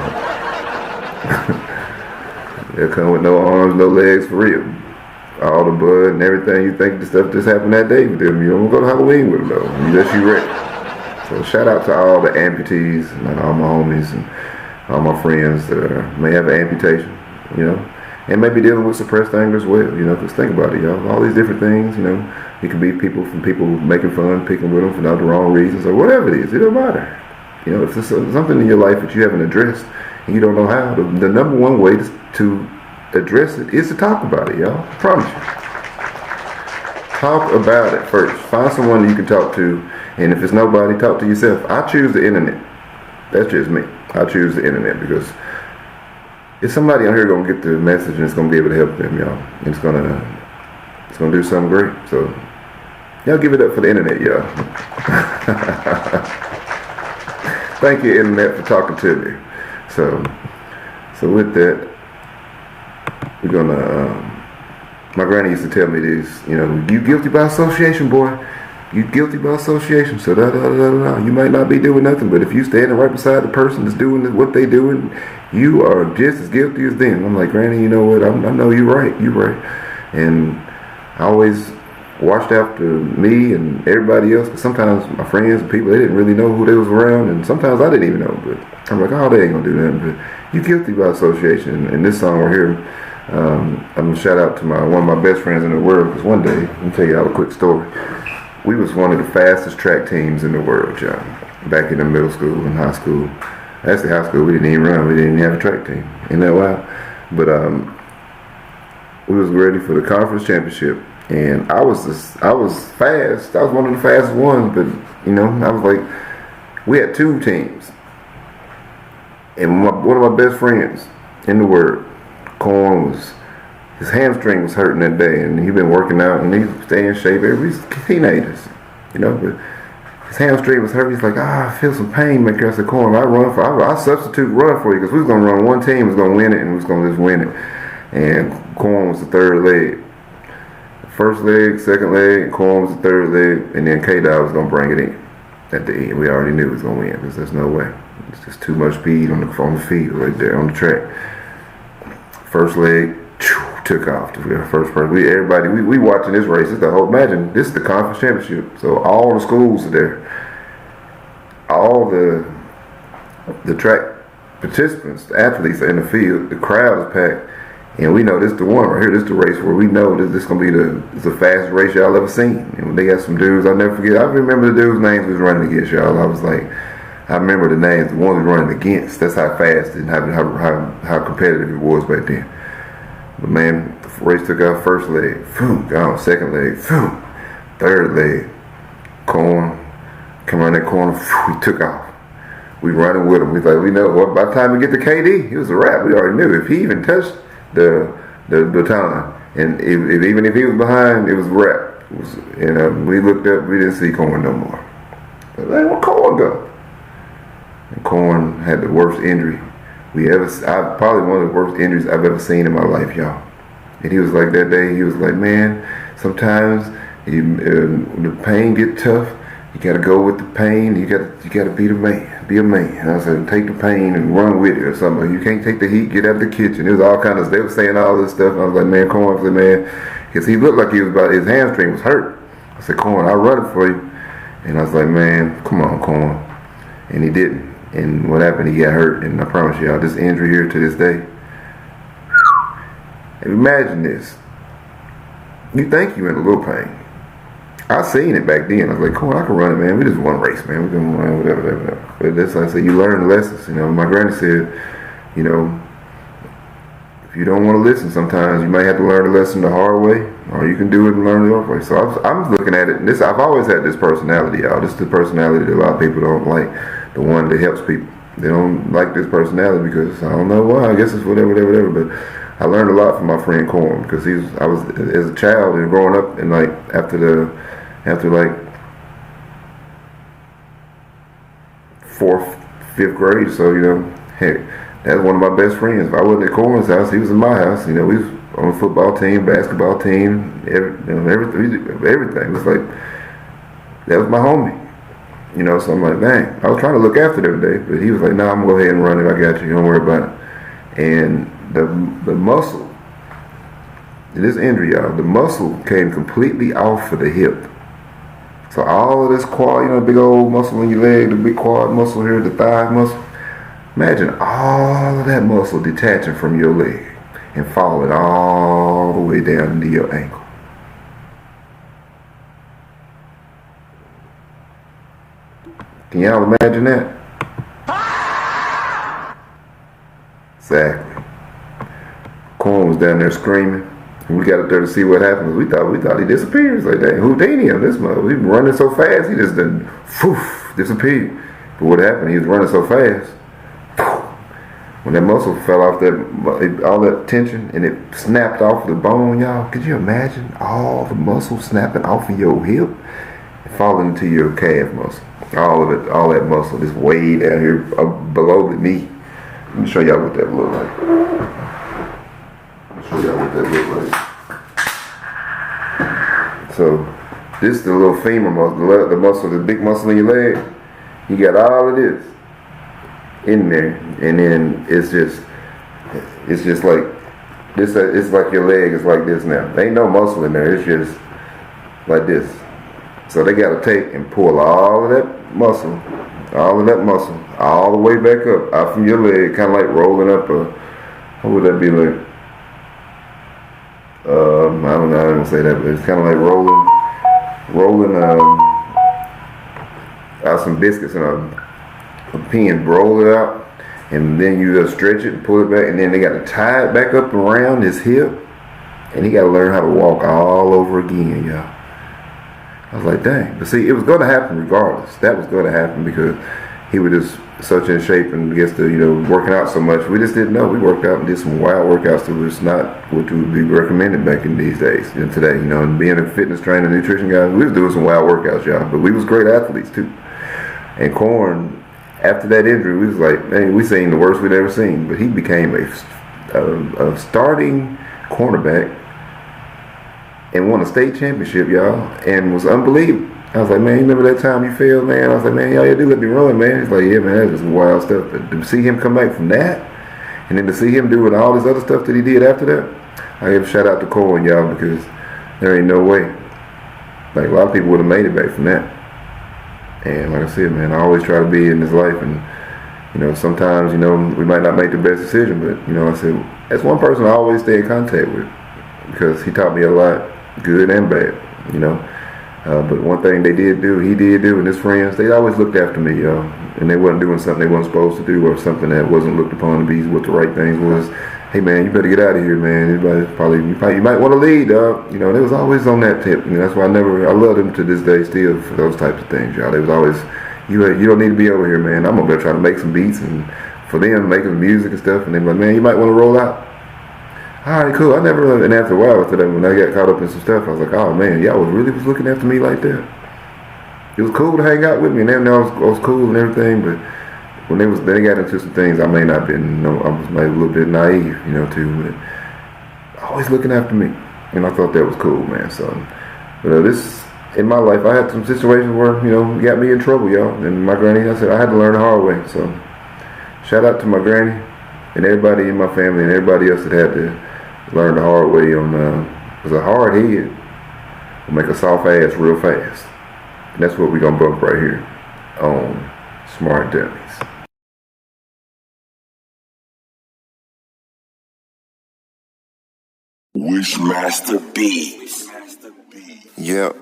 S1: they'll come with no arms, no legs, for real. All the blood and everything. You think the stuff just happened that day with them. You don't go to Halloween with them, though, unless you ready. So shout out to all the amputees and all my homies and all my friends that may have an amputation, and maybe dealing with suppressed anger as well, because think about it, y'all. All these different things, it can be people making fun, picking with them for not the wrong reasons or whatever it is. It don't matter. If there's something in your life that you haven't addressed and you don't know how, the number one way to address it is to talk about it, y'all. I promise you. Talk about it first. Find someone that you can talk to, and if it's nobody, talk to yourself. I choose the internet. That's just me. I choose the internet because it's somebody on here gonna get the message and it's gonna be able to help them, y'all. And it's gonna do something great. So y'all give it up for the internet, y'all. Thank you, internet, for talking to me. So with that, we're gonna. My granny used to tell me this. You guilty by association, boy. You guilty by association. So you might not be doing nothing, but if you standing right beside the person that's doing what they doing, you are just as guilty as them. I'm like, Granny, you know what? I know you're right. You're right. And I always watched after me and everybody else, because sometimes my friends and people, they didn't really know who they was around, and sometimes I didn't even know. But I'm like, oh, they ain't gonna do nothing. But you guilty by association. And this song right here, I'm gonna shout out to one of my best friends in the world, because one day, let me tell you all a quick story. We was one of the fastest track teams in the world, John. Back in the middle school and high school. Actually, high school, we didn't even run. We didn't even have a track team. Isn't that wild? But we was ready for the conference championship, and I was fast. I was one of the fastest ones, but I was like, we had two teams, and one of my best friends in the world, Corn, his hamstring was hurting that day, and he'd been working out, and he was staying in shape. Everybody's teenagers, but his hamstring was hurt. He's like, I feel some pain, man. I said, Corn, I'll substitute run for you, because we was going to run one team, was going to win it, and we was going to just win it. And Corn was the third leg. First leg, second leg, Corn was the third leg, and then K-Dog was going to bring it in at the end. We already knew he was going to win, because there's no way. It's just too much speed on the field right there on the track. First leg, took off. We were the first person. We watching this race. Imagine, this is the conference championship. So all the schools are there. All the track participants, the athletes are in the field. The crowd is packed. And we know this is the one right here. This is the race where we know that this is going to be the fastest race y'all ever seen. And when they got some dudes, I'll never forget. I remember the dudes' names we was running against, y'all. I was like, I remember the names, the ones we were running against. That's how fast and how competitive it was back then. But man, the race took out first leg, gone. Second leg, third leg, Corn, come around that corner, he took off. We running with him. We like, we know, by the time we get to KD, it was a wrap. We already knew if he even touched the baton, and even if he was behind, it was a wrap. We looked up, we didn't see Corn no more. But like, where Corn go? And Corn had the worst injury probably one of the worst injuries I've ever seen in my life, y'all. And he was like, that day, he was like, man, sometimes the pain get tough. You gotta go with the pain. You gotta be the man. Be a man. I said, take the pain and run with it or something. You can't take the heat. Get out of the kitchen. It was all kind of. They were saying all this stuff. And I was like, man, Corn. I said, man, because he looked like he was about his hamstring was hurt. I said, Corn, I'll run it for you. And I was like, man, come on, Corn. And he didn't. And what happened? He got hurt. And I promise y'all, this injury here to this day. And imagine this. You think you're in a little pain. I seen it back then. I was like, Corn, I can run it, man. We just one race, man. We can run whatever. But that's like I said, you learn the lessons. You know, my granny said, you know, if you don't want to listen sometimes, you might have to learn the lesson the hard way, or you can do it and learn the hard way. So I'm looking at it, and I've always had this personality, y'all. This is the personality that a lot of people don't like, the one that helps people. They don't like this personality because I don't know why. I guess it's whatever. But I learned a lot from my friend Corn because I was as a child and growing up, and like after like 4th, 5th grade. So, you know, heck, that's one of my best friends. If I wasn't at Corn's house, he was in my house. You know, we was on a football team, basketball team, everything. It was like, that was my homie. You know, so I'm like, dang. I was trying to look after them today, but he was like, nah, I'm going to go ahead and run it. I got you. Don't worry about it. And the muscle, this injury, y'all, the muscle came completely off of the hip. So all of this quad, you know, big old muscle in your leg, the big quad muscle here, the thigh muscle. Imagine all of that muscle detaching from your leg and falling all the way down into your ankle. Can y'all imagine that? Exactly. Corn was down there screaming. And we got up there to see what happened. We thought he disappeared. It's like, dang, Houdini on this mother. He was running so fast, he just done disappeared. But what happened? He was running so fast. When that muscle fell off, all that tension, and it snapped off the bone, y'all. Could you imagine all the muscle snapping off of your hip and falling into your calf muscle? All of it, all that muscle, just way down here below the knee. Let me show y'all what that looked like. So this is the little femur muscle, the muscle, the big muscle in your leg. You got all of this in there, and then it's just like this. It's like your leg is like this now. There ain't no muscle in there. It's just like this. So they got to take and pull all of that muscle, all the way back up out from your leg, kind of like rolling up a. What would that be like? I don't know. I don't say that, but it's kind of like rolling out some biscuits in a pen, roll it out, and then you just stretch it and pull it back, and then they got to tie it back up around his hip, and he got to learn how to walk all over again, y'all. I was like, dang. But see, it was going to happen regardless. That was going to happen because he was just such in shape and gets to, you know, working out so much. We just didn't know. We worked out and did some wild workouts that was not what would be recommended back in these days and today, you know, and being a fitness trainer, nutrition guy, we was doing some wild workouts, y'all. But we was great athletes too. And Corn, after that injury, we was like, man, we seen the worst we'd ever seen. But he became a starting cornerback and won a state championship, y'all, and was unbelievable. I was like, man, you remember that time you failed, man? I was like, man, all you do let me run, man. He's like, yeah, man, that's just wild stuff. But to see him come back from that, and then to see him doing all this other stuff that he did after that, I give a shout out to Corn, y'all, because there ain't no way. Like, a lot of people would have made it back from that. And like I said, man, I always try to be in this life, and, you know, sometimes, you know, we might not make the best decision, but, you know, I said, that's one person I always stay in contact with because he taught me a lot, good and bad, you know. But one thing he did do, and his friends, they always looked after me, y'all. And they wasn't doing something they wasn't supposed to do or something that wasn't looked upon to be what the right things was. Hey, man, you better get out of here, man. You might want to leave, dog. You know, they was always on that tip. And that's why I love them to this day still for those types of things, y'all. They was always, you don't need to be over here, man. I'm over there trying to make some beats and for them, making some music and stuff. And they were like, man, you might want to roll out. All right, cool. And after a while, after that, when I got caught up in some stuff, I was like, oh man, y'all was looking after me like that. It was cool to hang out with me, and then I was cool and everything. But when they got into some things, I may not have been, I was maybe a little bit naive, you know, too. But always looking after me, and I thought that was cool, man. So, this in my life, I had some situations where, got me in trouble, y'all. And my granny, I said, I had to learn the hard way. So, shout out to my granny and everybody in my family and everybody else that had to learn the hard way because a hard head will make a soft ass real fast. And that's what we're going to bump right here on Smart Dummies.
S4: Wishmaster Beats.
S2: Yep,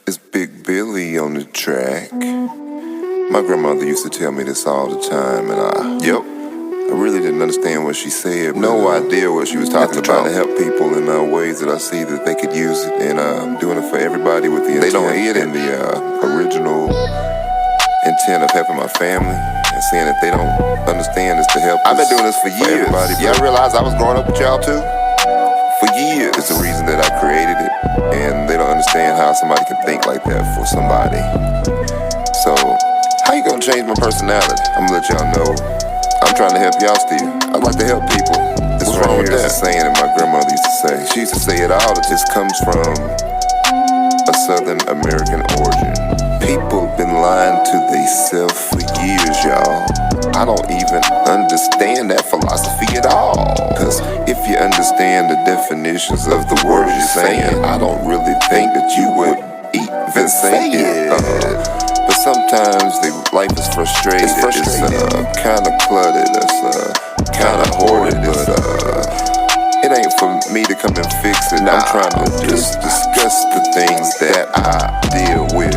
S2: it's Big Billy on the track. My grandmother used to tell me this all the time, and I really didn't understand what she said. No idea what she was talking about. Trying to help people in ways that I see that they could use it, and doing it for everybody with the intent. They don't hear it in the original intent of helping my family, and saying that they don't understand is to help. I've been doing this for years. Y'all realize I was growing up with y'all too? For years. It's the reason that I created it, and they don't understand how somebody can think like that for somebody. So, how you gonna change my personality? I'm gonna let y'all know. I'm trying to help y'all still. I like to help people. What's wrong with that? It's a saying that my grandmother used to say. She used to say it all. It just comes from a Southern American origin. People been lying to themselves for years, y'all. I don't even understand that philosophy at all. Cause if you understand the definitions of the words you're saying, I don't really think that you would even say it. But sometimes life is frustrated. It's kinda cluttered. It's kinda hoarded. It ain't for me to come and fix it. I'm trying to just discuss the things that I deal with.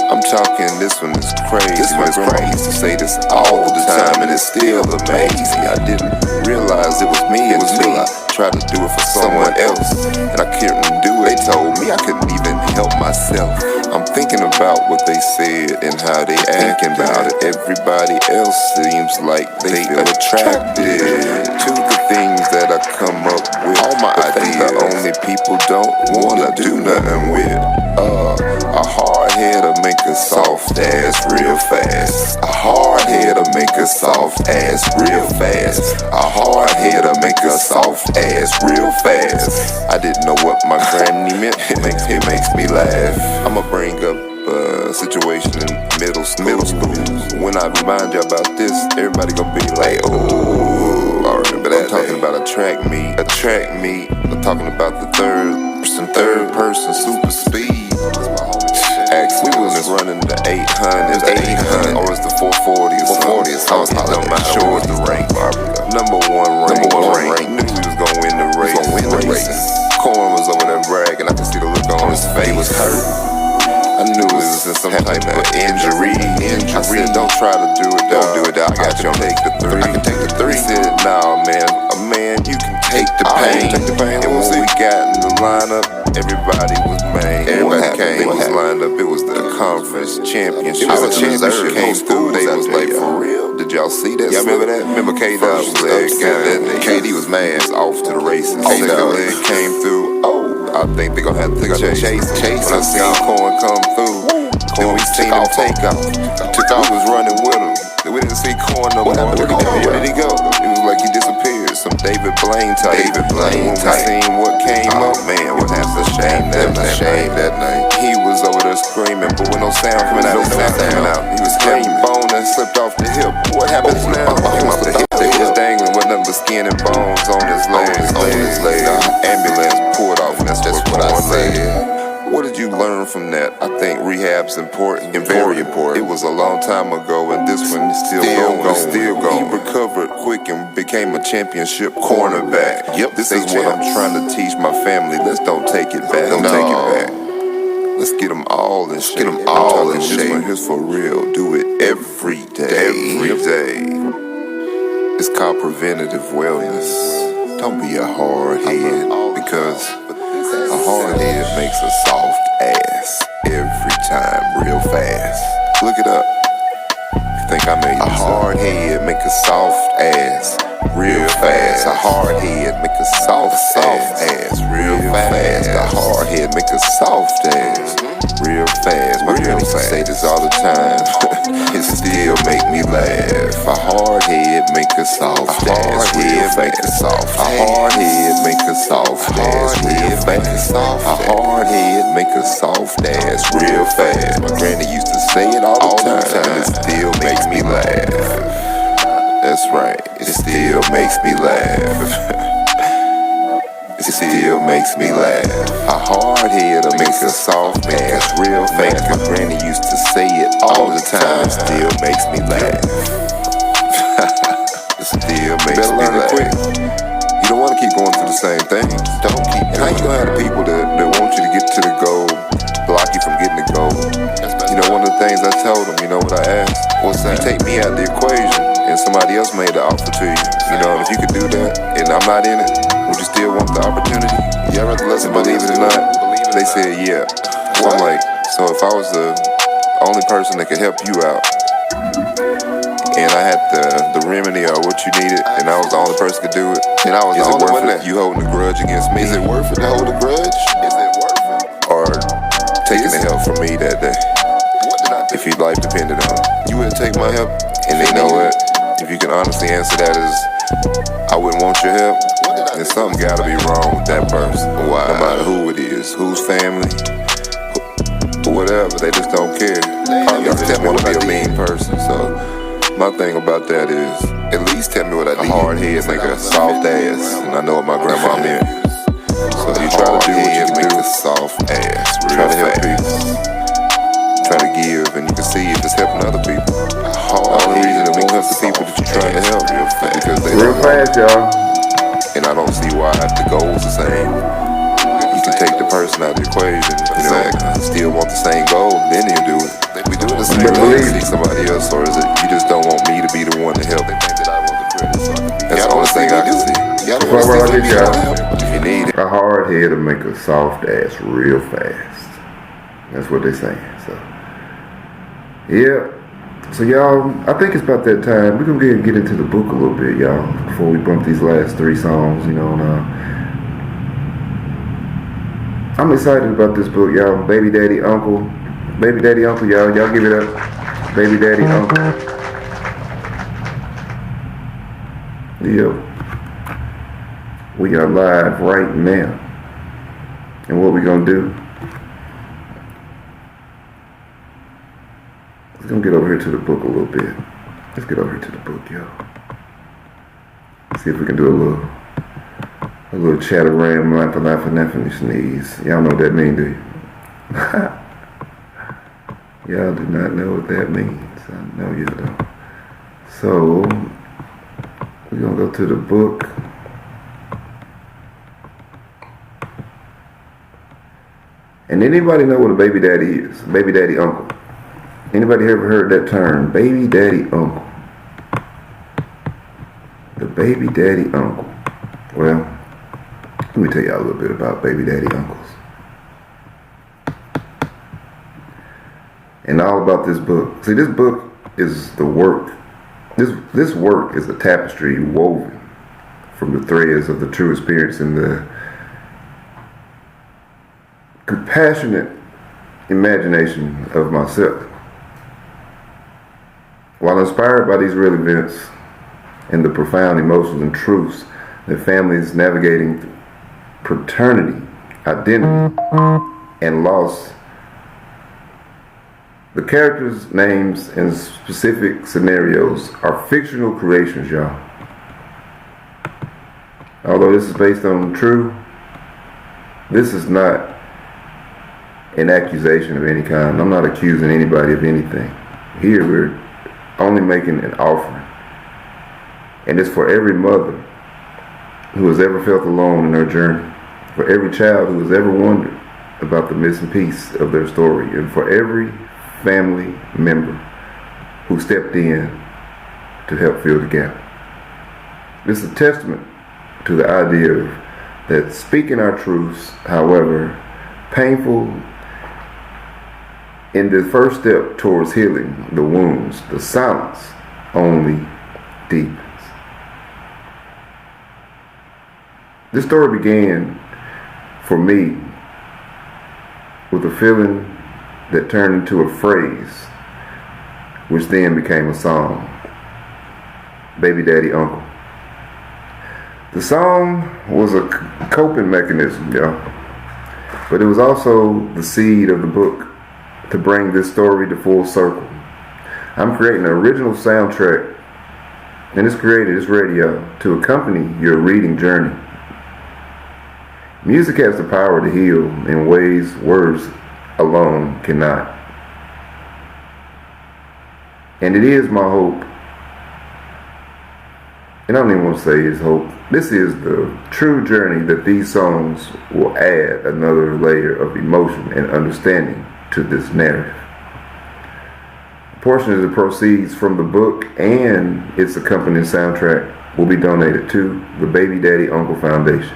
S2: I'm talking, this one is crazy. This one's crazy. I used to say this all the time, and it's still amazing. I didn't realize it was me until I tried to do it for someone else, and I couldn't do it. They told me I couldn't even help myself. I'm thinking about what they said and how they acting about it. Everybody else seems like they feel attracted to the things that I come up with. All my ideas, the only people don't wanna do nothing with. A hard head'll make a soft ass real fast. A hard head'll make a soft ass real fast. A hard head'll make a soft ass real fast. I didn't know what my granny meant. It makes me laugh. I'ma bring up a situation in middle school. When I remind you about this, everybody gonna be like, oh, I remember that. I'm talking about a track meet. I'm talking about the third person super speed. Actually, we was running the 800, or it's the 440 or something. It don't matter what the rank. Number one rank. Knew we was gonna win the race. Corn was over there bragging. I could see the look on his face. He was hurt. I knew it was in some type of injury. I said, don't try to do it. Don't do it. I got you. I can take the 3. He said, nah, man. You can take the pain. And when we got in the lineup, everybody was mad. Everybody came. It was lined up. It was the conference championship. It was a championship. Came through. They was like, for real? Did y'all see that? Y'all remember that? Remember KD was upset. KD was mad. Off to the races. Second leg came through. I think they're gonna have to chase. When I seen Corn come through, then we seen him take off. Took off. We was running with him. We didn't see Corn no more. Where did he go? It was like he disappeared. Some David Blaine type. When we seen what came up, man, what happened? Shame that night. He was over there screaming, but with no sound coming out. He was screaming. Bone that slipped off the hip. What happened now? They was dangling with nothing but skin and bones on his legs. Ambulance pulled off. That's what I said. What did you learn from that? I think rehab's important and very important. It was a long time ago, and this one is still going. He recovered quick and became a championship cornerback. Yep, this is what I'm trying to teach my family. Let's don't take it back. Let's get them all in shape. This one here's for real. Do it every day. It's called preventative wellness. Don't be a hard head, because a hard head makes a soft ass every time real fast. Look it up. You think I made a hard head make a soft ass real fast. A hard head make a soft ass real fast. A hard head make a soft ass real fast. My girl used to say this all the time. It still make me laugh. A hard head make a soft ass real fast. A hard head make a soft ass real fast. A hard head make a soft ass real fast. My granny used to say it all the time. It still makes me laugh. That's right, it still makes me laugh. It still makes me laugh. A hard head'll make a soft ass real fast. My granny used to say it all the time. Still makes me laugh. It still makes me laugh. Quick. You don't want to keep going through the same things. Don't keep. And how you gonna have the people that want you to get to the goal, block you from getting the goal? You know, one of the things I told them, you know what I asked? What's that? You take me out of the equation and somebody else made the offer to you. You know, and if you could do that and I'm not in it, would you still want the opportunity? You ever let somebody believe it or not? They said yeah. So I'm like, so if I was the only person that could help you out, and I had the remedy or what you needed, and I was the only person who could do it, and I was the only one that you holding a grudge against me? Is it worth it to hold a grudge? Is it worth it? Or taking the help from me that day? What did I do? If your life depended on it, you wouldn't take my help. And you know what? If you can honestly answer that as I wouldn't want your help, then something gotta be wrong with that person. Why? No matter who it is, whose family, whatever, they just don't care. You just want to be a mean person. So my thing about that is, at least tell me what I did. A hard head make a soft ass, and I know what my grandma meant. So you try to do what you can do. Soft ass, try to help people, try to give, and you can see if it's helping other people. The only reason it won't help the people that you're trying to help real fast, because they
S1: real fast, y'all.
S2: And I don't see why if the goal's the same. You can take the person out of the equation, you know, still want the same goal, then you do it. We do it the same way. You see somebody else, or is it you just don't want me to be the one to help? They think that I want the credit, so that's the only thing I can see. You gotta want to see if you need it.
S1: A hard head will make a soft ass real fast. That's what they're saying. So, yeah. So y'all, I think it's about that time. We're gonna get into the book a little bit, y'all, before we bump these last 3 songs, you know. And, I'm excited about this book, y'all. Baby Daddy Uncle, y'all give it up. Baby Daddy Uncle. Yep. We are live right now. And what we gonna do? Let's go get over here to the book a little bit. Let's get over here to the book, y'all. See if we can do a little chatter-ram, laughing, sneeze. Y'all know what that means, do you? Y'all do not know what that means. I know you don't. So, we're gonna go to the book. And anybody know what a baby daddy is? Baby daddy uncle. Anybody ever heard that term? Baby daddy uncle. The baby daddy uncle. Well, let me tell y'all a little bit about baby daddy uncles. And all about this book. See, this book is the work. This work is a tapestry woven from the threads of the true experience and the compassionate imagination of myself. While inspired by these real events and the profound emotions and truths that families navigating paternity, identity, and loss, the characters' names and specific scenarios are fictional creations, y'all. Although this is based on true, this is not an accusation of any kind. I'm not accusing anybody of anything. Here we're only making an offering. And it's for every mother who has ever felt alone in her journey, for every child who has ever wondered about the missing piece of their story, and for every family member who stepped in to help fill the gap. This is a testament to the idea that speaking our truths, however painful, in the first step towards healing the wounds, the silence only deepens. This story began for me with a feeling that turned into a phrase, which then became a song. Baby Daddy Uncle. The song was a coping mechanism, y'all. But it was also the seed of the book to bring this story to full circle. I'm creating an original soundtrack, and it's radio to accompany your reading journey. Music has the power to heal in ways words alone cannot. And it is my hope, and I don't even want to say it's hope, this is the true journey that these songs will add another layer of emotion and understanding to this narrative. A portion of the proceeds from the book and its accompanying soundtrack will be donated to the Baby Daddy Uncle Foundation.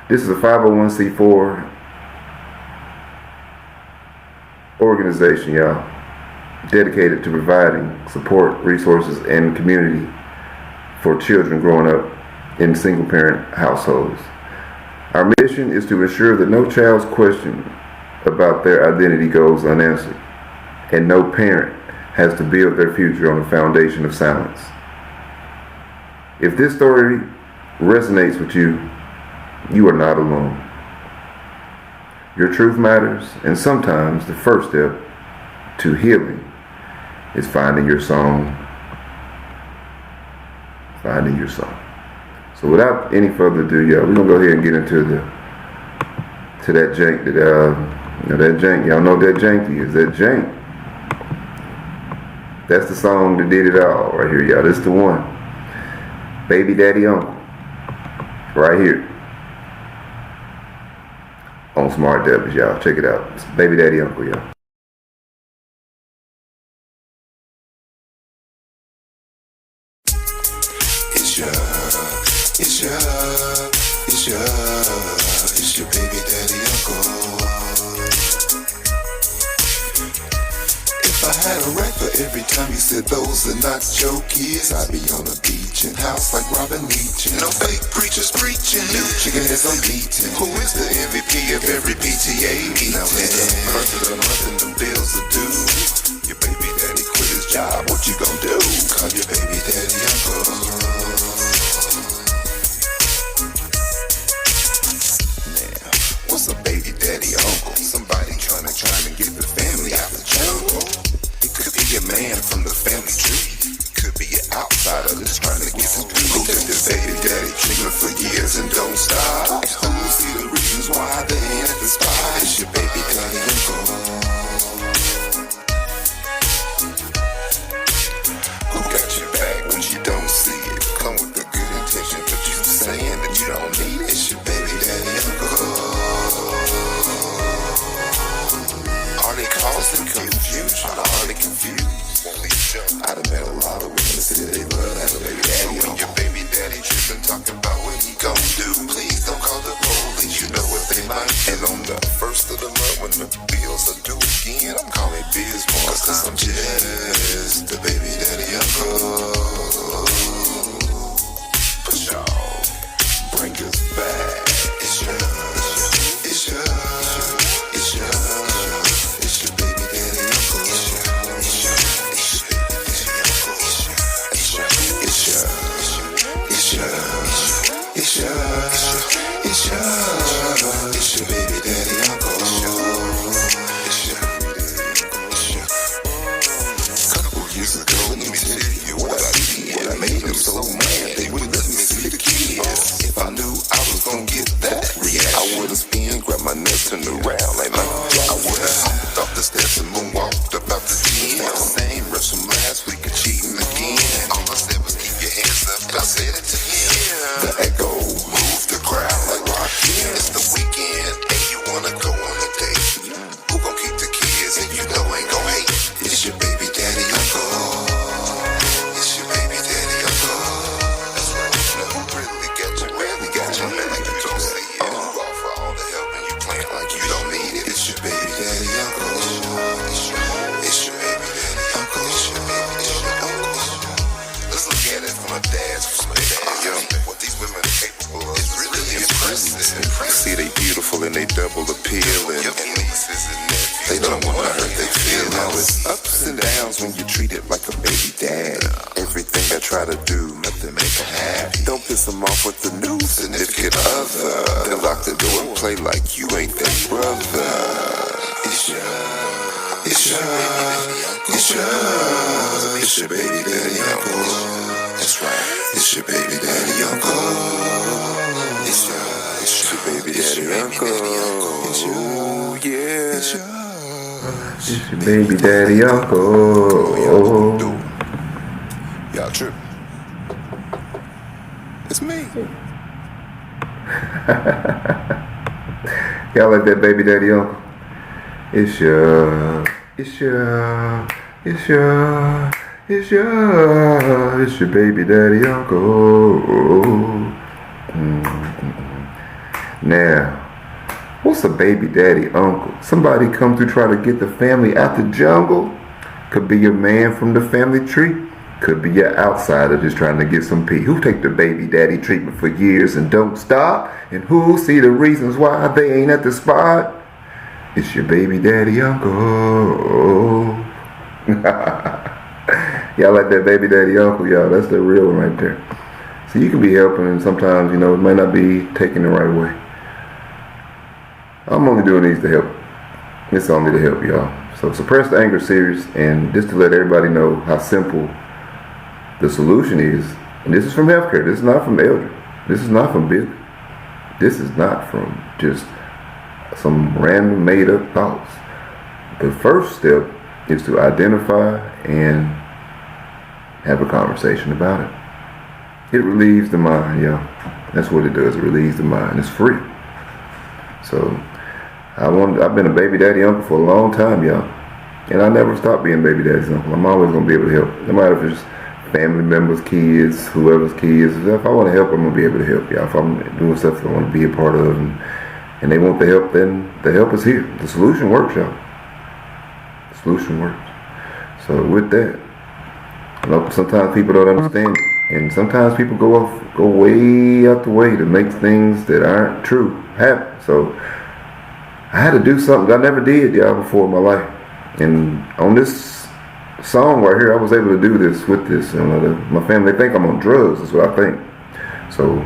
S1: This is a 501c4 organization, y'all, dedicated to providing support, resources, and community for children growing up in single-parent households. Our mission is to ensure that no child's question about their identity goes unanswered, and no parent has to build their future on a foundation of silence. If this story resonates with you, you are not alone. Your truth matters, and sometimes the first step to healing is finding your song. Finding your song. So without any further ado, y'all, we're gonna go ahead and get into that jank that jank. Y'all know that janky is that jank. That's the song that did it all right here, y'all. This is the one. Baby Daddy Uncle. Right here. On Smart Dummies, y'all. Check it out. It's Baby Daddy Uncle, y'all.
S3: It's your baby daddy uncle. If I had a right for every time you said those are not your kids, I'd be on a beach and house like Robin Leach. No fake preachers preaching, new chicken heads I'm beating. Who is the MVP of every PTA meeting? Now it's the first of the month and them bills are due. Your baby daddy quit his job, what you gonna do? Call your baby daddy uncle. What's a baby daddy uncle? Somebody trying to get the family out the jungle. It could be a man from the family tree. Could be an outsider that's trying to get some people. Who took the baby daddy treatment for years and don't stop? Who will see the reasons why they ain't at the spot? It's your baby daddy uncle. Who got your back when you don't see it? Come with the good intention, but you saying that you don't need it. It's your baby daddy uncle. Are they causing confusion? Are they confused? I done met a lot of women that say they love that baby daddy. When your baby daddy tripping, talking about what he gon' do, please don't call the police. You know what they like. And on the first of the month, when the bills are due again, I'm calling Biz Morris, cause I'm just the baby daddy uncle. But y'all, bring us back. It's your baby daddy uncle. It's your baby daddy uncle. Couple years ago, let me tell you what I did. I made them so mad they wouldn't let me see the kids. If I knew I was gonna get that reaction, I would've spun, grabbed my nuts, turned around like my I would've hopped off the steps and moonwalked up out the gym. Same refs from last week and cheating again. All I said was keep your hands up. I said it to him. The echo moved the crowd like rockin'. It's the weekend and you wanna go on a date. Who gon' keep the kids and you know ain't gon' hate? It's your baby daddy uncle. It's your baby daddy uncle. That's right, you know who really got you, like you don't see it. You offer all the help and you playing like you don't need it. It's your baby daddy uncle. It's your baby daddy uncle. It's your uncle. Let's look at it from a dad's perspective. What these women are capable of is really impressive. See, they beautiful and they double appealing. They don't want to hurt their feelings. Now it's ups and downs when you treat it like a baby dad. Everything I try to do, nothing make them happy. Don't piss off with the new significant other. Then lock the door and play like you ain't their brother. It's your baby daddy uncle. That's right. It's your baby daddy uncle. It's your baby daddy uncle. It's your, yeah.
S1: It's your baby daddy uncle.
S3: Y'all tripping. It's me.
S1: Y'all like that baby daddy uncle? It's your baby daddy uncle. Now, what's a baby daddy uncle? Somebody come to try to get the family out the jungle? Could be a man from the family tree. Could be an outsider just trying to get some pee. Who take the baby daddy treatment for years and don't stop? And who see the reasons why they ain't at the spot? It's your baby daddy uncle. Y'all like that baby daddy uncle, y'all? That's the real one right there. So you can be helping, and sometimes, it might not be taken the right way. I'm only doing these to help. It's only to help y'all. So Suppress the Anger series, and just to let everybody know how simple the solution is. And this is from healthcare. This is not from Eldred. This is not from Billy. This is not from just some random made up thoughts. The first step is to identify and have a conversation about it. It relieves the mind, y'all. That's what it does. It relieves the mind. It's free. So I've been a baby daddy uncle for a long time, y'all. And I never stop being baby daddy's uncle. I'm always going to be able to help. No matter if it's family members, kids, whoever's kids. If I want to help, I'm going to be able to help y'all. If I'm doing stuff that I want to be a part of and they want the help, then the help is here. The solution works, y'all. The solution works. So with that, sometimes people don't understand it. And sometimes people go way out the way to make things that aren't true happen. So I had to do something I never did, y'all, before in my life. And on this song right here, I was able to do this with this. My family, they think I'm on drugs, is what I think. So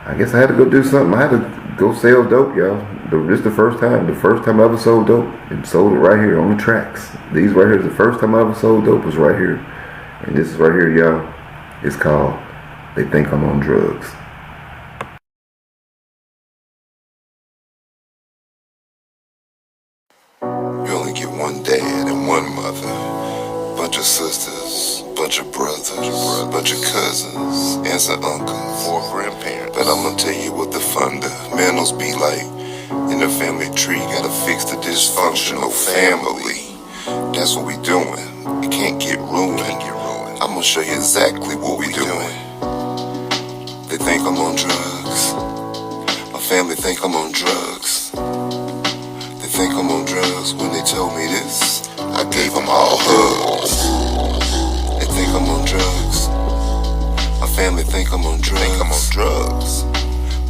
S1: I guess I had to go do something. I had to go sell dope, y'all. This is the first time. The first time I ever sold dope. And sold it right here on the tracks. These right here is the first time I ever sold dope was right here. And this is right here, y'all. It's called They Think I'm on Drugs.
S3: You only get one dad and one mother. Bunch of sisters, bunch of brothers, bunch of cousins, aunts and uncles, 4 grandparents. But I'm gonna tell you what the fundamentals be like. In the family tree, gotta fix the dysfunctional family. That's what we doing. It can't get ruined. I'm gonna show you exactly what we doing. They think I'm on drugs. My family think I'm on drugs. They think I'm on drugs. When they told me this, I gave them all hugs. They think I'm on drugs. My family think I'm on drugs.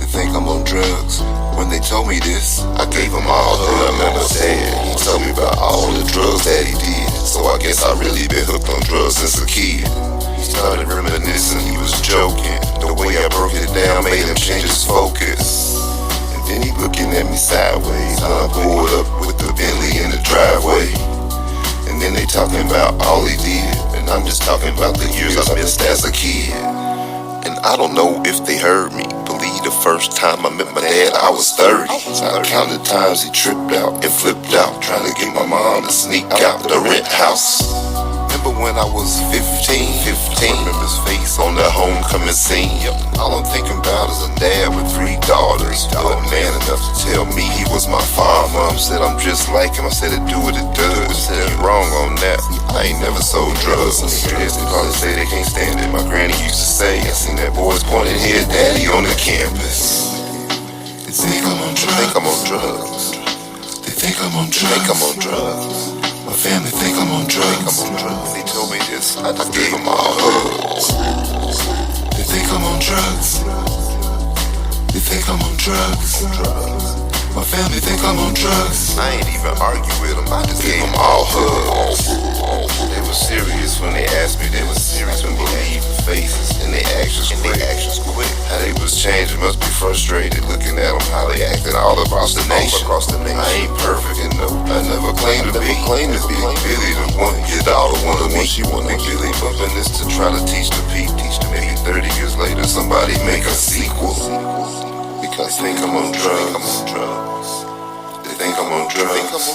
S3: They think I'm on drugs. When they told me this, I gave them all hugs. I remember Dad, he told me about all the drugs that he did. So I guess I really been hooked on drugs since a kid. He started reminiscing, he was joking. The way I broke it down made him change his focus. And then he looking at me sideways. I pulled up with the Bentley in the driveway. And then they talking about all he did. And I'm just talking about the years I missed as a kid. And I don't know if they heard me. Believe the first time I met my dad, I was 30. I counted times he tripped out and flipped out, trying to get my mom to sneak out the rent house. Remember when I was 15? I remember his face on the homecoming scene. All I'm thinking about is a dad with 3 daughters. But man enough to tell me he was my father. Mom said I'm just like him. I said it do what it does. Said you're wrong on that. I ain't never sold drugs. They probably say they can't stand it. My granny used to say, I seen that boy's pointed head daddy on the campus. They think I'm on drugs. They think I'm on drugs. My family think I'm on drugs. They told me this, I gave them all hugs. They think I'm on drugs. They think I'm on drugs. My family think I'm on drugs. I ain't even argue with them, I just gave them all hugs. They were serious when they asked me, they were serious when they leave faces. And they actions quick. How they was changing, must be frustrated. Looking at them, how they acted all across the nation. I ain't perfect and no, I never claimed to be. Big Billy the one, your daughter wanted me. She wanted Big Billy bumping this to try to teach the people. Maybe 30 years later, somebody make a sequel. Because they think I'm on drugs. They think I'm on drugs.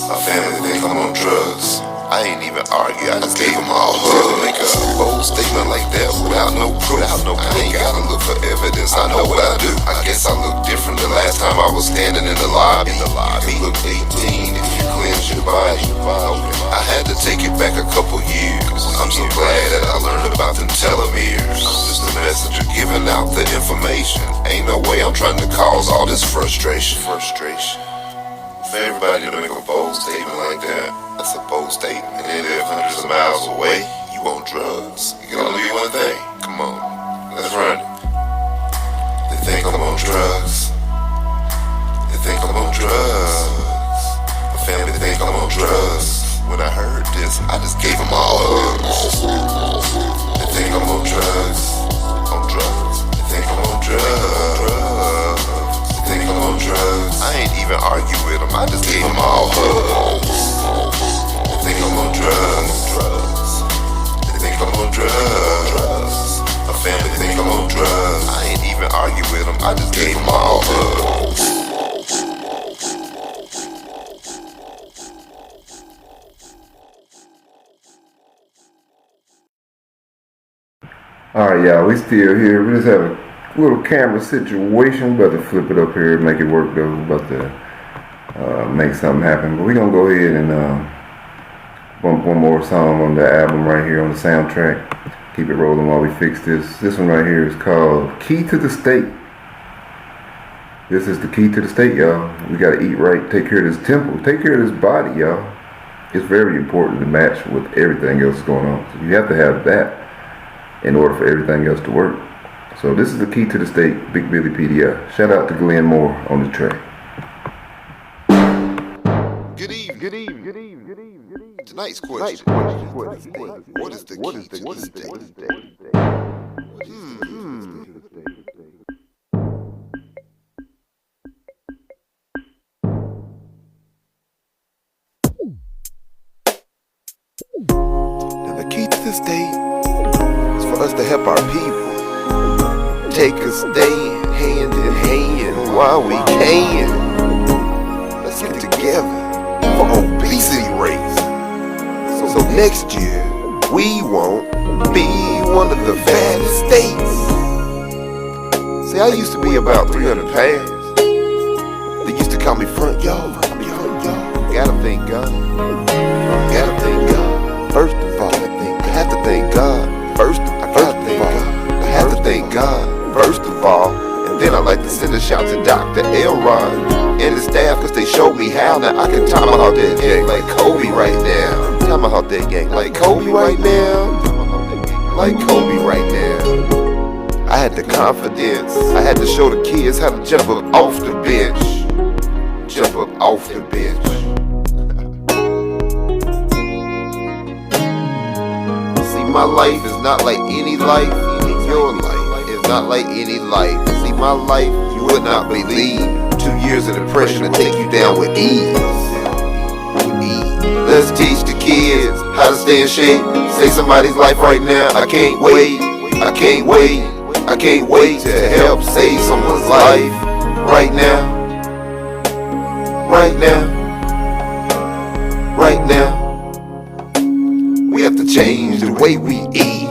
S3: My family think I'm on drugs. I ain't even argue, I just gave them all hugs. To make a bold statement like that without no proof. I ain't gotta look for evidence, I know what I do. I guess I look different the last time I was standing in the lobby. Me look 18 if you cleanse your body. I had to take it back a couple years. I'm so glad that I learned about them telomeres. I'm just a messenger giving out the information. Ain't no way I'm trying to cause all this frustration. For everybody to make a bold statement like that, that's a bold statement. And they live hundreds of miles away, you on drugs. It can only be one thing. Come on, let's run it. They think I'm on drugs. They think I'm on drugs. My family think I'm on drugs. When I heard this, I just gave them all hugs. They think I'm on drugs. They think I'm on drugs. They think I'm on drugs. I ain't even argue with them, I just gave them all hugs. They think I'm on drugs. They think I'm on drugs. My family think I'm on drugs. I ain't even argue with them, I just gave them all hugs.
S1: Alright, y'all, we still here. We just have a little camera situation. We're about to flip it up here, make it work though. We're about to make something happen. But we're going to go ahead and bump one more song on the album right here on the soundtrack. Keep it rolling while we fix this. This one right here is called Key to the State. This is the key to the state, y'all. We got to eat right, take care of this temple, take care of this body, y'all. It's very important to match with everything else going on. So you have to have that in order for everything else to work. So this is the key to the state, Big Billy PDI. Shout out to Glenn Moore on the track.
S3: Good evening. Tonight's question. What is the key to the state? Now the key to the state is for us to help our people. Take a stand, hand in hand, while we can. Let's get together for obesity rates. So next year, we won't be one of the fattest states. See, I used to be about 300 pounds. They used to call me front yard. Gotta thank God. First of all, I have to thank God. First of all, and then I like to send a shout to Dr. Elrod and the staff, cause they showed me how. Now I can tomahawk that gang like Kobe right now. Tomahawk that gang like Kobe right now. I had the confidence. I had to show the kids how to jump up off the bench. See, my life is not like any life. Your life is not like any life. See, my life, you would not believe. 2 years of depression to take you down with ease. Let's teach the kids how to stay in shape. Save somebody's life right now. I can't wait to help save someone's life right now. We have to change the way we eat.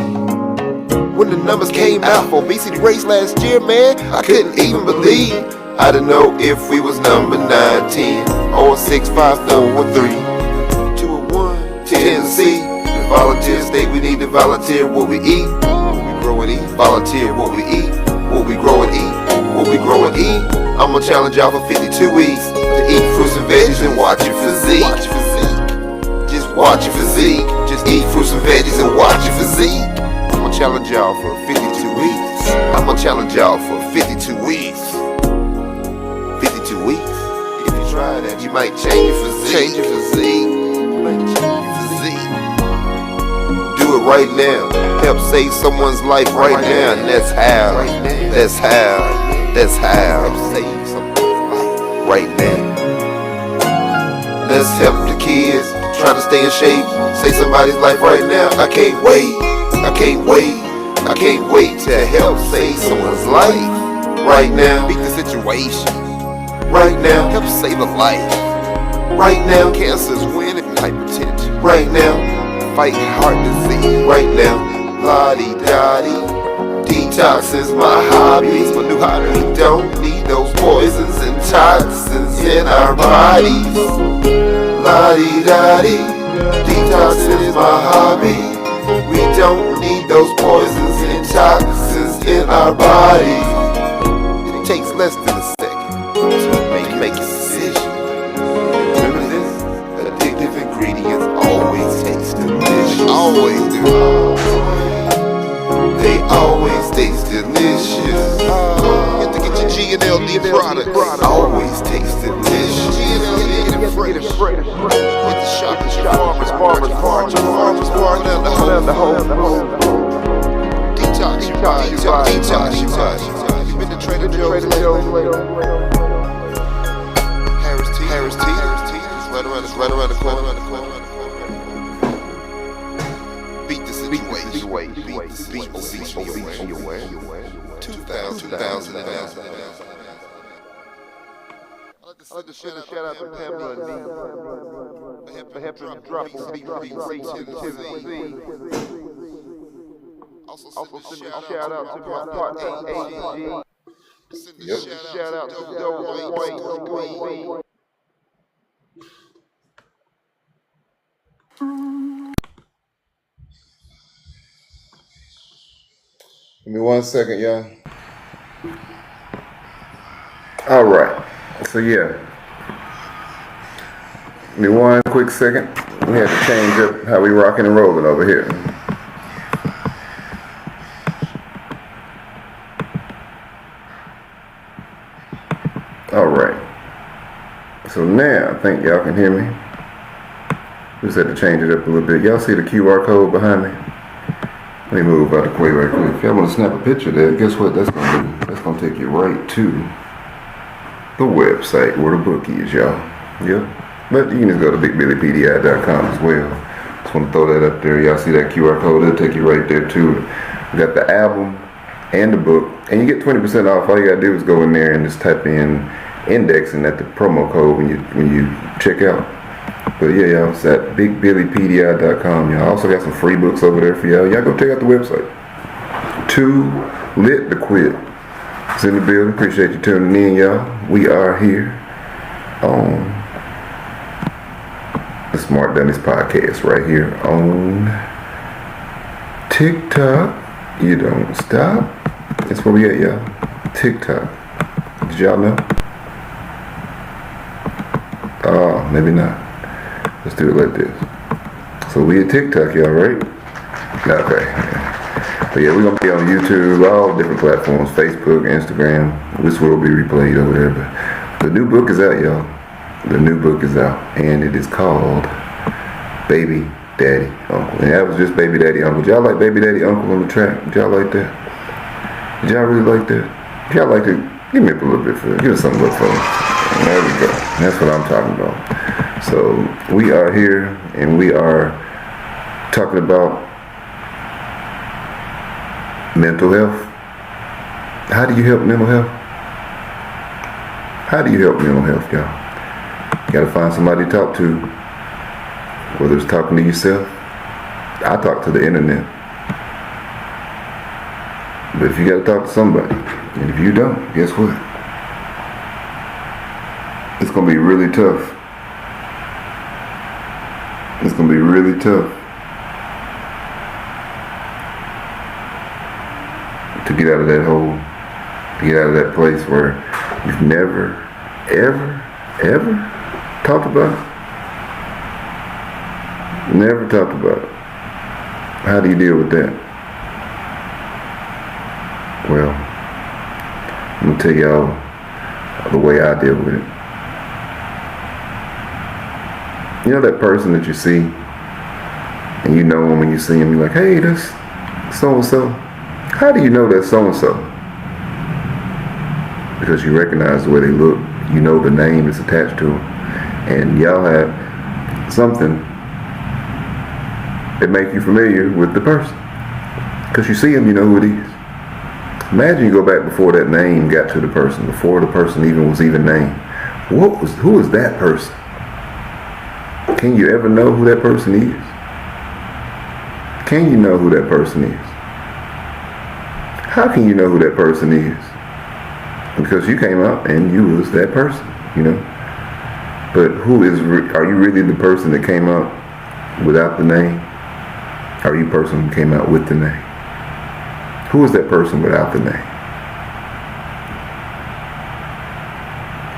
S3: When the numbers came out for obesity rates last year, man, I couldn't even believe. I didn't know if we was number 9, 10, or 6, 5, 4, or 3, 2, or 1, Tennessee. The volunteer state, we need to volunteer what we eat. What we grow and eat. Volunteer what we eat. What we grow and eat. I'ma challenge y'all for 52 weeks to eat fruits and veggies and watch your physique. Just watch your physique. Just eat fruits and veggies and watch your physique. I'ma challenge y'all for 52 weeks. 52
S2: You might change your physique. Change your physique. You might change your physique. Do it right now. Help save someone's life right now. And that's how. That's how. That's how. Help save someone's life right now. Let's help the kids trying to stay in shape. Save somebody's life right now. I can't wait. I can't wait. I can't wait to help save someone's life right now. Beat the situation right now. Help save a life right now. Cancer's winning hypertension right now. Fight heart disease right now. La-di-da-di. Detox is my hobby. It's my new hobby. We don't need those poisons and toxins in our bodies. La-di-da-di. Detox is my hobby. We don't need those poisons and toxins in our bodies. It takes less than a second to make a decision. Remember this? Addictive ingredients always taste delicious. They always do. They always taste delicious. You have to get your G and LD products. Always taste delicious. G and LD and fresh. Get the shop at your farmer's market. Farmer's market down the hole. Detox your body. Detox your body. You been to Trader Joe's lately? Harris Tea. It's right around the corner. Beat the situation. Beat the situation away. 2000. I'd like to shout out to Pamela and me. For helping drop creativity. Also send a shout out to my partner, AG. Send a shout out to Doe White.
S1: Give me 1 second, y'all. All right. So yeah. Give me 1 quick second. We had to change up how we rocking and rolling over here. All right. So now I think y'all can hear me. Just had to change it up a little bit. Y'all see the QR code behind me? Let me move out the way right quick. If y'all want to snap a picture of that, guess what that's going to do? That's going to take you right to the website where the book is, y'all. Yep. But you can just go to BigBillyPDI.com as well. Just want to throw that up there. Y'all see that QR code? It'll take you right there too. We got the album and the book. And you get 20% off. All you got to do is go in there and just type in index and at the promo code when you check out. But yeah, y'all, it's at BigBillyPDI.com. Y'all also got some free books over there for y'all. Y'all go check out the website. Too lit to quit. It's in the building. Appreciate you tuning in, y'all. We are here on the Smart Dummies Podcast right here on TikTok. You don't stop. That's where we at, y'all. TikTok. Did y'all know? Oh, maybe not. Let's do it like this. So we at TikTok, y'all, right? Okay. But yeah, we're going to be on YouTube, all different platforms, Facebook, Instagram. This will be replayed over there. But the new book is out, y'all. The new book is out. And it is called Baby Daddy Uncle. And that was just Baby Daddy Uncle. Did y'all like Baby Daddy Uncle on the track? Did y'all like that? Did y'all really like that? If y'all like it, give me up a little bit for it. Give us something to look for. There we go. That's what I'm talking about. So we are here and we are talking about mental health. How do you help mental health? How do you help mental health, y'all? You gotta find somebody to talk to. Whether it's talking to yourself, I talk to the internet. But if you gotta talk to somebody, and if you don't, guess what? It's gonna be really tough. It's gonna be really tough to get out of that hole, to get out of that place where you've never, ever talked about it. Never talked about it. How do you deal with that? Well, I'm gonna tell y'all the way I deal with it. You know that person that you see, and you know them when you see them, you're like, hey, that's so-and-so. How do you know that's so-and-so? Because you recognize the way they look. You know the name that's attached to them. And y'all have something that make you familiar with the person. Because you see them, you know who it is. Imagine you go back before that name got to the person, before the person even was named. Who was that person? Can you ever know who that person is? Can you know who that person is? How can you know who that person is? Because you came out and you was that person, you know. But are you really the person that came out without the name? Or are you the person who came out with the name? Who is that person without the name?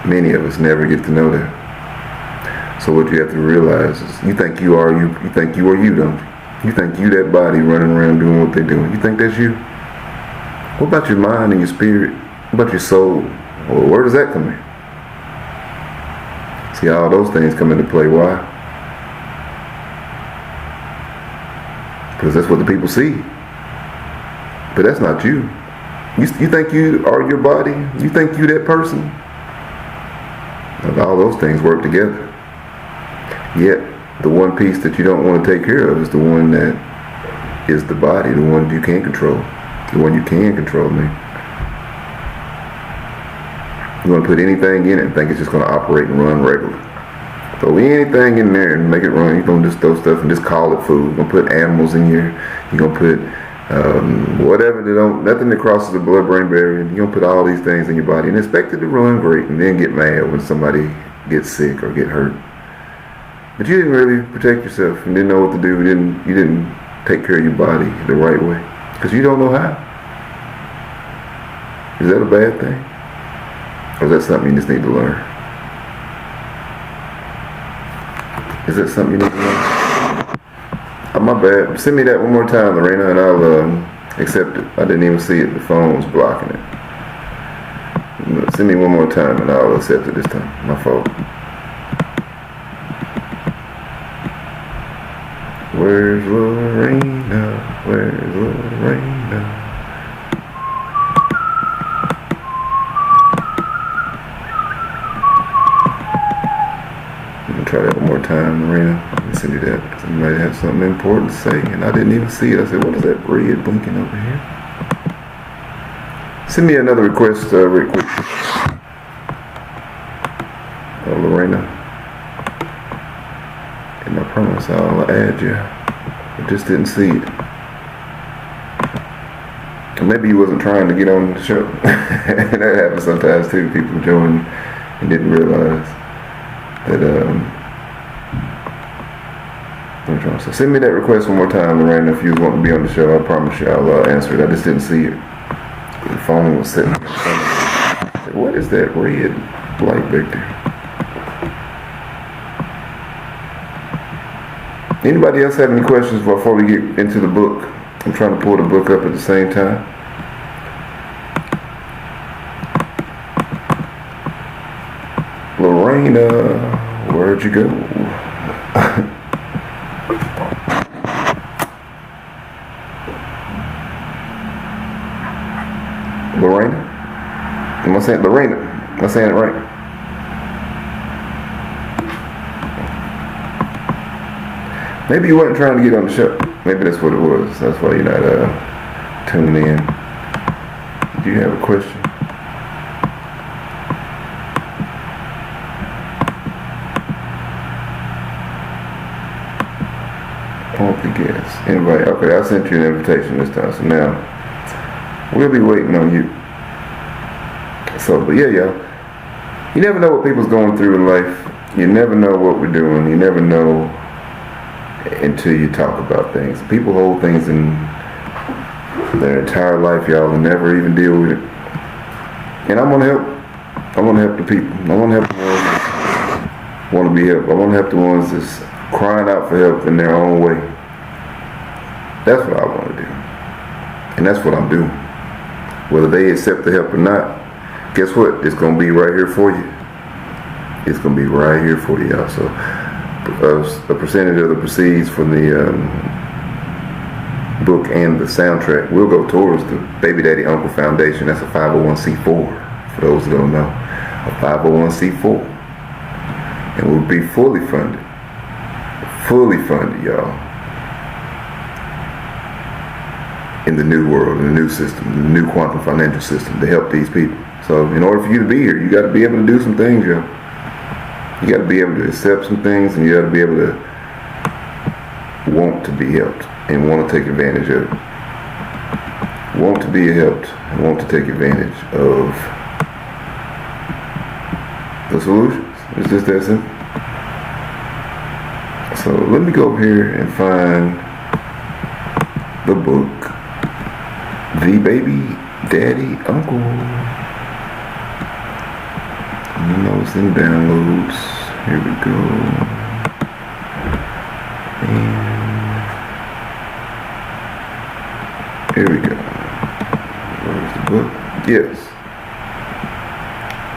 S1: Many of us never get to know that. So what you have to realize is you think you are you. You think you are you, don't you? You think you that body running around doing what they're doing. You think that's you? What about your mind and your spirit? What about your soul? Well, where does that come in? See, all those things come into play. Why? Because that's what the people see. But that's not you. You think you are your body? You think you that person? And all those things work together. Yet, the one piece that you don't want to take care of is the one that is the body, the one you can't control. The one you can control, man. You want to put anything in it and think it's just going to operate and run regular. Throw anything in there and make it run. You're going to just throw stuff and just call it food. You're going to put animals in here. You're going to put whatever nothing that crosses the blood-brain barrier. You're going to put all these things in your body and expect it to run great and then get mad when somebody gets sick or get hurt. But you didn't really protect yourself and didn't know what to do. You didn't take care of your body the right way because you don't know how. Is that a bad thing? Or is that something you just need to learn? Is that something you need to learn? Oh, my bad. Send me that one more time, Lorena, and I'll accept it. I didn't even see it. The phone was blocking it. Send me one more time and I'll accept it this time. My fault. Where's Lorena? Where's Lorena? Try that one more time, Marina. Let me send you that because I might have something important to say and I didn't even see it. I said, what is that red blinking over here? Send me another request real quick. Lorena. And I promise I'll add you. I just didn't see it. Or maybe you wasn't trying to get on the show. That happens sometimes too. People join and didn't realize that so send me that request one more time, Lorraine, if you want to be on the show. I promise you I'll answer it. I just didn't see it. The phone was sitting in front of me. What is that red light back there? Anybody else have any questions before we get into the book? I'm trying to pull the book up at the same time. Lorena, where'd you go? Lorena? Am I saying Lorena? Am I saying it right? Maybe you weren't trying to get on the show. Maybe that's what it was. That's why you're not tuning in. Do you have a question? Pump the gas. Invite. Okay, I sent you an invitation this time. So now we'll be waiting on you. So, but yeah, y'all. You never know what people's going through in life. You never know what we're doing. You never know until you talk about things. People hold things in their entire life, y'all, and never even deal with it. And I want to help. I want to help the people. I want to help the ones that want to be helped. I want to help the ones that's crying out for help in their own way. That's what I want to do. And that's what I'm doing. Whether they accept the help or not, guess what? It's going to be right here for you. It's going to be right here for you, y'all. So a percentage of the proceeds from the book and the soundtrack will go towards the Baby Daddy Uncle Foundation. That's a 501c4, for those who don't know. A 501c4. And will be fully funded. Fully funded, y'all. In the new world, in the new system, the new quantum financial system to help these people. So in order for you to be here, you got to be able to do some things, y'all. You got to be able to accept some things, and you got to be able to want to be helped and want to take advantage of it. Want to be helped and want to take advantage of the solutions. It's just that simple. So let me go here and find the book, The Baby Daddy Uncle. You know it's in downloads. Here we go. And here we go. Where's the book? Yes.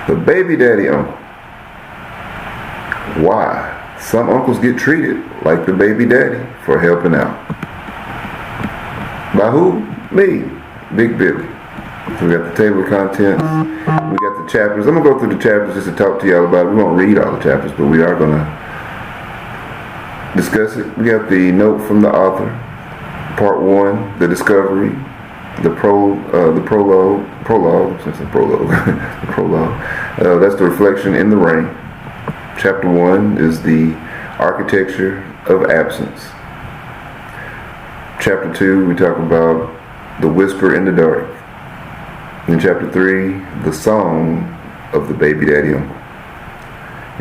S1: The Baby Daddy Uncle. Why some uncles get treated like the baby daddy for helping out. By who? Me, Big Billy. So we got the table of contents. We got the chapters. I'm going to go through the chapters just to talk to y'all about it. We won't read all the chapters, but we are going to discuss it. We got the note from the author. Part 1, the discovery. The prologue. The prologue. That's the reflection in the rain. Chapter 1 is the architecture of absence. Chapter 2, we talk about the whisper in the dark. In chapter 3, the song of the baby daddy uncle.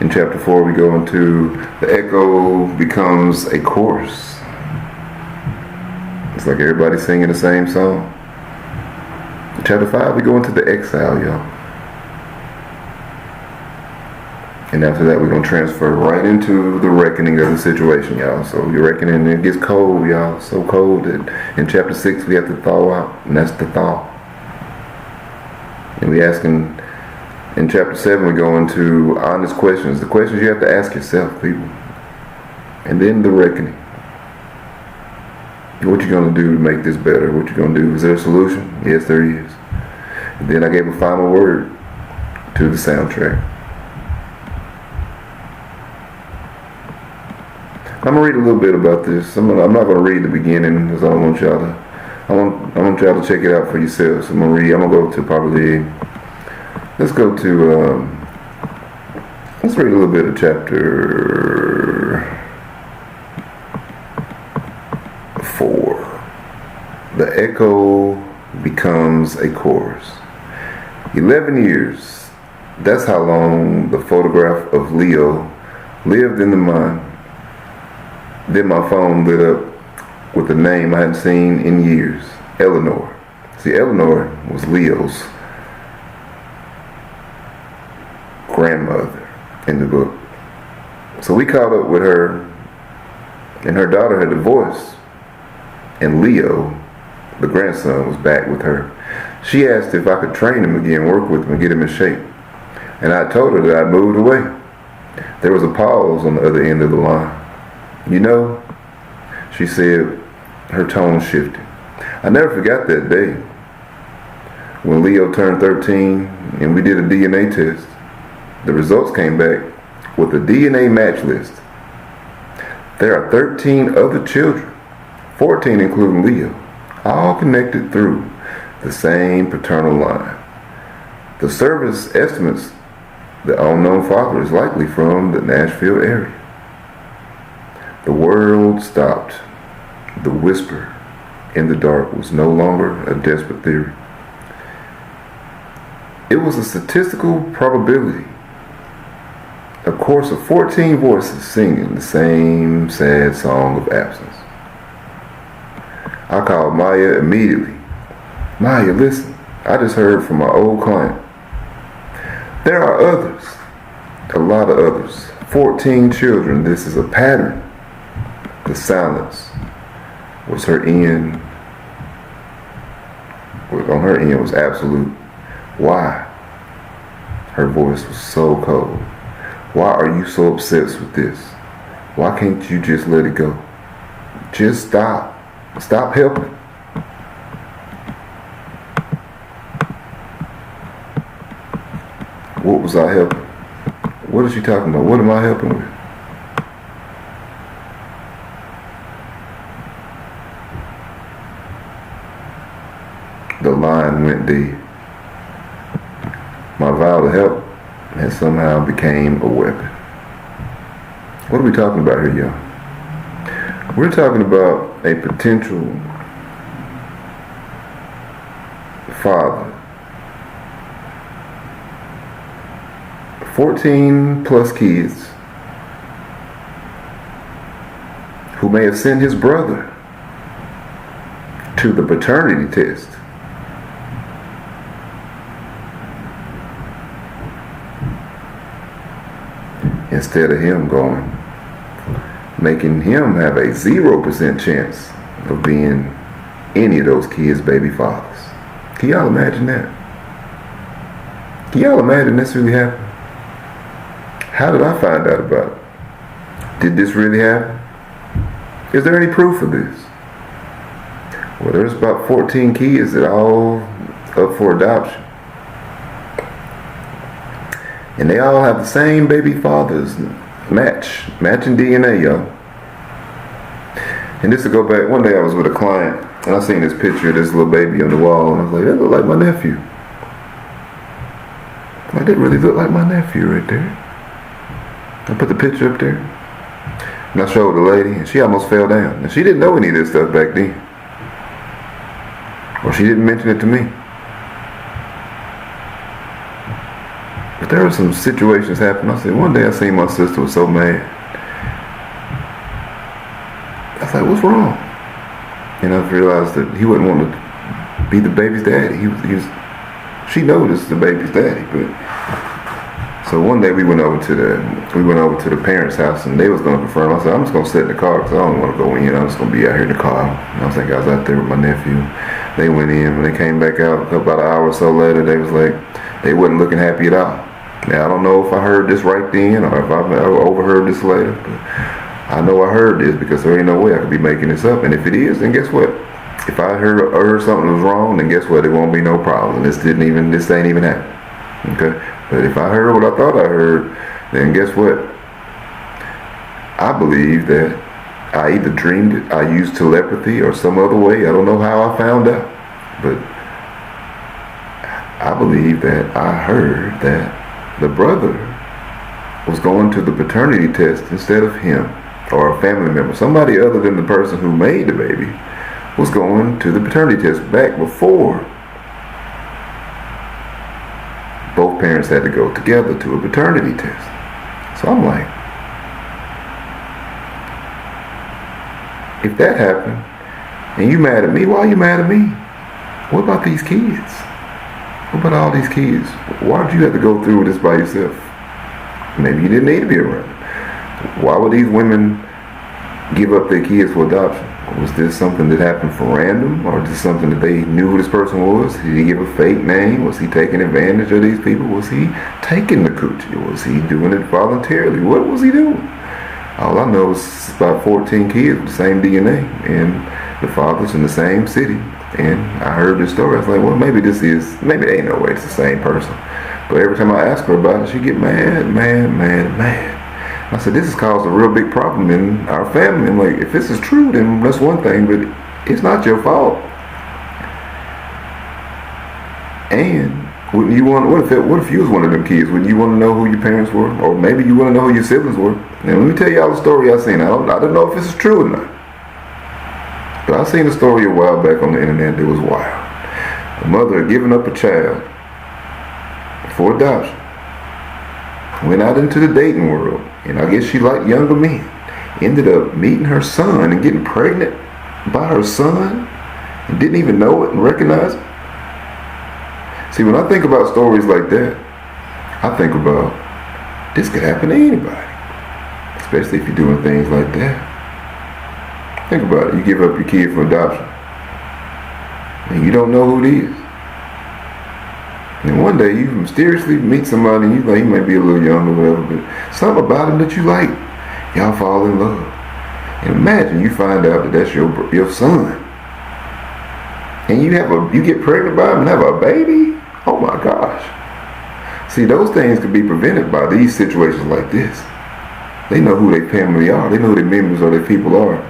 S1: In chapter 4, we go into the echo becomes a chorus. It's like everybody singing the same song. In chapter 5, we go into the exile, y'all. And after that, we're going to transfer right into the reckoning of the situation, y'all. So you're reckoning, it gets cold, y'all. So cold that in chapter 6, we have to thaw out. And that's the thaw. And we asking, in chapter 7, we go into honest questions. The questions you have to ask yourself, people. And then the reckoning. What you going to do to make this better? What you going to do? Is there a solution? Yes, there is. And then I gave a final word to the soundtrack. I'm gonna read a little bit about this. I'm not gonna read the beginning because I want y'all to. I want y'all to check it out for yourselves. I'm gonna go to probably. Let's go to. Let's read a little bit of chapter 4. The echo becomes a chorus. 11 years. That's how long the photograph of Leo lived in the mind. Then my phone lit up with a name I hadn't seen in years. Eleanor. See, Eleanor was Leo's grandmother in the book. So we caught up with her, and her daughter had divorced, and Leo, the grandson, was back with her. She asked if I could train him again, work with him, and get him in shape. And I told her that I moved away. There was a pause on the other end of the line. You know, she said, her tone shifted. I never forgot that day when Leo turned 13 and we did a DNA test. The results came back with a DNA match list. There are 13 other children, 14 including Leo, all connected through the same paternal line. The service estimates the unknown father is likely from the Nashville area. The world stopped. The whisper in the dark was no longer a desperate theory. It was a statistical probability. A chorus of 14 voices singing the same sad song of absence. I called Maya immediately. Maya, listen, I just heard from my old client. There are others, a lot of others. 14 children, this is a pattern. The silence was her end. On her end was absolute. Why? Her voice was so cold. Why are you so obsessed with this? Why can't you just let it go? Just stop. Stop helping. What was I helping? What is she talking about? What am I helping with? The line went dead. My vow to help has somehow became a weapon. What are we talking about here, y'all? We're talking about a potential father. 14 plus kids who may have sent his brother to the paternity test. Instead of him going, making him have a 0% chance of being any of those kids' baby fathers. Can y'all imagine that? Can y'all imagine this really happened? How did I find out about it? Did this really happen? Is there any proof of this? Well, there's about 14 kids that are all up for adoption. And they all have the same baby fathers. Matching DNA, y'all. And this to go back, one day I was with a client and I seen this picture of this little baby on the wall and I was like, that look like my nephew. Like, that really look like my nephew right there. I put the picture up there and I showed the lady and she almost fell down. And she didn't know any of this stuff back then. Or she didn't mention it to me. But there were some situations happening. I said, one day I seen my sister was so mad. I was like, what's wrong? And I realized that he wouldn't want to be the baby's daddy. She noticed the baby's daddy, but so one day we went over to the parents' house and they was gonna confirm. I said, I'm just gonna sit in the car because I don't want to go in. I'm just gonna be out here in the car. And I was like, I was out there with my nephew. They went in. When they came back out about an hour or so later, they was like, they wasn't looking happy at all. Now I don't know if I heard this right then or if I overheard this later, but I know I heard this because there ain't no way I could be making this up. And if it is, then guess what? If I heard something was wrong, then guess what? It won't be no problem. This ain't even happen. Okay? But if I heard what I thought I heard, then guess what? I believe that I either dreamed it, I used telepathy or some other way. I don't know how I found out. But I believe that I heard that the brother was going to the paternity test instead of him or a family member. Somebody other than the person who made the baby was going to the paternity test back before both parents had to go together to a paternity test. So I'm like, if that happened and you mad at me, why are you mad at me? What about these kids? What about all these kids? Why did you have to go through this by yourself? Maybe you didn't need to be around. Why would these women give up their kids for adoption? Was this something that happened for random, or just something that they knew who this person was? Did he give a fake name? Was he taking advantage of these people? Was he taking the coochie? Was he doing it voluntarily? What was he doing? All I know is about 14 kids with the same DNA, and the fathers in the same city. And I heard this story. I was like, well, maybe there ain't no way it's the same person. But every time I ask her about it, she get mad. I said, this has caused a real big problem in our family. I'm like, if this is true, then that's one thing, but it's not your fault. And wouldn't you want? What if you was one of them kids? Wouldn't you want to know who your parents were, or maybe you want to know who your siblings were? Now let me tell y'all the story I seen. I don't know if this is true or not, but I seen a story a while back on the internet that was wild. A mother had given up a child for adoption. Went out into the dating world, and I guess she liked younger men. Ended up meeting her son and getting pregnant by her son, and didn't even know it and recognize it. See, when I think about stories like that, I think about this could happen to anybody, especially if you're doing things like that. Think about it. You give up your kid for adoption, and you don't know who it is. And one day you mysteriously meet somebody and you like, he might be a little young or whatever, but something about him that you like. Y'all fall in love. And imagine you find out that that's your son. And you get pregnant by him and have a baby? Oh my gosh. See, those things could be prevented by these situations like this. They know who their family are. They know who their members or their people are.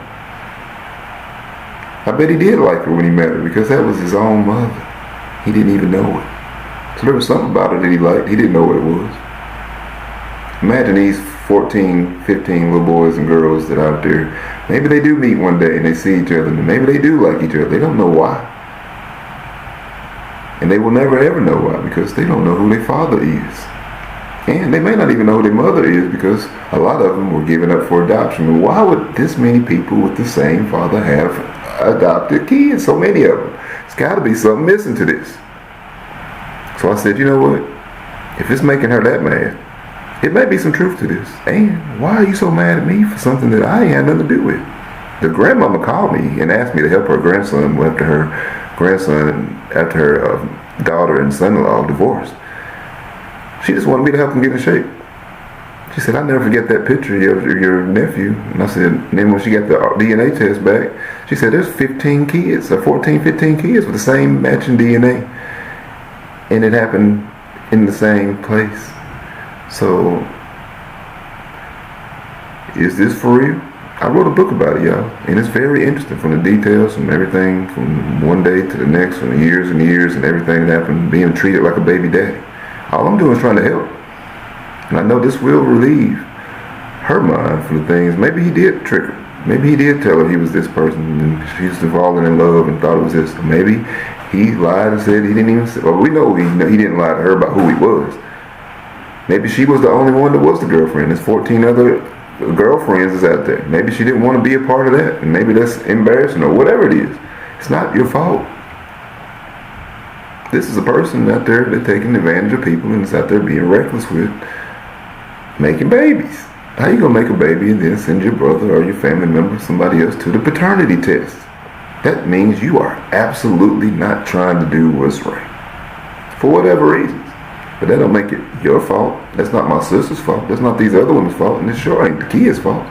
S1: I bet he did like her when he met her because that was his own mother. He didn't even know it. So there was something about her that he liked. He didn't know what it was. Imagine these 14, 15 little boys and girls that are out there. Maybe they do meet one day and they see each other. And maybe they do like each other. They don't know why. And they will never ever know why because they don't know who their father is. And they may not even know who their mother is because a lot of them were given up for adoption. Why would this many people with the same father have adopted kids? So many of them. It's got to be something missing to this. So I said, you know what? If it's making her that mad, it may be some truth to this. And why are you so mad at me for something that I ain't had nothing to do with? The grandmama called me and asked me to help her grandson after her daughter and son-in-law divorced. She just wanted me to help him get in shape. She said, I'll never forget that picture of your nephew. And I said, and then when she got the DNA test back, she said, there's 15 kids, or 14, 15 kids with the same matching DNA. And it happened in the same place. So, is this for real? I wrote a book about it, y'all. And it's very interesting from the details, from everything, from one day to the next, from years and years and everything that happened, being treated like a baby daddy. All I'm doing is trying to help. And I know this will relieve her mind from the things. Maybe he did trick her. Maybe he did tell her he was this person and she's falling in love and thought it was this. Maybe he lied and said he didn't even say. Well, we know he didn't lie to her about who he was. Maybe she was the only one that was the girlfriend. There's 14 other girlfriends is out there. Maybe she didn't want to be a part of that. And maybe that's embarrassing or whatever it is. It's not your fault. This is a person out there that's taking advantage of people and is out there being reckless with making babies. How you gonna make a baby and then send your brother or your family member, somebody else, to the paternity test? That means you are absolutely not trying to do what's right. For whatever reasons. But that don't make it your fault. That's not my sister's fault. That's not these other women's fault. And it sure ain't the kid's fault.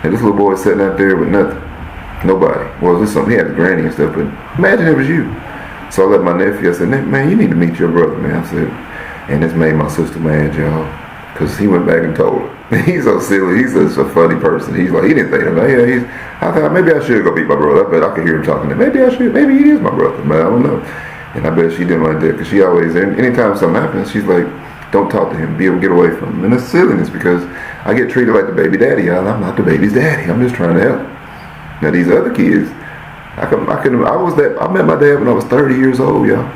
S1: And this little boy sitting out there with nothing. Nobody. Well, this something, he had a granny and stuff, but imagine it was you. So I let my nephew, I said, man, you need to meet your brother, man. I said, and this made my sister mad, y'all. Because he went back and told her. He's so silly. He's such a funny person. He's like, he didn't think about it. I thought maybe I should go meet my brother. I bet I could hear him talking to him. Maybe I should. Maybe he is my brother, man. I don't know. And I bet she didn't like that because she always, anytime something happens, she's like, don't talk to him. Be able to get away from him. And it's silliness because I get treated like the baby daddy, y'all. I'm not the baby's daddy. I'm just trying to help. Now these other kids, I met my dad when I was 30 years old, y'all.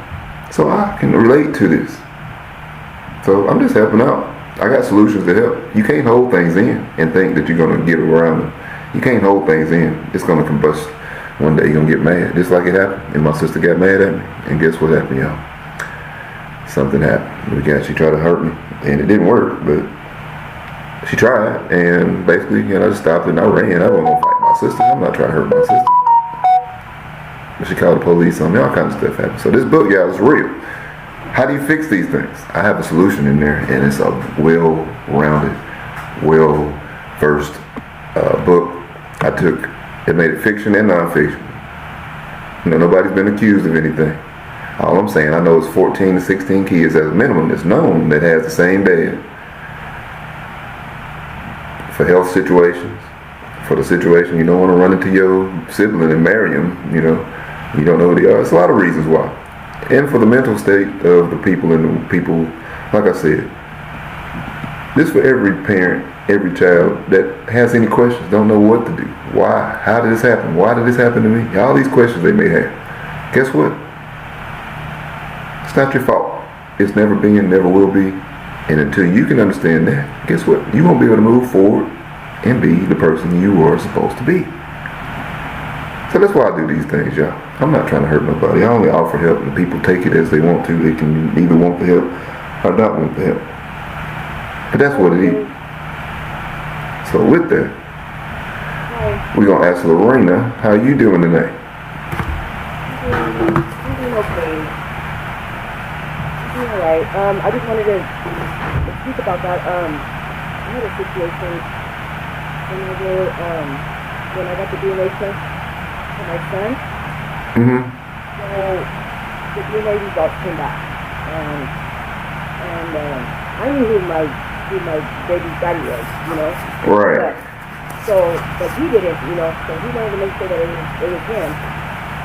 S1: So I can relate to this. So I'm just helping out. I got solutions to help. You can't hold things in and think that you're going to get around them. You can't hold things in. It's going to combust. One day you're going to get mad. Just like it happened. And my sister got mad at me. And guess what happened, y'all? Something happened. She tried to hurt me. And it didn't work. But she tried. And basically, I just stopped and I ran. I wasn't going to fight my sister. I'm not trying to hurt my sister. But she called the police on me. All kinds of stuff happened. So this book, y'all, is real. How do you fix these things? I have a solution in there, and it's a well-rounded, well-versed book. It made it fiction and non-fiction. Nobody's been accused of anything. All I'm saying, I know it's 14 to 16 kids as a minimum that's known that has the same dad. For health situations, for the situation you don't want to run into your sibling and marry him, you don't know who they are. It's a lot of reasons why. And for the mental state of the people, like I said, this for every parent, every child that has any questions, don't know what to do. Why? How did this happen? Why did this happen to me? All these questions they may have. Guess what? It's not your fault. It's never been, never will be. And until you can understand that, guess what? You won't be able to move forward and be the person you are supposed to be. So that's why I do these things, y'all. I'm not trying to hurt nobody. I only offer help, and people take it as they want to. They can either want the help or not want the help. But that's what it is. So with that, we're going to ask Lorena, how you doing tonight?
S5: I'm doing okay. I'm doing alright. I just wanted to speak about that. I had a situation whenever when I got the DNA test for my son.
S1: Mm-hmm.
S5: So the DNA results came back, and I knew who my baby's daddy was, you know.
S1: Right.
S5: But he didn't, you know. So he wanted to make sure that it was him.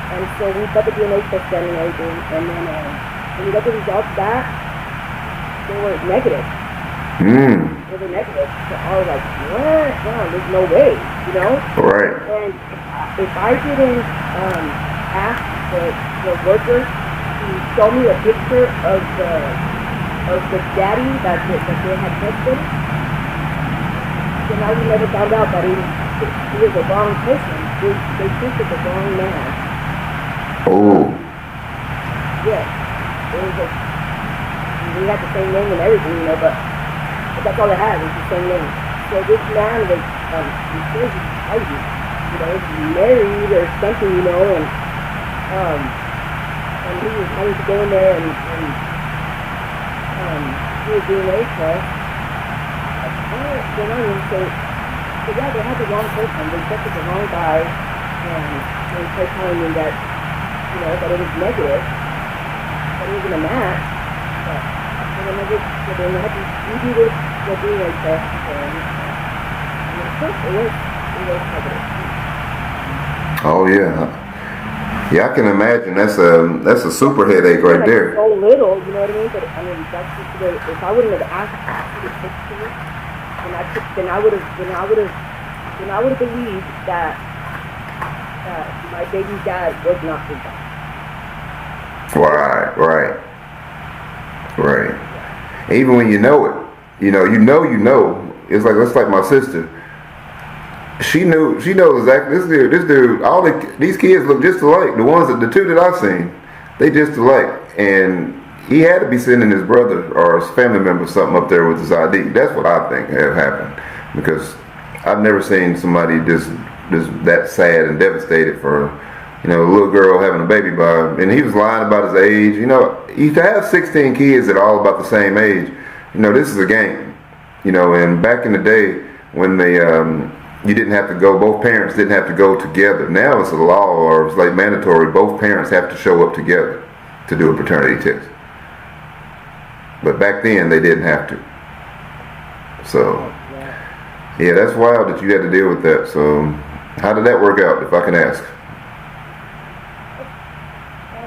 S5: And so we got the DNA test done and everything, and then when we got the results back, they were negative. They were negative. So I was like, what? Wow, there's no way, you know?
S1: Right.
S5: And if I didn't ask the worker to show me a picture of the daddy that they had tested, then I would never found out that he was the wrong person. They tested the wrong man.
S1: Oh.
S5: Yes. We had the same name and everything, you know, but that's all it had was the same name. So this man was crazy, you know, married or something, you know, and he was having to go in there and do a DNA test. What's going on? And so yeah, they had the wrong person. They tested the wrong guy, and they started telling me that, you know, that it was negative, that it wasn't a match. But so then they had to redo the DNA test, and of course it was negative.
S1: Oh yeah. Yeah, I can imagine. That's a super headache right there.
S5: So little, you know what I mean? But I mean, that's just the way. If I wouldn't have asked for the picture, then I would have believed that my baby's dad was not his dad.
S1: Right. Even when you know it, you know. It's like my sister. She knows exactly. This dude, these kids look just alike. The two that I've seen, they just alike. And he had to be sending his brother or his family member something up there with his ID. That's what I think have happened, because I've never seen somebody just that sad and devastated for, you know, a little girl having a baby by him. And he was lying about his age. You know, you to have 16 kids that are all about the same age, you know, this is a game. You know, and back in the day when you didn't have to go, both parents didn't have to go together. Now it's a law, or it's like mandatory, both parents have to show up together to do a paternity test. But back then they didn't have to. So, yeah, that's wild that you had to deal with that. So, how did that work out, if I can ask?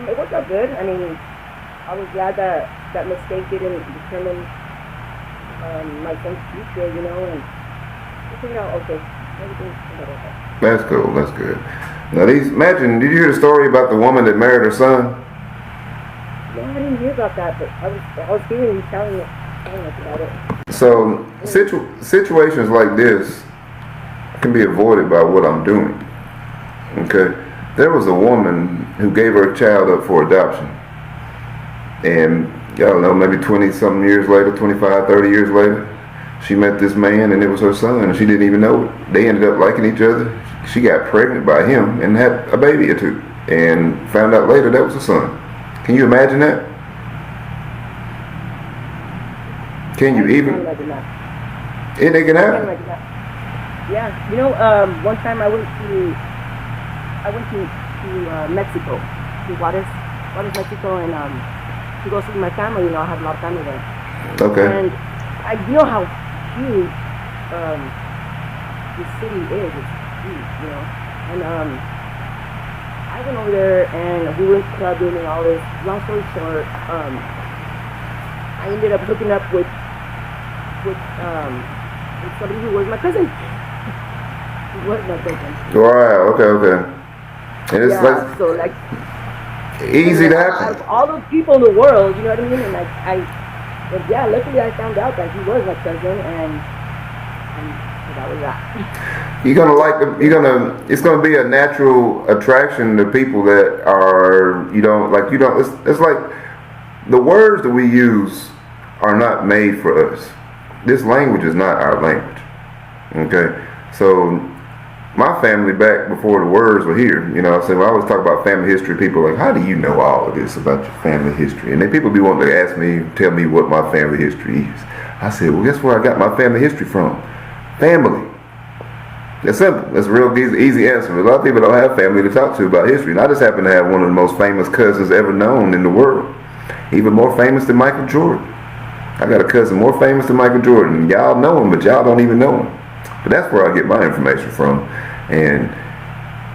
S5: It worked out good. I mean, I was glad that mistake didn't determine my son's future, you know, and it turned out okay.
S1: That's cool. That's good. Now, imagine, did you hear the story about the woman that married her son?
S5: No, I didn't hear about that, but I was hearing you telling us about it.
S1: So, situations like this can be avoided by what I'm doing. Okay? There was a woman who gave her child up for adoption. And, I don't know, maybe 20-something years later, 25, 30 years later, she met this man, and it was her son, and she didn't even know it. They ended up liking each other. She got pregnant by him and had a baby or two, and found out later that was her son. Can you imagine that? Can you even? It can happen.
S5: Yeah, you know, one time I went to Mexico, to Juarez, Mexico, and to go see my family. You know, I have a lot of family there.
S1: Okay.
S5: And I know how huge the city is. It's huge, you know. And I went over there and we went clubbing and all this. Long story short, I ended up hooking up with somebody who was my cousin. He was my cousin.
S1: Wow. Okay. And it's easy to happen.
S5: Out of all those people in the world, you know what I mean? And luckily I found out that he was my cousin, and that was that.
S1: You're gonna like them. It's gonna be a natural attraction to people that are It's like the words that we use are not made for us. This language is not our language. Okay, so my family back before the words were here, you know, so when I always talk about family history, people are like, how do you know all of this about your family history? And then people be wanting to ask me, tell me what my family history is. I said, well, guess where I got my family history from? Family. It's simple. It's a real easy answer. A lot of people don't have family to talk to about history. And I just happen to have one of the most famous cousins ever known in the world. Even more famous than Michael Jordan. I got a cousin more famous than Michael Jordan. Y'all know him, but y'all don't even know him. But that's where I get my information from. And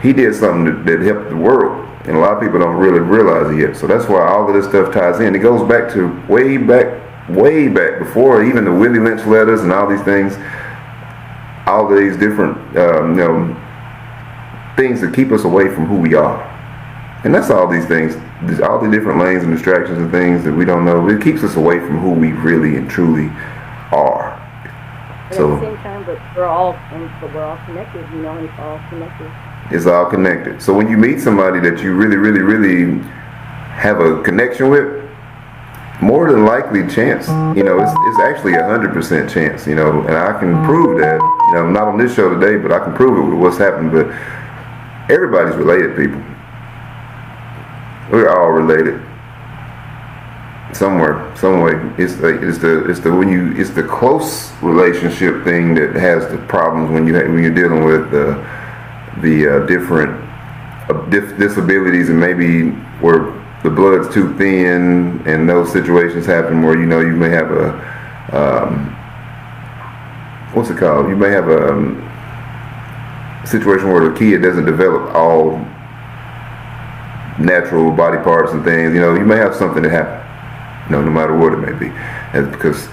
S1: he did something that helped the world. And a lot of people don't really realize it yet. So that's why all of this stuff ties in. It goes back to way back before even the Willie Lynch letters and all these things. All of these different, things that keep us away from who we are. And that's all these things, all the different lanes and distractions and things that we don't know. It keeps us away from who we really and truly are.
S5: But at the same time, but we're all connected, and it's all connected.
S1: It's all connected. So when you meet somebody that you really, really, really have a connection with, more than likely chance, it's actually 100% chance, and I can prove that, not on this show today, but I can prove it with what's happened. But everybody's related, people. We're all related. Somewhere, some way. It's the close relationship thing that has the problems when you're dealing with the different disabilities, and maybe where the blood's too thin, and those situations happen where you may have what's it called? You may have a situation where the kid doesn't develop all natural body parts and things. You may have something that happen. No matter what it may be, that's because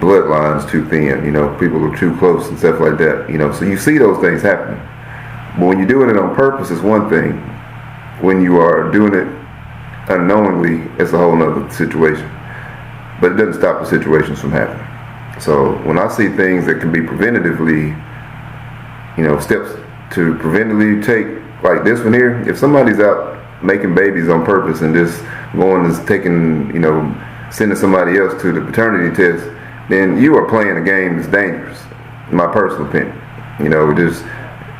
S1: bloodline's too thin. People are too close and stuff like that. So you see those things happening. But when you're doing it on purpose, it's one thing. When you are doing it unknowingly, it's a whole nother situation. But it doesn't stop the situations from happening. So when I see things that can be preventatively, steps to preventatively take, like this one here, if somebody's out making babies on purpose and just going and taking, sending somebody else to the paternity test, then you are playing a game that's dangerous, in my personal opinion.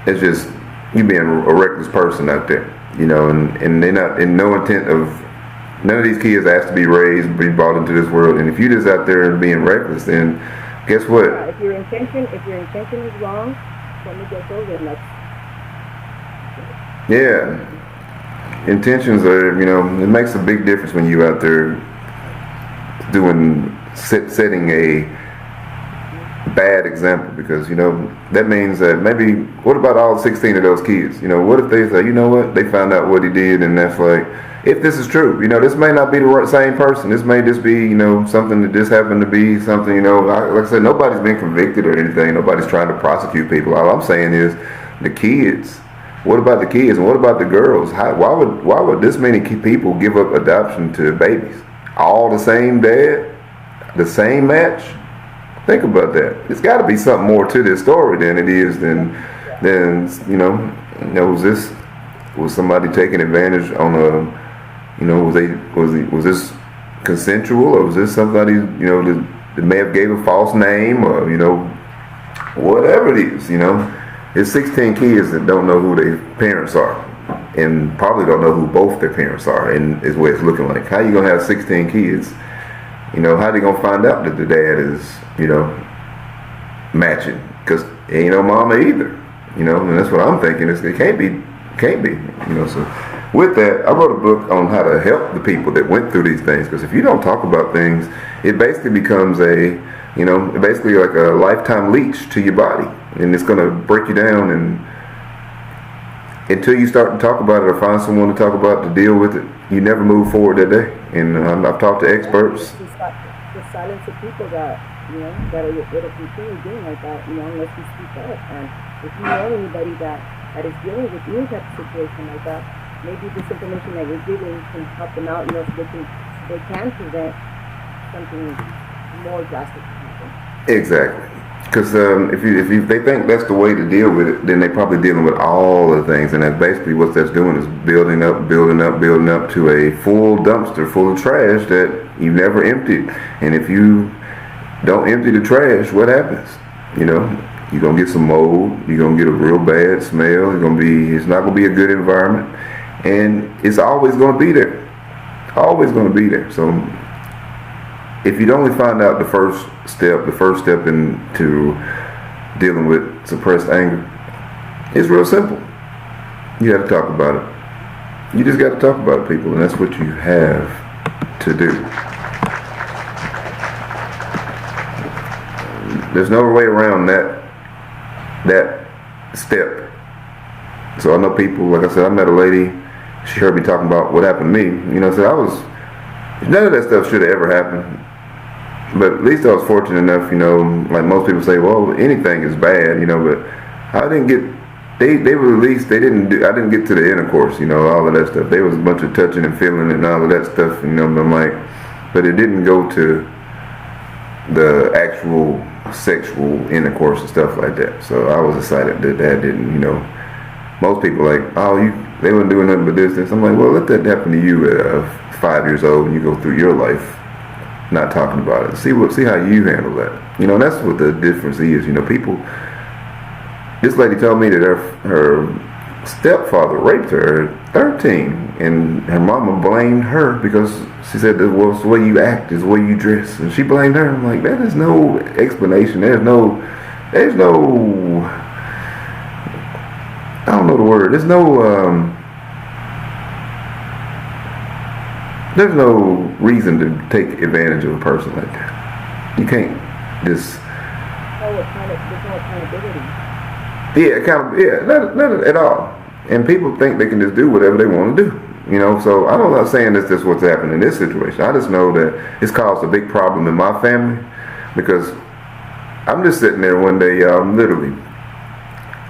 S1: It's just you being a reckless person out there. And they're not in no intent of, none of these kids asked to be raised, be brought into this world. And if you just out there being reckless, then guess what?
S5: If your intention is wrong, let me get over it.
S1: Yeah. Intentions are, it makes a big difference when you out there setting a bad example, because that means that maybe, what about all 16 of those kids? What if they say, they found out what he did, and that's like, if this is true, this may not be the same person. This may just be something that just happened to be something. Like I said, nobody's been convicted or anything. Nobody's trying to prosecute people. All I'm saying is the kids. What about the kids, and what about the girls? Why would this many people give up adoption to babies? All the same dad, the same match? Think about that. There's got to be something more to this story than it is was somebody taking advantage on was this consensual, or was this somebody that may have gave a false name, or whatever it is, There's 16 kids that don't know who their parents are, and probably don't know who both their parents are, and is what it's looking like. How you gonna have 16 kids? How they gonna find out that the dad is, matching? Because ain't no mama either, and that's what I'm thinking. It can't be, So with that, I wrote a book on how to help the people that went through these things. Because if you don't talk about things, it basically becomes basically like a lifetime leech to your body, and it's gonna break you down, and until you start to talk about it or find someone to talk about to deal with it, you never move forward that day. And I've talked to experts.
S5: The silence of people that it'll continue doing like that, unless you speak up. And if you know anybody that is dealing with any type of situation like that, maybe this information that you're giving can help them out, so they can prevent something more drastic to happen.
S1: Exactly. Because if they think that's the way to deal with it, then they're probably dealing with all the things, and that's basically what that's doing, is building up to a full dumpster full of trash that you never emptied. And if you don't empty the trash, what happens? You're gonna get some mold. You're gonna get a real bad smell. It's not gonna be a good environment, and it's always gonna be there. Always gonna be there. So if you'd only find out the first step into dealing with suppressed anger, It's real simple. You got to talk about it. You just got to talk about it, people, and that's what you have to do. There's no way around that step. So I know people, like I said, I met a lady, she heard me talking about what happened to me. You know, so none of that stuff should have ever happened. But at least I was fortunate enough, you know, like most people say, well, anything is bad, you know, but I didn't get, I didn't get to the intercourse, you know, all of that stuff. There was a bunch of touching and feeling and all of that stuff, you know, but I'm like, but it didn't go to the actual sexual intercourse and stuff like that. So I was excited that didn't, you know, most people like, they weren't doing nothing but this. I'm like, well, let that happen to you at 5 years old and you go through your life not talking about it. See how you handle that. You know, that's what the difference is. You know, people, this lady told me that her stepfather raped her at 13 and her mama blamed her because she said, well, it's the way you act, it's the way you dress, and she blamed her. I'm like, that is no explanation. There's no I don't know the word. There's no reason to take advantage of a person like that. You can't just.
S5: There's no accountability.
S1: Not at all. And people think they can just do whatever they want to do. You know, so I'm not saying this is what's happening in this situation. I just know that it's caused a big problem in my family because I'm just sitting there one day, literally.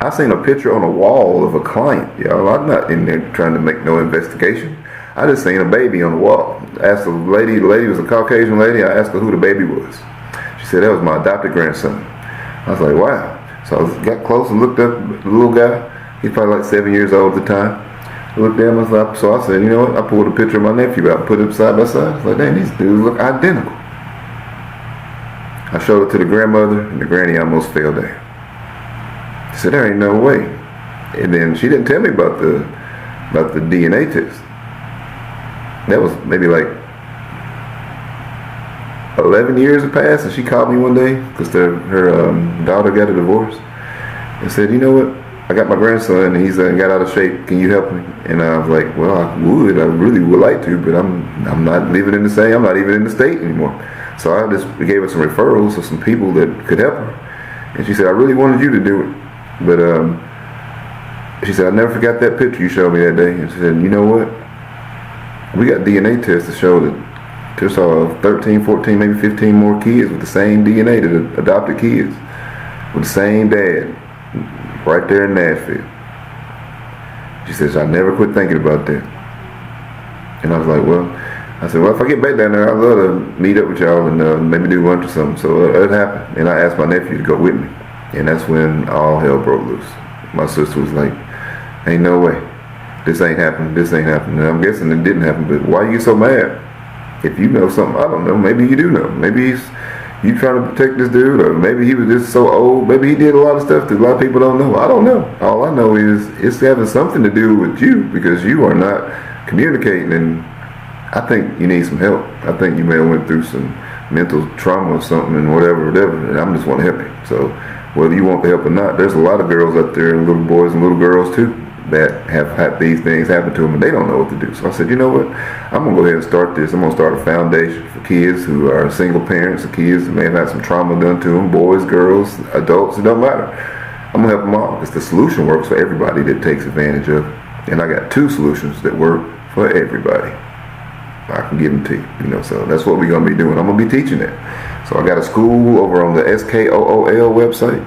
S1: I seen a picture on a wall of a client, y'all. I'm not in there trying to make no investigation. I just seen a baby on the wall. I asked the lady was a Caucasian lady. I asked her who the baby was. She said that was my adopted grandson. I was like, wow. So I got close and looked up the little guy. He's probably like 7 years old at the time. I looked at him, so I said, you know what? I pulled a picture of my nephew out, put it side by side. I was like, dang, these dudes look identical. I showed it to the grandmother, and the granny almost fell down. She said, there ain't no way. And then she didn't tell me about the DNA test. That was maybe like 11 years had passed, and she called me one day because her daughter got a divorce and said, you know what? I got my grandson, and he's got out of shape. Can you help me? And I was like, well, I really would like to, but I'm not living in I'm not even in the state anymore. So I just gave her some referrals of some people that could help her. And she said, I really wanted you to do it. But she said, I never forgot that picture you showed me that day. And she said, you know what? We got DNA tests to show that there's 13, 14, maybe 15 more kids with the same DNA, that adopted kids with the same dad, right there in Nashville. She says, I never quit thinking about that. And I was like, well, if I get back down there, I'd love to meet up with y'all and maybe do lunch or something. So it happened. And I asked my nephew to go with me. And that's when all hell broke loose. My sister was like, ain't no way. This ain't happening. And I'm guessing it didn't happen, but why you so mad? If you know something, I don't know. Maybe you do know. Maybe you trying to protect this dude, or maybe he was just so old. Maybe he did a lot of stuff that a lot of people don't know. I don't know. All I know is it's having something to do with you because you are not communicating, and I think you need some help. I think you may have went through some mental trauma or something and whatever, and I just want to help you. So whether you want the help or not, there's a lot of girls out there, and little boys and little girls too, that have had these things happen to them and they don't know what to do. So I said, you know what? I'm going to go ahead and start this. I'm going to start a foundation for kids who are single parents, or kids that may have had some trauma done to them, boys, girls, adults, it don't matter. I'm going to help them all because the solution works for everybody that takes advantage of it. And I got 2 solutions that work for everybody. I can give them to you, so that's what we're going to be doing. I'm going to be teaching it. So I got a school over on the SKOOL website.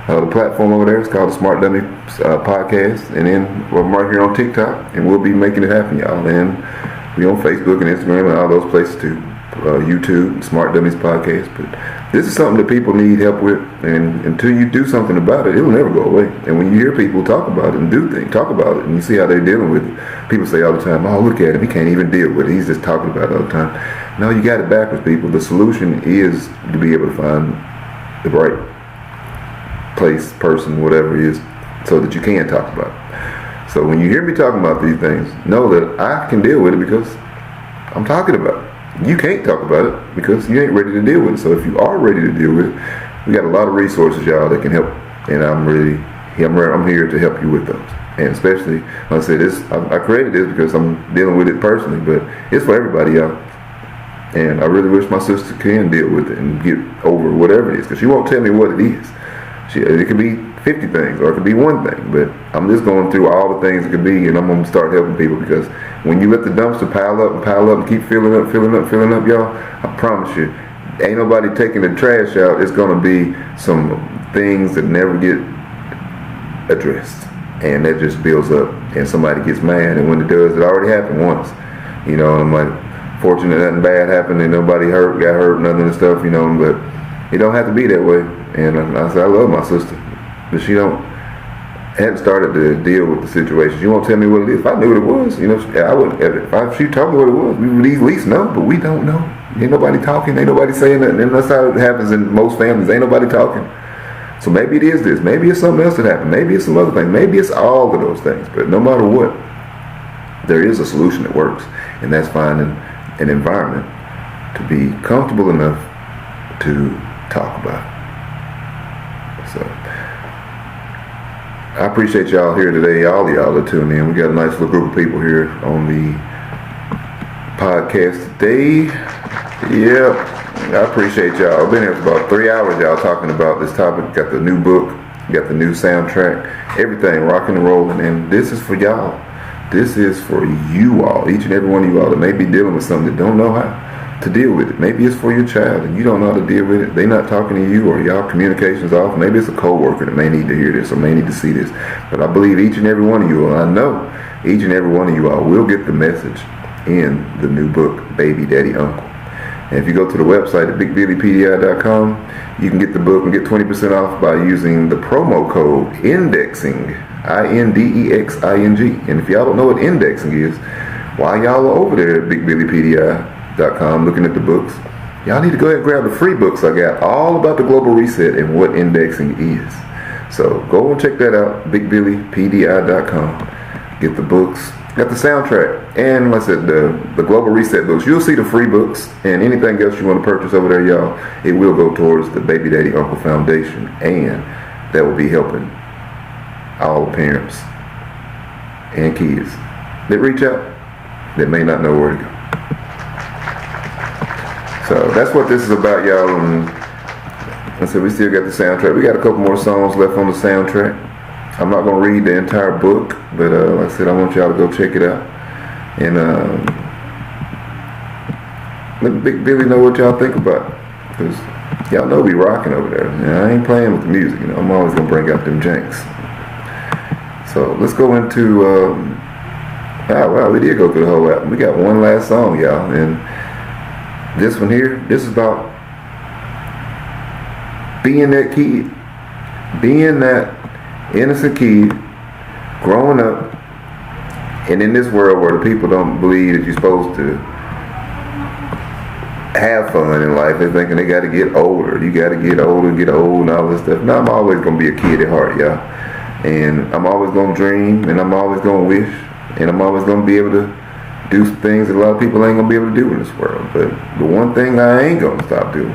S1: The platform over there is called the Smart Dummies Podcast, and then I'm right here on TikTok, and we'll be making it happen, y'all. And we on Facebook and Instagram and all those places too. YouTube, Smart Dummies Podcast. But this is something that people need help with, and until you do something about it, it'll never go away. And when you hear people talk about it and talk about it, and you see how they're dealing with it, people say all the time, "Oh, look at him, he can't even deal with it. He's just talking about it all the time." No, you got it backwards, people. The solution is to be able to find the right place, person, whatever it is, so that you can talk about it. So when you hear me talking about these things, know that I can deal with it because I'm talking about it. You can't talk about it because you ain't ready to deal with it. So if you are ready to deal with it, we got a lot of resources, y'all, that can help. And I'm really I'm here to help you with those. And especially, like I said, I created this because I'm dealing with it personally, but it's for everybody, y'all. And I really wish my sister can deal with it and get over whatever it is, because she won't tell me what it is. It could be 50 things, or it could be one thing, but I'm just going through all the things it could be, and I'm going to start helping people, because when you let the dumpster pile up and keep filling up, y'all, I promise you, ain't nobody taking the trash out. It's going to be some things that never get addressed, and that just builds up, and somebody gets mad, and when it does, it already happened once, you know, and I'm like, fortunate nothing bad happened, and nobody got hurt, nothing and stuff, you know, but it don't have to be that way. And I said, I love my sister, but she hadn't started to deal with the situation. She won't tell me what it is. If I knew what it was, you know, I wouldn't. If she told me what it was, we would at least know, but we don't know. Ain't nobody talking, ain't nobody saying nothing, and that's how it happens in most families. Ain't nobody talking. So maybe it is this, maybe it's something else that happened, maybe it's some other thing, maybe it's all of those things, but no matter what, there is a solution that works, and that's finding an environment to be comfortable enough to talk about. So I appreciate y'all here today, all of y'all that tuned in. We got a nice little group of people here on the podcast today. Yeah, I appreciate y'all. I've been here for about 3 hours, y'all, talking about this topic. Got the new book, got the new soundtrack, everything rocking and rolling, and this is for y'all. This is for you all, each and every one of you all that may be dealing with something that don't know how to deal with it. Maybe it's for your child and you don't know how to deal with it. They not talking to you, or y'all communication's off. Maybe it's a coworker that may need to hear this or may need to see this. But I believe each and every one of you all, I know each and every one of you all will get the message in the new book, Baby Daddy Uncle. And if you go to the website at bigbillypdi.com, you can get the book and get 20% off by using the promo code INDEXING, INDEXING. And if y'all don't know what indexing is, while y'all are over there at bigbillypdi.com looking at the books, y'all need to go ahead and grab the free books I got all about the global reset and what indexing is. So go and check that out, bigbillypdi.com. Get the books. Got the soundtrack, and like I said, the Global Reset books. You'll see the free books, and anything else you want to purchase over there, y'all, it will go towards the Baby Daddy Uncle Foundation, and that will be helping all parents and kids that reach out that may not know where to go. So that's what this is about, y'all. And like I said, we still got the soundtrack. We got a couple more songs left on the soundtrack. I'm not going to read the entire book, but like I said, I want y'all to go check it out. And let Big Billy know what y'all think about it, because y'all know we rocking over there. And I ain't playing with the music, you know. I'm always going to bring out them janks. So let's go into, wow, we did go through the whole album. We got one last song, y'all. And this one here, this is about being that kid, being that innocent kid, growing up, and in this world where the people don't believe that you're supposed to have fun in life, they're thinking they got to get older. You got to get older, get old, and all this stuff. No, I'm always going to be a kid at heart, y'all. And I'm always going to dream, and I'm always going to wish, and I'm always going to be able to do some things that a lot of people ain't going to be able to do in this world. But the one thing I ain't going to stop doing,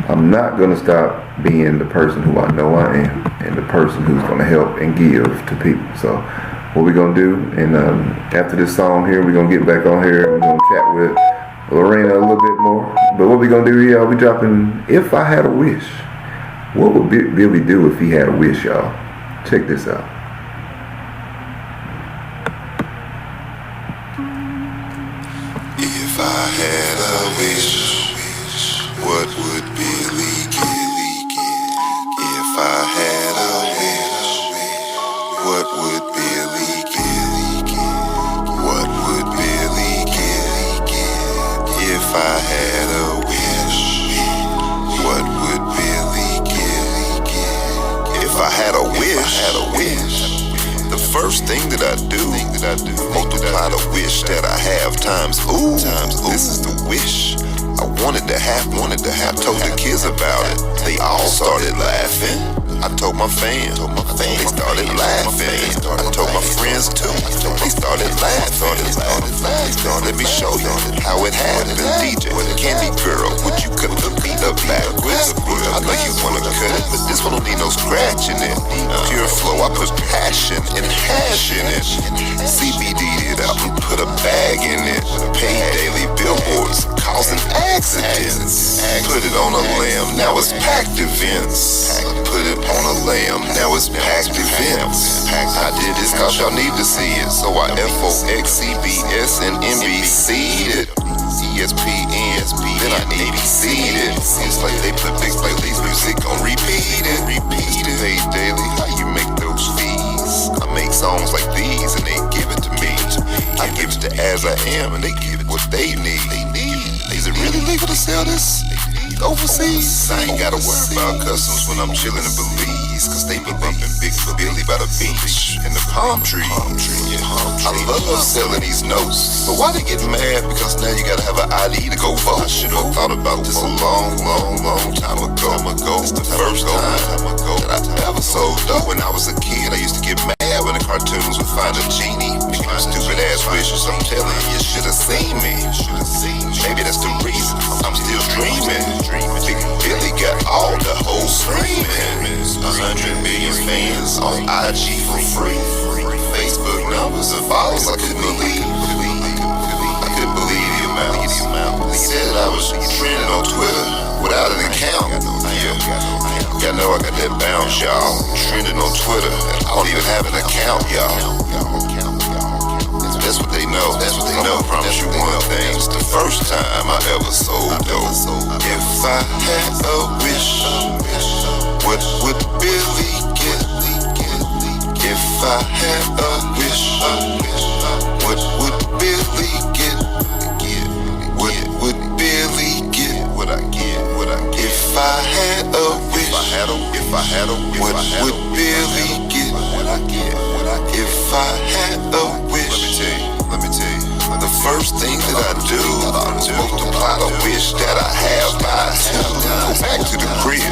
S1: I'm not going to stop being the person who I know I am, and the person who's going to help and give to people. So what we're going to do, and after this song here, we're going to get back on here, and we're going to chat with Lorena a little bit more. But what we're going to do here, we dropping If I Had a Wish. What would Big Billy do if he had a wish, y'all? Check this out.
S3: If I had a wish, what would Billy get? If I had a wish, what would Billy get? What would Billy get? If I had a wish, what would Billy get? If I had a wish, the first thing that I do, multiply the wish that I have times ooh. This is the wish I wanted to have. Told the kids about it. They all started laughing. I told my fam, they started laughing. I told my friends too, they started laughing. Let me show you how it happened. DJ, Candy Girl, would you cut the beat up backwards? I know you wanna cut, but this one don't need no scratching it. Pure flow, I put passion and hash in it. CBD'd it out and put a bag in it. Paid daily billboards, causing accidents. Put it on a lamb, now it's packed events. Put it on a lamb, now it's packed events. I did this cause y'all need to see it, so I FOX, CBS, and NBC'd it. ESPN, then I ABC'd it. It's like they put Big Billy music on repeat it. Paid daily, how you make those fees? I make songs like these and they give it to me. I give it to As I Am and they give it what they need. Is it really legal to sell this overseas? I ain't gotta worry about customs when I'm chillin' in Belize, cause they be bumpin' Big Billy by the beach and the palm tree. I love selling these notes, but why they get mad? Because now you gotta have an ID to go vote. I should've thought about this a long time ago. It's the first time that I ever sold dope. When I was a kid, I used to get mad when the cartoons would find a genie. Making stupid ass wishes. I'm telling you, you should've seen me. Maybe that's the reason I'm still dreaming. Big Billy got all the whole screaming. 100 million fans on IG for free. Facebook numbers and followers I couldn't believe. I couldn't believe the amount. He said I was trending on Twitter without an account. Y'all know I got that bounce, y'all. Trending on Twitter and I don't even have an account, y'all. That's what they know. I promise you one thing. It's the first time I ever sold dope. If I had a wish, what would Billy get? If I had a wish, what would Billy get? What would Billy get? What I get? If I had a wish, what would Billy get? What I get? If I had a wish, let me tell you. The first thing that I do, multiply the wish that I have by go back to the crib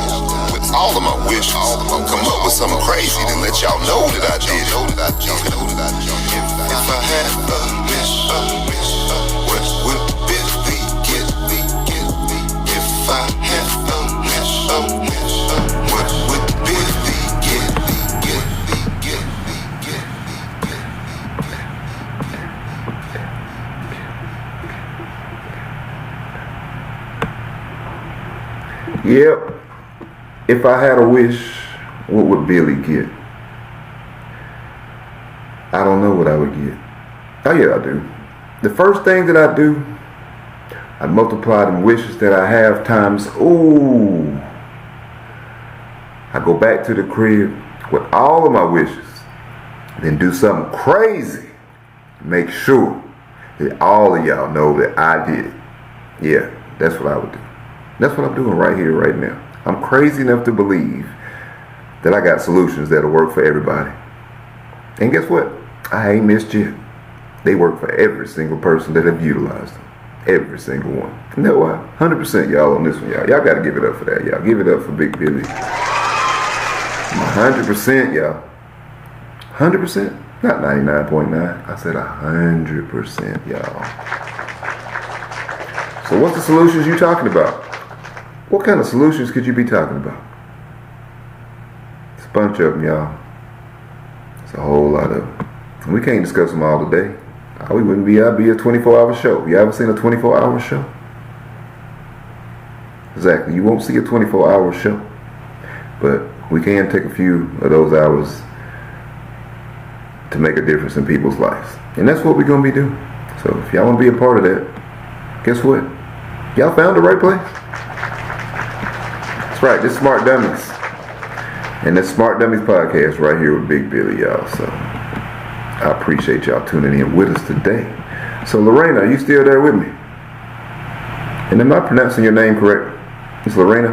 S3: with all of my wishes. Come up with something crazy, then let y'all know that I did it. If I had a wish, what would Billy get? If I had a wish, what would Billy get?
S1: Yep. If I had a wish, what would Billy get? I don't know what I would get. Oh yeah, I do. The first thing that I do, I multiply them wishes that I have times, I go back to the crib with all of my wishes, then do something crazy. Make sure that all of y'all know that I did it. Yeah, that's what I would do. That's what I'm doing right here, right now. I'm crazy enough to believe that I got solutions that'll work for everybody. And guess what? I ain't missed yet. They work for every single person that have utilized them. Every single one. You know why? 100% y'all on this one, y'all. Y'all got to give it up for that, y'all. Give it up for Big Billy. 100%, y'all. 100%. Not 99.9. I said 100%, y'all. So what's the solutions you talking about? What kind of solutions could you be talking about? It's a bunch of them, y'all. It's a whole lot of them. And we can't discuss them all today. We wouldn't be, I'd be a 24-hour show. You ever seen a 24-hour show? Exactly. You won't see a 24-hour show. But we can take a few of those hours to make a difference in people's lives. And that's what we're going to be doing. So if y'all want to be a part of that, guess what? Y'all found the right place. That's right. This is Smart Dummies. And this Smart Dummies Podcast right here with Big Billy, y'all. So I appreciate y'all tuning in with us today. So Lorena, are you still there with me? And am I pronouncing your name correct? It's Lorena?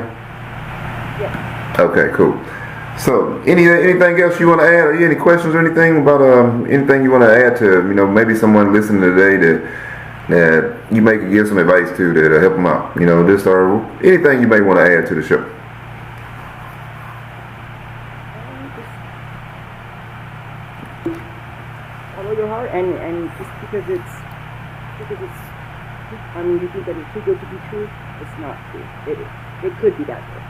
S5: Yeah.
S1: Okay, cool. So anything else you want to add? Or any questions or anything about anything you want to add to, maybe someone listening today that you may could give some advice to that'll help them out? This or anything you may want to add to the show.
S5: Follow your heart, and just because it's you think that it's too good to be true, it's not true. It could be that way.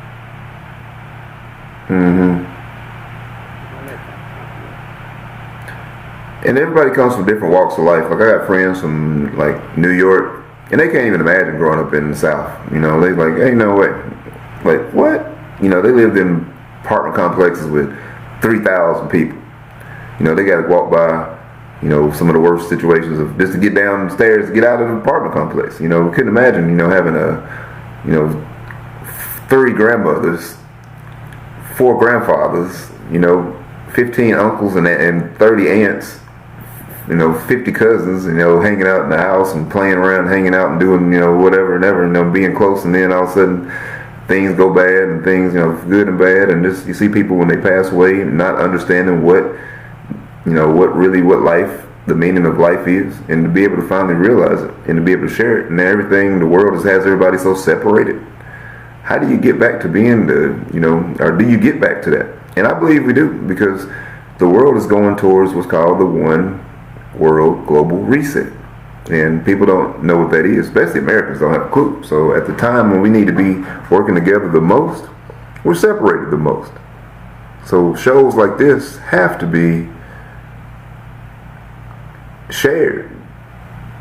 S1: And everybody comes from different walks of life. Like I got friends from like New York, and they can't even imagine growing up in the South. You know, they like, hey, no way. Like what? You know, they lived in apartment complexes with 3,000 people. You know, they got to walk by, you know, some of the worst situations of just to get downstairs to get out of the apartment complex. You know, we couldn't imagine, you know, having you know, 3 grandmothers, 4 grandfathers, you know, 15 uncles and 30 aunts, you know, 50 cousins, you know, hanging out in the house and playing around, hanging out and doing, you know, whatever and ever, you know, being close, and then all of a sudden things go bad and things, you know, good and bad, and just you see people when they pass away not understanding what, you know, what life, the meaning of life is, and to be able to finally realize it and to be able to share it. And everything, the world has everybody so separated. How do you get back to being or do you get back to that? And I believe we do, because the world is going towards what's called the one world global reset. And people don't know what that is, especially Americans don't have a clue. So at the time when we need to be working together the most, we're separated the most. So shows like this have to be shared.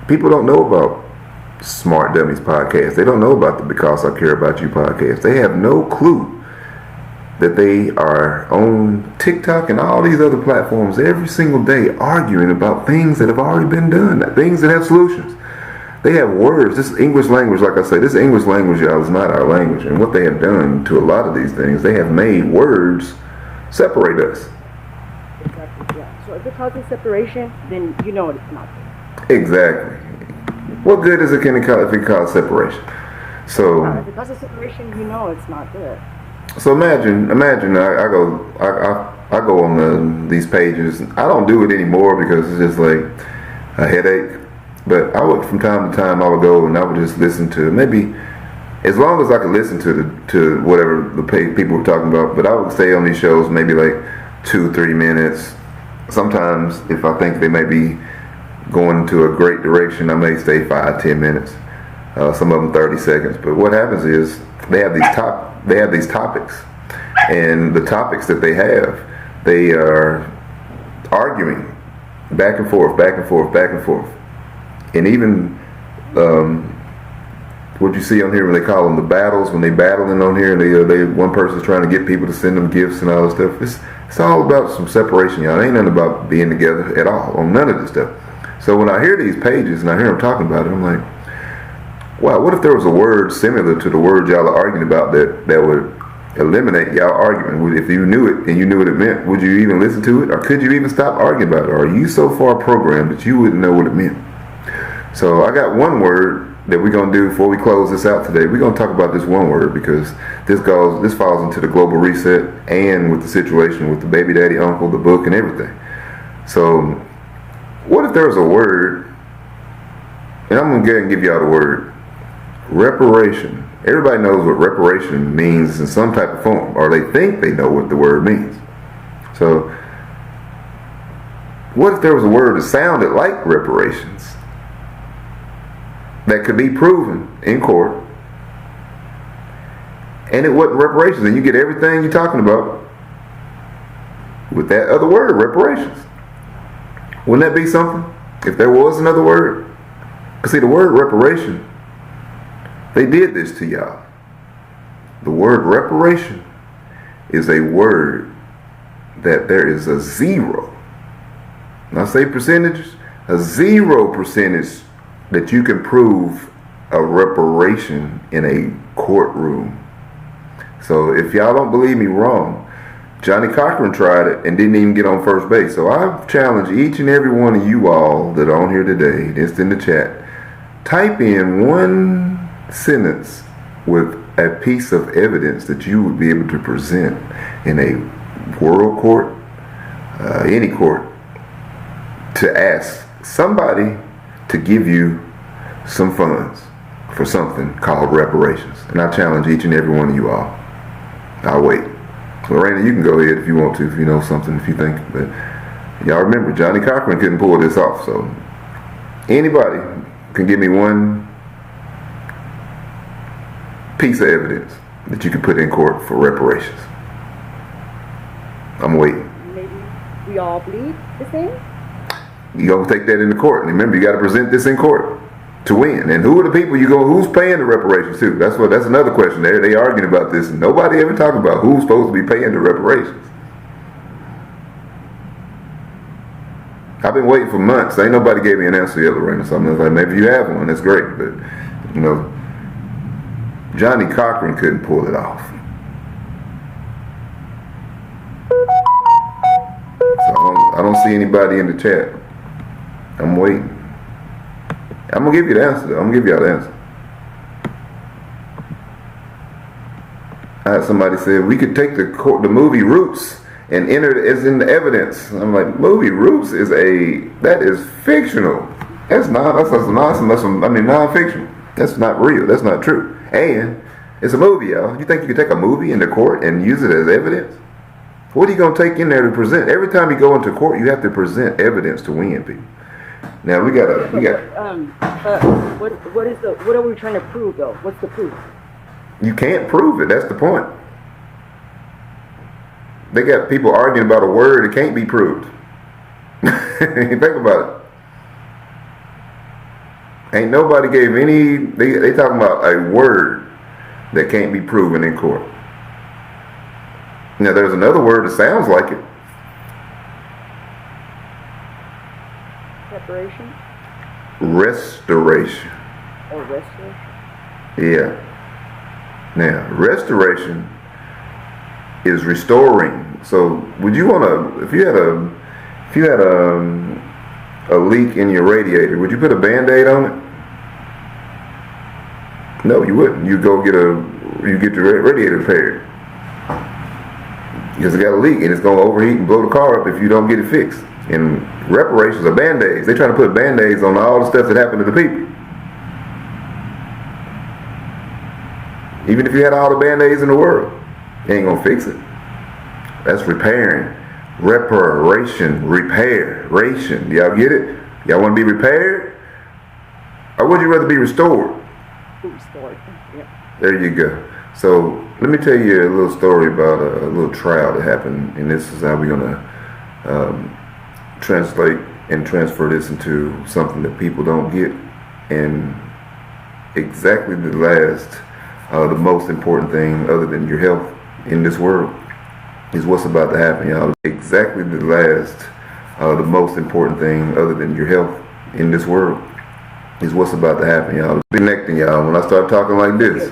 S1: People don't know about Smart Dummies Podcast. They don't know about the Because I Care About You podcast. They have no clue that they are on TikTok and all these other platforms every single day arguing about things that have already been done, things that have solutions. They have words. This English language, like I say, this English language, y'all, is not our language. And what they have done to a lot of these things, they have made words separate us.
S5: Exactly, yeah. So if it causes separation, then you know it's not good.
S1: Exactly. What good is it if it causes separation? So
S5: if it causes separation, you know it's not good.
S1: So imagine I go on these pages. I don't do it anymore because it's just like a headache. But I would, from time to time, I would go and I would just listen to, maybe as long as I could listen to whatever the people were talking about. But I would stay on these shows maybe like 2-3 minutes. Sometimes if I think they may be going to a great direction, I may stay 5-10 minutes. Some of them 30 seconds. But what happens is they have these topics, and the topics that they have, they are arguing back and forth, and even what you see on here when they call them the battles, when they battling on here, and they one person's trying to get people to send them gifts and all this stuff. It's all about some separation, y'all. It ain't nothing about being together at all on none of this stuff. So when I hear these pages and I hear them talking about it, I'm like, wow, what if there was a word similar to the word y'all are arguing about that would eliminate y'all arguing? If you knew it and you knew what it meant, would you even listen to it? Or could you even stop arguing about it? Or are you so far programmed that you wouldn't know what it meant? So I got one word that we're going to do before we close this out today. We're going to talk about this one word because this falls into the global reset and with the situation with the baby daddy uncle, the book, and everything. So what if there was a word, and I'm going to go ahead and give y'all the word, reparation. Everybody knows what reparation means in some type of form, or they think they know what the word means. So what if there was a word that sounded like reparations that could be proven in court, and it wasn't reparations, and you get everything you're talking about with that other word, reparations? Wouldn't that be something if there was another word? Because see, the word reparation, they did this to y'all. The word reparation is a word that there is a zero. Now say percentages, a 0% that you can prove a reparation in a courtroom. So if y'all don't believe me wrong, Johnny Cochran tried it and didn't even get on first base. So I challenge each and every one of you all that are on here today, just in the chat, type in one sentence with a piece of evidence that you would be able to present in a world court, any court, to ask somebody to give you some funds for something called reparations. And I challenge each and every one of you all. I'll wait. Lorena, you can go ahead if you want to, if you know something, if you think. But y'all remember, Johnny Cochran couldn't pull this off. So anybody can give me one piece of evidence that you can put in court for reparations. I'm waiting.
S5: Maybe we all bleed the same?
S1: You gonna take that into court. And remember, you got to present this in court to win. And who are the people who's paying the reparations to? That's another question. They arguing about this, and nobody ever talking about who's supposed to be paying the reparations. I've been waiting for months. Ain't nobody gave me an answer yet, Lorraine. So I'm like, maybe you have one. That's great, but Johnny Cochran couldn't pull it off. So I don't see anybody in the chat. I'm waiting. I'm gonna give you the answer, though. I'm gonna give y'all the answer. I had somebody say we could take the movie Roots and enter it as in the evidence. I'm like, movie Roots is fictional. That's non-fictional. That's not real. That's not true. And it's a movie, y'all. You think you could take a movie into court and use it as evidence? What are you gonna take in there to present? Every time you go into court, you have to present evidence to win people. Now we got.
S5: What are we trying to prove though? What's the proof?
S1: You can't prove it. That's the point. They got people arguing about a word that can't be proved. Think about it. Ain't nobody gave any. They talking about a word that can't be proven in court. Now there's another word that sounds like it.
S5: Separation?
S1: Restoration.
S5: Or restoration?
S1: Yeah. Now, restoration is restoring. So, would you want to, if you had a leak in your radiator, would you put a Band-Aid on it? No, you wouldn't. You get your radiator repaired. Because it got a leak and it's going to overheat and blow the car up if you don't get it fixed. And reparations are Band-Aids. They try to put Band-Aids on all the stuff that happened to the people. Even if you had all the Band-Aids in the world, you ain't gonna fix it. That's repairing. Reparation. Y'all get it? Y'all want to be repaired? Or would you rather be restored?
S5: Restored. Yeah.
S1: There you go. So let me tell you a little story about a little trial that happened, and this is how we're gonna translate and transfer this into something that people don't get. And exactly the most important thing other than your health in this world is what's about to happen, y'all. Exactly the most important thing other than your health in this world is what's about to happen, y'all. Connecting, y'all. When I start talking like this.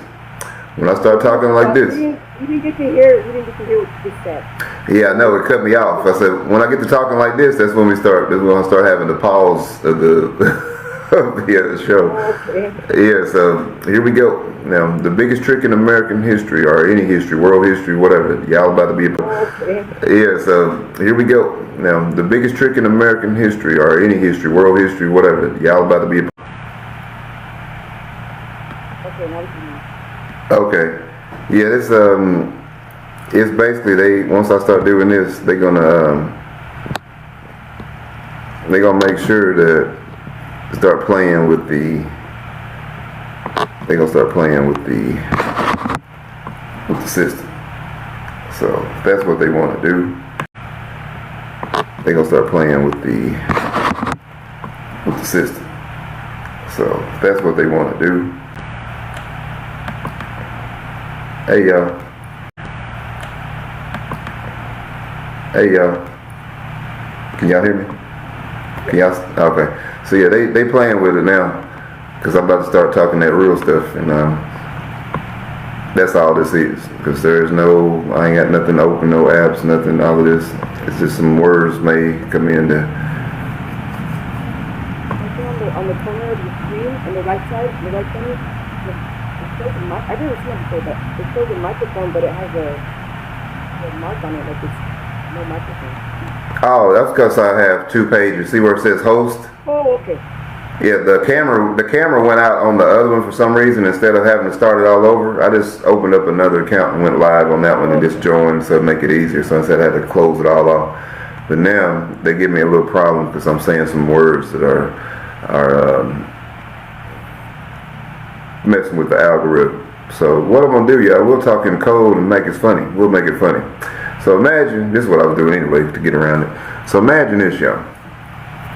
S5: We didn't get to hear what you just said.
S1: Yeah, I know, it cut me off. I said, when I get to talking like this, that's when I start having the pause of the the show.
S5: Okay.
S1: Yeah, so here we go. Now, the biggest trick in American history, or any history, world history, whatever, y'all about to be
S5: Okay.
S1: Yeah, so here we go. Now, the biggest trick in American history, or any history, world history, whatever, y'all about to be
S5: Okay, now we can.
S1: Okay. Yeah, this it's basically once I start doing this, they're gonna make sure that start playing with the system. So if that's what they want to do, they're gonna start playing with the system. So if that's what they want to do. Hey y'all. Can y'all hear me? Can y'all? Okay. So yeah, they playing with it now, because I'm about to start talking that real stuff, and that's all this is. Because I ain't got nothing open, no apps, nothing, all of this. It's just some words may come in there.
S5: On the corner of the screen, on the right side, I didn't see it before, but it shows a microphone, but it has a mark on it, like it's no microphone.
S1: Oh, that's because I have two pages. See where it says host?
S5: Oh, okay.
S1: Yeah, the camera went out on the other one for some reason. Instead of having to start it all over, I just opened up another account and went live on that one and just joined, so to make it easier. So instead I had to close it all off. But now they give me a little problem because I'm saying some words that are messing with the algorithm. So what I'm gonna do, y'all, we'll talk in code and make it funny. We'll make it funny. So imagine, this is what I was doing anyway to get around it. So imagine this, y'all.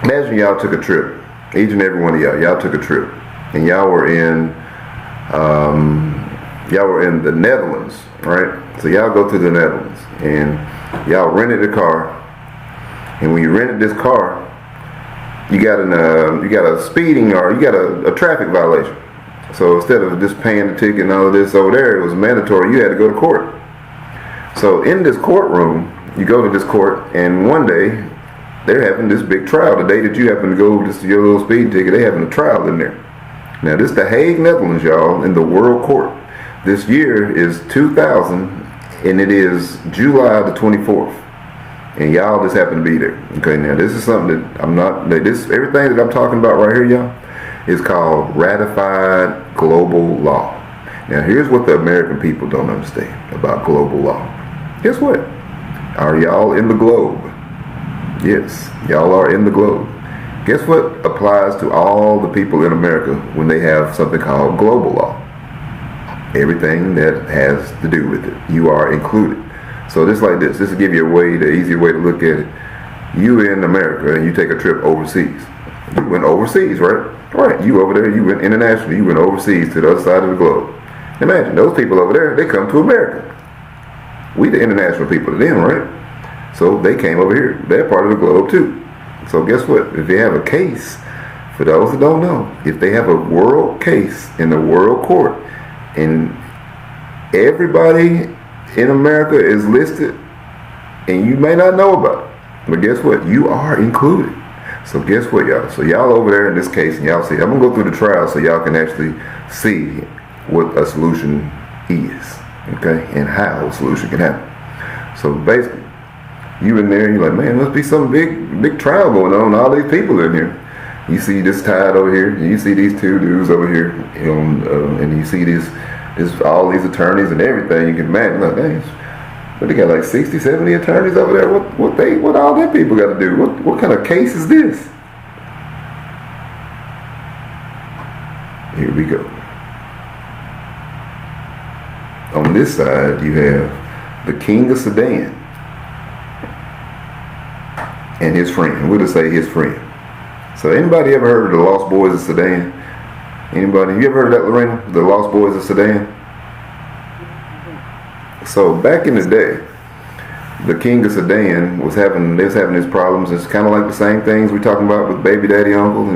S1: Imagine y'all took a trip. Each and every one of y'all took a trip. And y'all were in the Netherlands, right? So y'all go to the Netherlands and y'all rented a car. And when you rented this car, you got a speeding or you got a traffic violation. So instead of just paying the ticket and all of this over there, it was mandatory. You had to go to court. So in this courtroom, you go to this court, and one day they're having this big trial. The day that you happen to go to your little speeding ticket, they having a trial in there. Now this is the Hague, Netherlands, y'all, in the World Court. This year is 2000, and it is July the 24th. And y'all just happen to be there. Okay, now this is something that everything that I'm talking about right here, y'all, is called ratified global law. Now here's what the American people don't understand about global law. Guess what? Are y'all in the globe? Yes, y'all are in the globe. Guess what applies to all the people in America when they have something called global law? Everything that has to do with it. You are included. So just like this will give you the easier way to look at it. You in America and you take a trip overseas. You went overseas, right? Right, you over there, you went internationally, you went overseas to the other side of the globe. Imagine, those people over there, they come to America. We the international people to them, right? So they came over here. They're part of the globe too. So guess what? If they have a case, for those that don't know, if they have a world case in the world court, and everybody in America is listed, and you may not know about it, but guess what? You are included. So guess what, y'all? So y'all over there in this case, and y'all see, I'm going to go through the trial so y'all can actually see what a solution is, okay, and how a solution can happen. So basically, you in there, you're like, man, must be some big trial going on. All these people in here. You see this tide over here, and you see these two dudes over here, and you see all these attorneys and everything. You can imagine, like, dang, but they got like 60, 70 attorneys over there. What all them people got to do? What kind of case is this? Here we go. On this side, you have the King of Sudan and his friend. We'll just say his friend. So anybody ever heard of the Lost Boys of Sudan? Anybody? You ever heard of that, Lorena? The Lost Boys of Sudan? So back in the day, the King of Sudan was having his problems. It's kind of like the same things we're talking about with baby daddy uncle,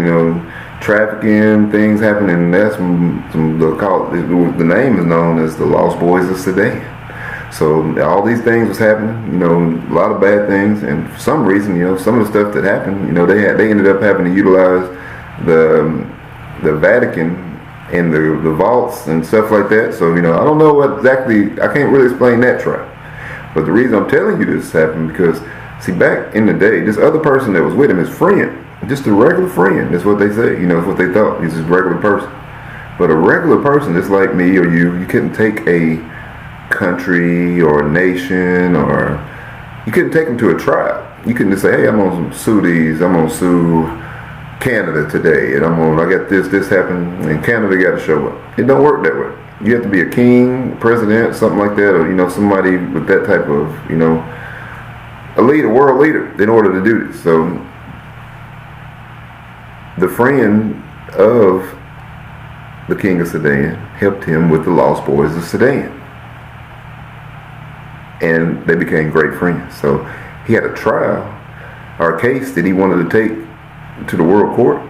S1: trafficking, things happening. That's the name is known as the Lost Boys of Sudan. So all these things was happening, a lot of bad things, and for some reason, some of the stuff that happened, they ended up having to utilize the Vatican and the vaults and stuff like that. So, I don't know what exactly, I can't really explain that trial. But the reason I'm telling you this happened because, see, back in the day, this other person that was with him, his friend, just a regular friend, that's what they say, it's what they thought, he's just a regular person. But a regular person, just like me or you couldn't take a country or a nation, or you couldn't take them to a trial. You couldn't just say, hey, I'm going to sue Canada today, and I got this happened, and Canada got to show up. It don't work that way. You have to be a king, president, something like that, or somebody with that type of, a leader, world leader, in order to do this. So the friend of the King of Sudan helped him with the Lost Boys of Sudan, and they became great friends. So he had a trial or a case that he wanted to take to the world court,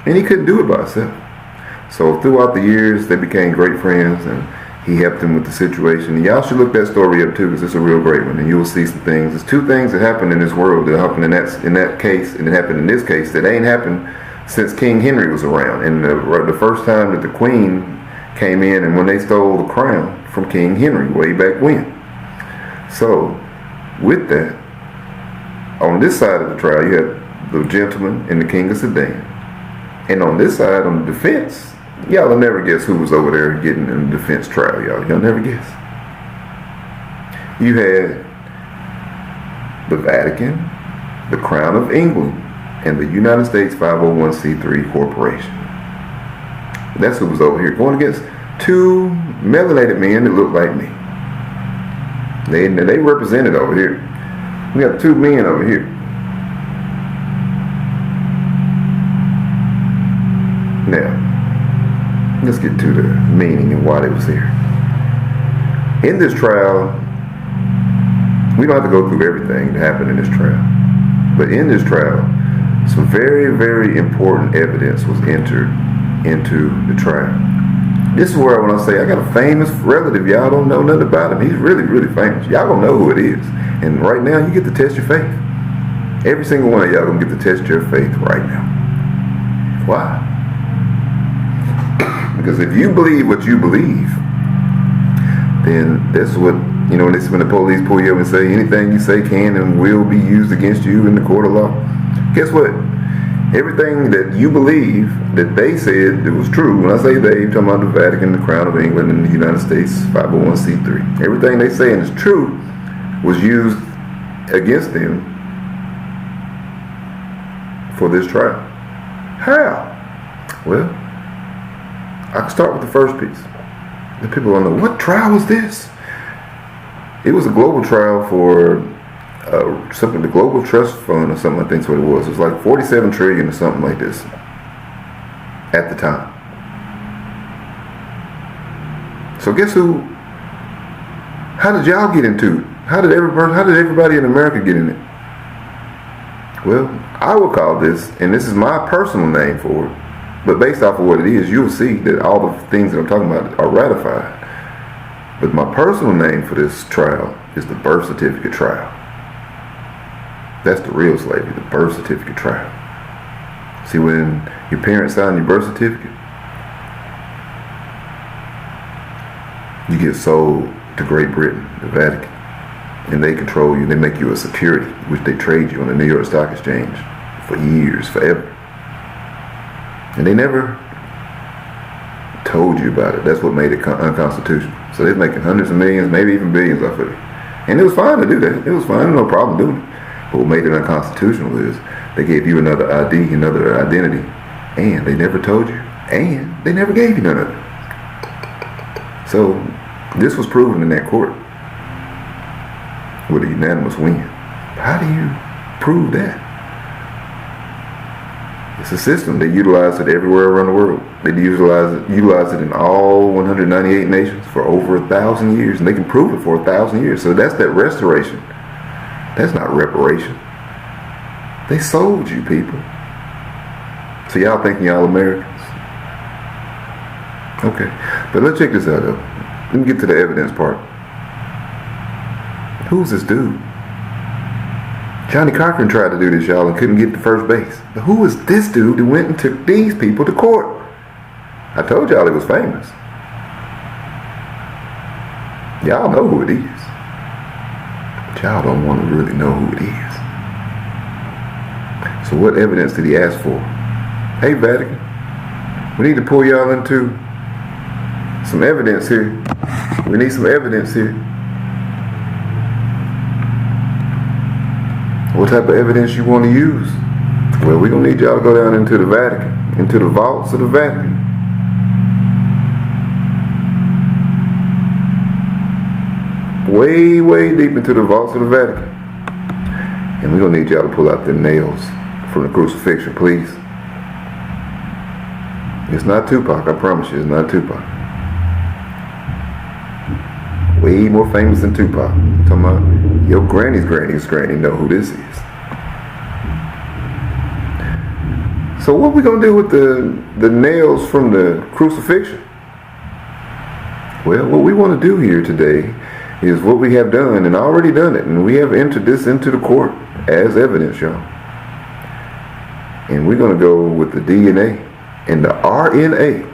S1: and he couldn't do it by himself. So throughout the years, they became great friends, and he helped him with the situation. And y'all should look that story up too, because it's a real great one, and you will see some things. There's two things that happened in this world that happened in that case, and it happened in this case that ain't happened since King Henry was around. And the first time that the Queen came in, and when they stole the crown from King Henry way back when. So with that, on this side of the trial, you had the gentleman and the King of Sudan. And on this side, on the defense, y'all will never guess who was over there getting in the defense trial, y'all never guess. You had the Vatican, the Crown of England, and the United States 501c3 Corporation. That's who was over here going against two melanated men that looked like me. They represented over here. We got two men over here. Now, let's get to the meaning and why they was here. In this trial, we don't have to go through everything that happened in this trial. But in this trial, some very, very important evidence was entered into the trial. This is where when I say I got a famous relative, y'all don't know nothing about him. He's really, really famous. Y'all gonna know who it is. And right now, you get to test your faith. Every single one of y'all gonna get to test your faith right now. Why? Because if you believe what you believe, then that's what, you know, when the police pull you up and say anything you say can and will be used against you in the court of law. Guess what? Everything that you believe that they said it was true. When I say they, I'm talking about the Vatican, the Crown of England, and the United States 501c3. Everything they saying is true was used against them for this trial. How? Well, I can start with the first piece. The people don't know, what trial was this? It was a global trial for something, the Global Trust Fund or something, I think that's what it was. It was like 47 trillion or something like this at the time. So guess who? How did y'all get into it? How did everybody in America get in it? Well, I will call this, and this is my personal name for it, but based off of what it is, you'll see that all the things that I'm talking about are ratified. But my personal name for this trial is the birth certificate trial. That's the real slavery, the birth certificate trial. See, when your parents sign your birth certificate, you get sold to Great Britain, the Vatican, and they control you. They make you a security, which they trade you on the New York Stock Exchange for years, forever. And they never told you about it. That's what made it unconstitutional. So they're making hundreds of millions, maybe even billions off of it. And it was fine to do that. It was fine, no problem doing it. But what made it unconstitutional is they gave you another ID, another identity, and they never told you, and they never gave you none of it. So this was proven in that court with a unanimous win. How do you prove that? It's a system. They utilize it everywhere around the world. They utilize it in all 198 nations for over 1,000 years, and they can prove it for 1,000 years. So that's that restoration. That's not reparation. They sold you, people. So y'all thinking y'all Americans? Okay, but let's check this out though. Let me get to the evidence part. Who's this dude? Johnny Cochran tried to do this, y'all, and couldn't get to first base. But who is this dude that went and took these people to court? I told y'all he was famous. Y'all know who it is. But y'all don't want to really know who it is. So what evidence did he ask for? Hey, Vatican, we need to pull y'all into some evidence here. We need some evidence here. What type of evidence you want to use? Well, we're going to need y'all to go down into the Vatican, into the vaults of the Vatican. Way, way deep into the vaults of the Vatican. And we're going to need y'all to pull out the nails from the crucifixion, please. It's not Tupac, I promise you, it's not Tupac. Way more famous than Tupac. I'm talking about your granny's granny know who this is. So what we gonna do with the nails from the crucifixion? Well, what we want to do here today is what we have done and already done it, and we have entered this into the court as evidence, y'all. And we're gonna go with the DNA and the RNA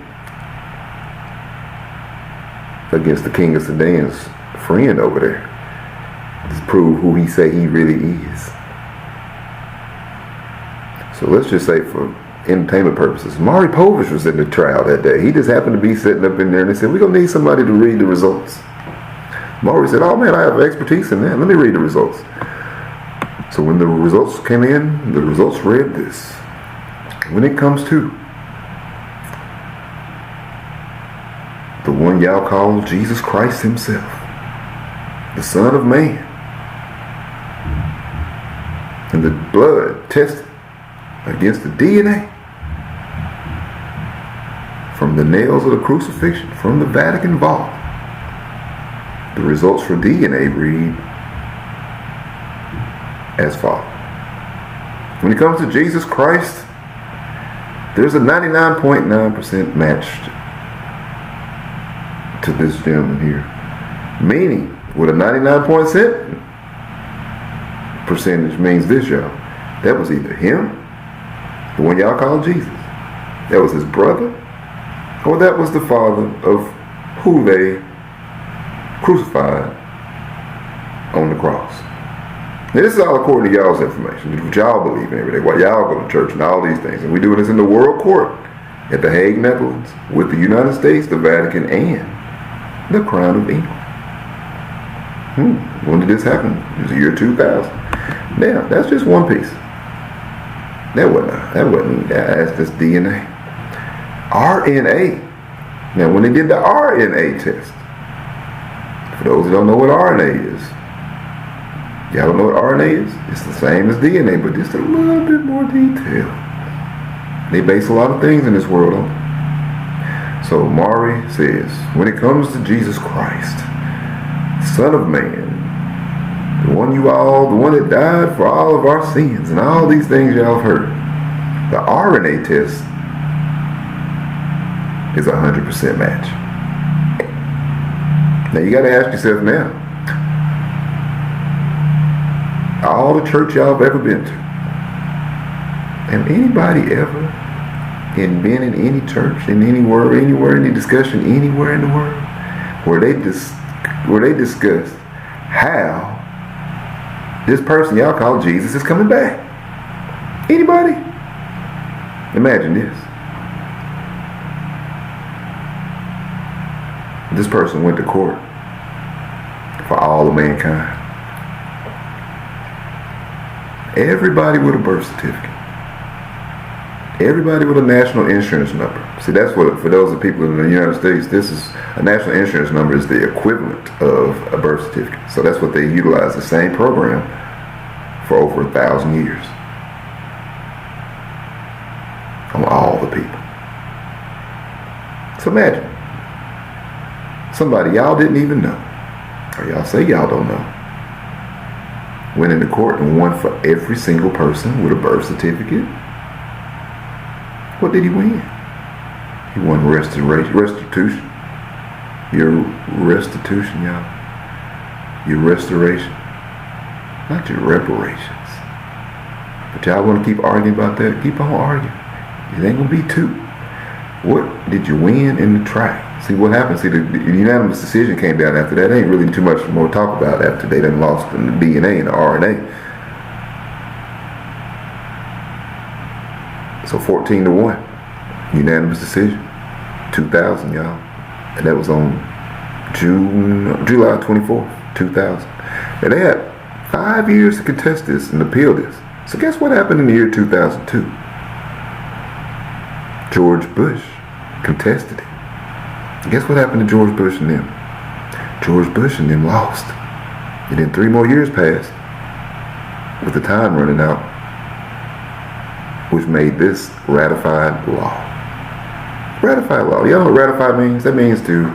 S1: against the King of Sudan's friend over there to prove who he say he really is. So let's just say for entertainment purposes, Maury Povich was in the trial that day. He just happened to be sitting up in there and they said, we're going to need somebody to read the results. Maury said, oh man, I have expertise in that. Let me read the results. So when the results came in, the results read this. When it comes to the one y'all call Jesus Christ himself, the Son of Man, and the blood tested against the DNA from the nails of the crucifixion, from the Vatican vault. The results for DNA read as follows. When it comes to Jesus Christ, there's a 99.9% match to this gentleman here. Meaning, with a 99% percentage means this, y'all. That was either him, the one y'all call Jesus, that was his brother, or that was the father of who they crucified on the cross. Now, this is all according to y'all's information, what y'all believe in every day, why y'all go to church and all these things. And we do this in the world court at The Hague, Netherlands, with the United States, the Vatican, and the Crown of England. When did this happen? It was the year 2000. Now, that's just one piece. That's just DNA. RNA. Now, when they did the RNA test, for those who don't know what RNA is, y'all don't know what RNA is? It's the same as DNA, but just a little bit more detail. They base a lot of things in this world on it. So Maury says, when it comes to Jesus Christ, Son of Man, the one that died for all of our sins and all these things y'all have heard, the RNA test is a 100% match. Now you got to ask yourself now, all the church y'all have ever been to, have anybody ever been in any church, in anywhere, any discussion anywhere in the world where they discussed how this person y'all call Jesus is coming back? Anybody? Imagine this. This person went to court for all of mankind. Everybody with a birth certificate. Everybody with a national insurance number. See, that's what, for those of people in the United States, this is a national insurance number is the equivalent of a birth certificate. So that's what they utilize, the same program for over 1,000 years on all the people. So imagine somebody y'all didn't even know, or y'all say y'all don't know, went into court and won for every single person with a birth certificate. What did he win? He won restitution. Your restitution, y'all. Your restoration. Not your reparations. But y'all want to keep arguing about that? Keep on arguing. It ain't going to be two. What did you win in the trial? See what happened? See, the unanimous decision came down after that. Ain't really too much more to talk about after they done lost in the DNA and the RNA. So 14-1, unanimous decision, 2000, y'all, and that was on July 24th, 2000. And they had 5 years to contest this and appeal this. So guess what happened in the year 2002? George Bush contested it. Guess what happened to George Bush and them? George Bush and them lost. And then 3 more years passed with the time running out, which made this ratified law. Ratified law. Y'all know what ratified means? That means through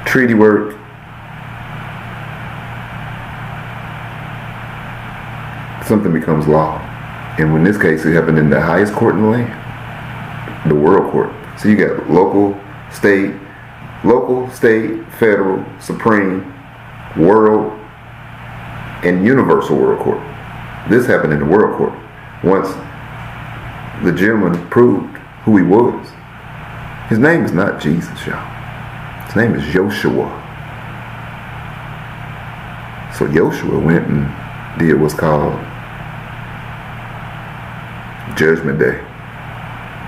S1: treaty work, something becomes law. And in this case, it happened in the highest court in the land, the world court. So you got local, state, federal, supreme, world, and universal world court. This happened in the world court. Once the gentleman proved who he was. His name is not Jesus, y'all. His name is Joshua. So Joshua went and did what's called Judgment Day.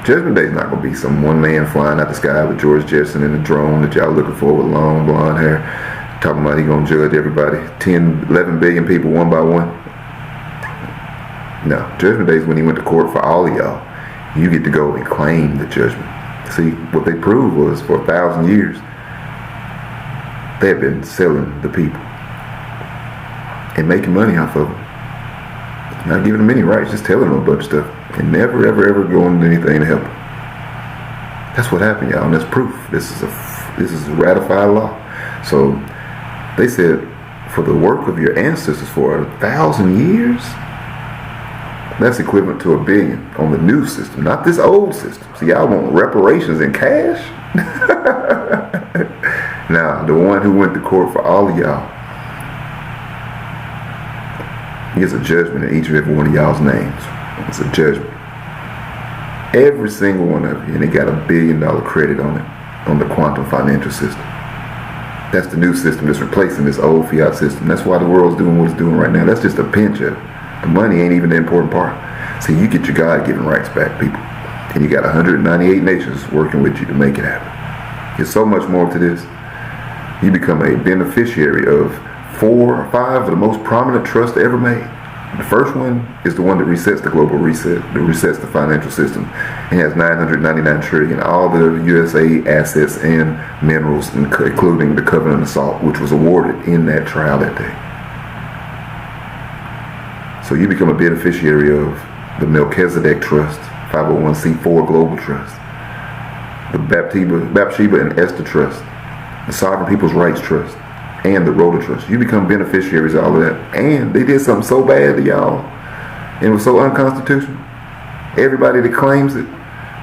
S1: Judgment Day is not going to be some one man flying out the sky with George Jefferson in a drone that y'all looking for with long blonde hair, talking about he going to judge everybody, 11 billion people one by one. No, Judgment Day is when he went to court for all of y'all. You get to go and claim the judgment. See, what they proved was for 1,000 years, They have been selling the people and making money off of them. Not giving them any rights, just telling them a bunch of stuff and never, ever, ever going to anything to help them. That's what happened, y'all, and that's proof. This is a ratified law. So they said, for the work of your ancestors for 1,000 years, that's equivalent to $1 billion on the new system, not this old system. So y'all want reparations in cash? Now, the one who went to court for all of y'all, he gets a judgment in each and every one of y'all's names. It's a judgment. Every single one of you, and they got $1 billion credit on it, on the quantum financial system. That's the new system that's replacing this old fiat system. That's why the world's doing what it's doing right now. That's just a pinch of it. The money ain't even the important part. See, you get your God-given rights back, people. And you got 198 nations working with you to make it happen. There's so much more to this. You become a beneficiary of 4 or 5 of the most prominent trusts ever made. The first one is the one that resets the global reset, that resets the financial system. It has $999 trillion, all the USA assets and minerals, including the Covenant of Salt, which was awarded in that trial that day. So you become a beneficiary of the Melchizedek Trust, 501c4 Global Trust, the Bathsheba and Esther Trust, the Sovereign People's Rights Trust, and the Rhoda Trust. You become beneficiaries of all of that. And they did something so bad to y'all, and it was so unconstitutional. Everybody that claims it,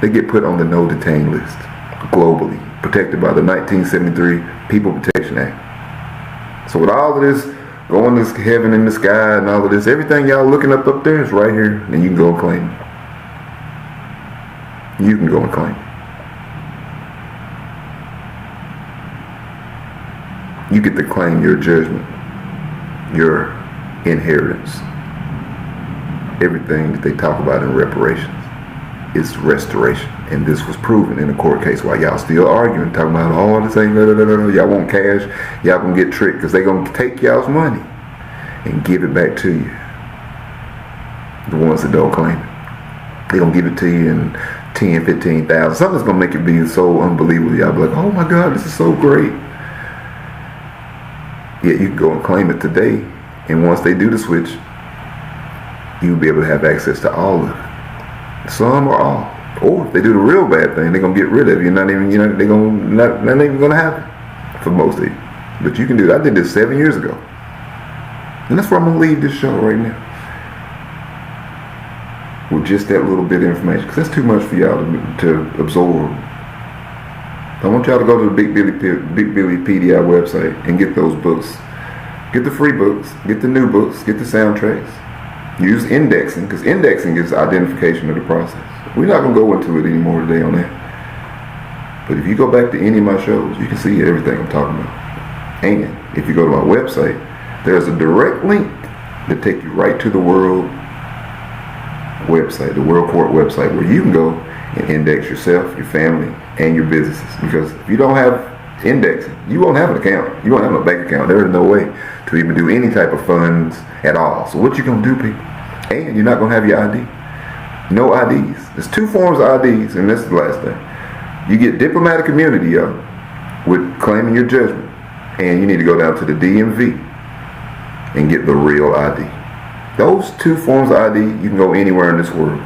S1: they get put on the no detain list globally, protected by the 1973 People Protection Act. So with all of this going to heaven in the sky and all of this, everything y'all looking up there is right here, and you can go and claim it. You can go and claim it. You get to claim your judgment, your inheritance. Everything that they talk about in reparations is restoration. And this was proven in a court case while y'all still arguing, talking about, oh, this ain't, y'all want cash, y'all gonna get tricked, because they gonna take y'all's money and give it back to you. The ones that don't claim it. They gonna give it to you in 10, 15,000. Something's gonna make it be so unbelievable. Y'all be like, oh my God, this is so great. Yeah, you can go and claim it today, and once they do the switch, you'll be able to have access to all of it, some or all. Or if they do the real bad thing, they're gonna get rid of you. Not even, not even gonna happen for most of you. But you can do that. I did this 7 years ago, and that's where I'm gonna leave this show right now with just that little bit of information, because that's too much for y'all to absorb. I want y'all to go to the Big Billy PDI website and get those books. Get the free books, get the new books, get the soundtracks. Use indexing, because indexing is identification of the process. We're not going to go into it anymore today on that. But if you go back to any of my shows, you can see everything I'm talking about. And if you go to my website, there's a direct link that takes you right to the World website, the World Court website, where you can go and index yourself, your family, and your businesses. Because if you don't have indexing, you won't have an account. You won't have a bank account. There is no way to even do any type of funds at all. So what you gonna do, people? And you're not gonna have your ID. No IDs. There's 2 forms of IDs, and this is the last thing. You get diplomatic immunity, y'all, with claiming your judgment, and you need to go down to the DMV and get the real ID. Those 2 forms of ID, you can go anywhere in this world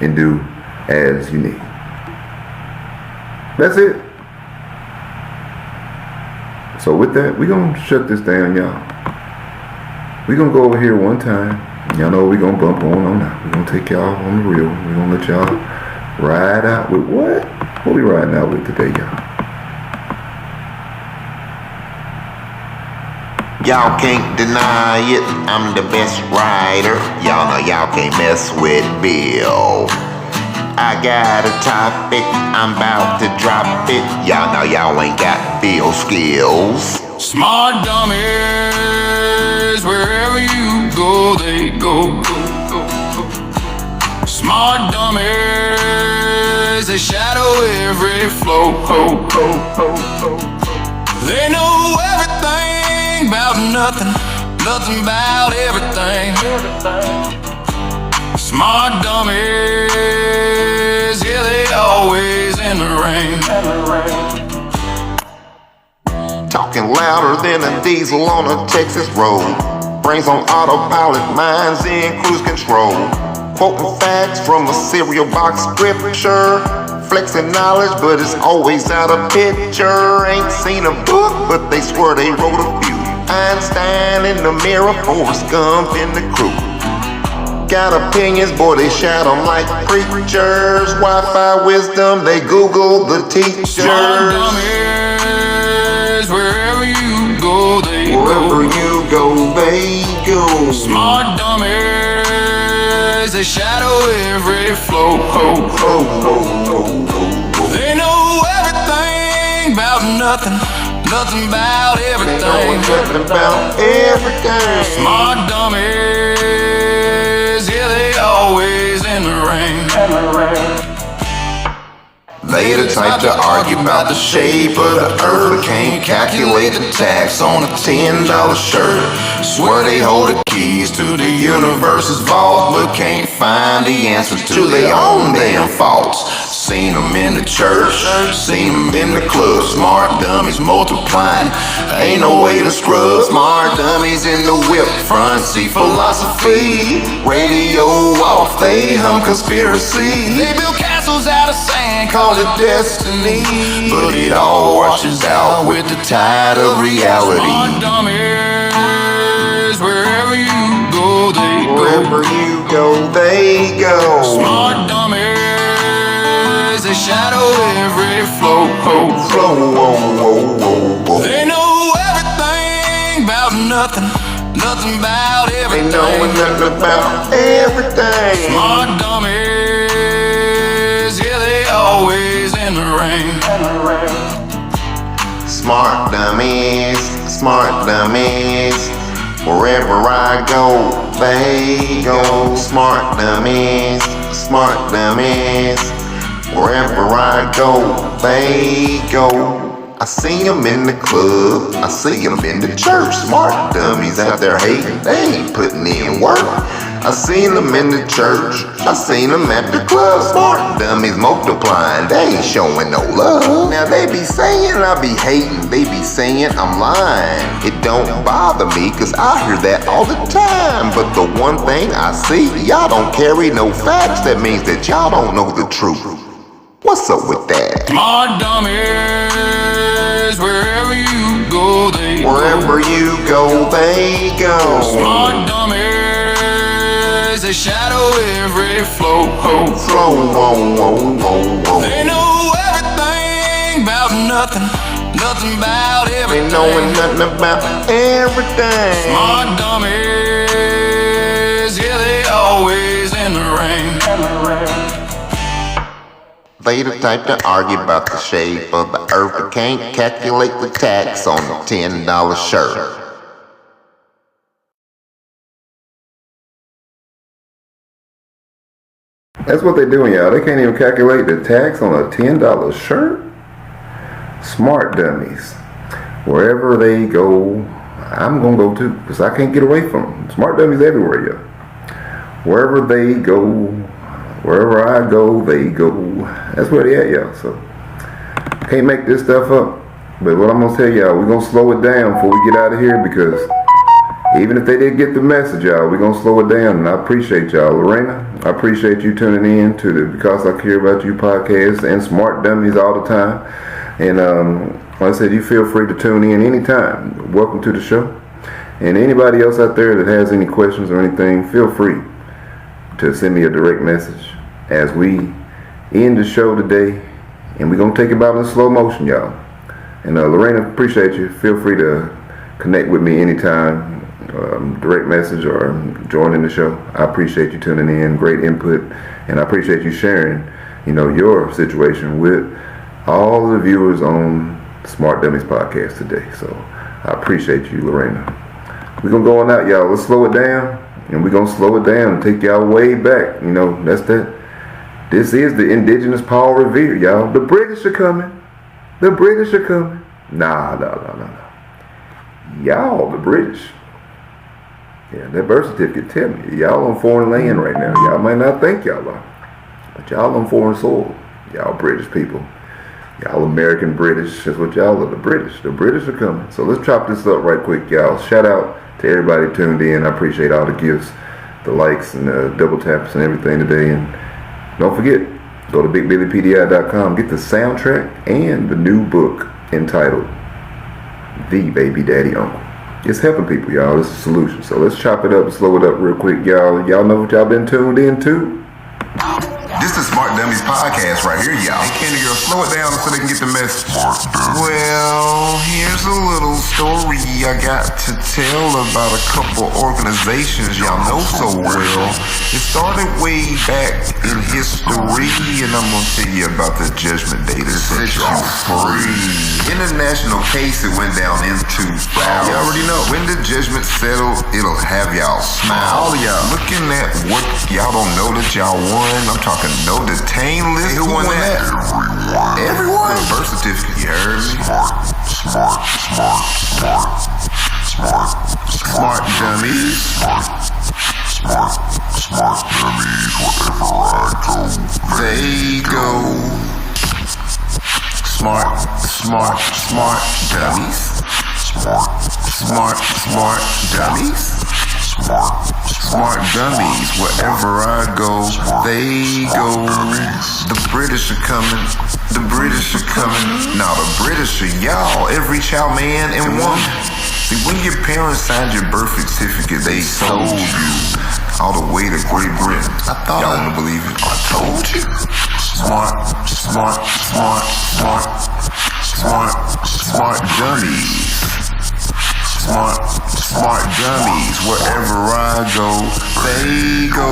S1: and do as you need. That's it. So with that, we're going to shut this down, y'all. We're going to go over here one time. Y'all know we're going to bump on out. We're going to take y'all on the real. We're going to let y'all ride out with what? What we riding out with today, y'all?
S2: Y'all can't deny it, I'm the best rider. Y'all know y'all can't mess with Bill. I got a topic, I'm about to drop it. Y'all know y'all ain't got Bill skills.
S6: Smart dummies, wherever you go, they go. Smart dummies, they shadow every flow. They know everything about nothing, nothing about everything. Smart dummies, yeah, they always in the rain.
S2: talking louder than a diesel on a Texas road. Brains on autopilot, minds in cruise control. Quoting facts from a cereal box scripture. Flexing knowledge, but it's always out of picture. Ain't seen a book, but they swear they wrote a few. Einstein in the mirror, Forrest Gump in the crew. Got opinions, boy, they shout them like preachers. Wi-Fi wisdom, they Google the teachers.
S6: Smart dummies, wherever you go, they
S2: Wherever
S6: go.
S2: you go, they go.
S6: Smart dummies, they shadow every flow. They know everything about nothing, nothing about
S2: They know
S6: everything.
S2: nothing about everything.
S6: Smart dummies, yeah, they always in the rain.
S2: They the type to argue about the shape of the earth, can't calculate the tax on a $10 shirt. Swear they hold the keys to the universe's vault, but can't find the answers to their own damn faults. Seen them in the church, seen them in the club. Smart dummies multiplying, ain't no way to scrub. Smart dummies in the whip, front seat philosophy. Radio off, they hum conspiracy.
S6: They build castles out of sand, call it
S2: Destiny, but it all washes out with the tide of reality.
S6: smart dummies, wherever you go, they go.
S2: Wherever you go, they go.
S6: Smart dummies, they shadow every flow. They know everything about nothing, nothing about
S2: They
S6: everything.
S2: know nothing about everything.
S6: Smart dummies, yeah, they always in the rain.
S2: Smart dummies, smart dummies. Wherever I go, they go. Smart dummies, smart dummies. Wherever I go, they go. I see them in the club, I see them in the church. Smart dummies out there hating, they ain't putting in work. I seen them in the church, I seen them at the club. Smart dummies multiplying, they ain't showing no love. Now they be saying I be hating, they be saying I'm lying. It don't bother me, cause I hear that all the time. But the one thing I see, y'all don't carry no facts. That means that y'all don't know the truth. What's up with that?
S6: Smart dummies, wherever you go, they go.
S2: Wherever you go, they go.
S6: Smart dummies, they shadow every flow. They know everything about nothing, nothing about
S2: They
S6: everything.
S2: knowing nothing about everything.
S6: Smart dummies, yeah, they always in the rain.
S2: They the type to argue about the shape of the earth, but can't calculate the tax on the $10 shirt.
S1: That's what they're doing, y'all. They can't even calculate the tax on a $10 shirt. Smart dummies. Wherever they go, I'm going to go too, because I can't get away from them. Smart dummies everywhere, y'all. Wherever they go, wherever I go, they go. That's where they at, y'all. So, can't make this stuff up. But what I'm going to tell y'all, we're going to slow it down before we get out of here, because even if they didn't get the message, y'all, we're going to slow it down. And I appreciate y'all. Lorena, I appreciate you tuning in to the Because I Care About You podcast and Smart Dummies all the time. And like I said, you feel free to tune in anytime. Welcome to the show. And anybody else out there that has any questions or anything, feel free to send me a direct message as we end the show today. And we're going to take it out in slow motion, y'all. And Lorena, appreciate you. Feel free to connect with me anytime. Direct message or joining the show. I appreciate you tuning in. Great input. And I appreciate you sharing, your situation with all the viewers on Smart Dummies Podcast today. So I appreciate you, Lorena. We're going to go on out, y'all. Let's slow it down. And we're going to slow it down and take y'all way back. That's that. This is the indigenous Paul Revere, y'all. The British are coming. The British are coming. Nah. Y'all, the British. Yeah, that birth certificate tell me. Y'all on foreign land right now. Y'all might not think y'all are. But y'all on foreign soil. Y'all British people. Y'all American British, that's what y'all are, the British. The British are coming. So let's chop this up right quick, y'all. Shout out to everybody tuned in. I appreciate all the gifts, the likes, and the double taps and everything today. And don't forget, go to BigBillyPDI.com, get the soundtrack and the new book entitled The Baby Daddy Uncle. It's helping people, y'all. It's a solution. So let's chop it up and slow it up real quick, y'all. Y'all know what y'all been tuned in to?
S2: This is Smart Dummies Podcast right here, y'all. Hey, Candy Girl, slow it down so they can get the message. Well, here's a little story I got to tell about a couple organizations y'all know so well. It started way back in history, and I'm gonna tell you about the judgment day that set you free. International case it went down into foul. You already know. When the judgment settled, it'll have y'all smile. All of y'all looking at what y'all don't know that y'all won. I'm talking no detain list. Hey, who won that? Everyone. The birth certificate. You heard me? Smart dummies. They go. Smart dummies. Smart dummies. Smart dummies, wherever I go, they go. The British are coming, the British are coming. Now the British are y'all, every child, man, and woman. See, when your parents signed your birth certificate, they sold you all the way to Great Britain. Y'all wanna believe it? I told you. Smart dummies. Smart dummies, wherever I go, they go.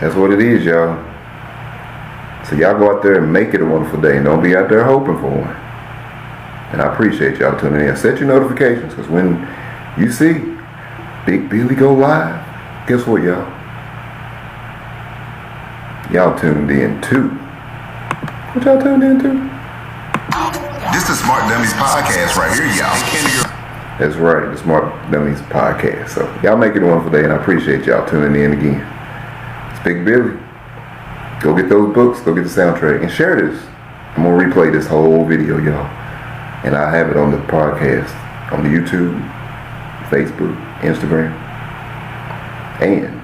S1: That's what it is, y'all. So y'all go out there and make it a wonderful day, and don't be out there hoping for one. And I appreciate y'all tuning in. Set your notifications, because when you see Big Billy go live, guess what, y'all? Y'all tuned in too. What y'all tuned in to?
S2: This is Smart Dummies Podcast right here, y'all. Hey, Candy Girl.
S1: That's right, the Smart Dummies Podcast. So y'all make it a wonderful day, and I appreciate y'all tuning in again. It's Big Billy. Go get those books, go get the soundtrack, and share this. I'm gonna replay this whole video, y'all. And I have it on the podcast, on the YouTube, Facebook, Instagram, and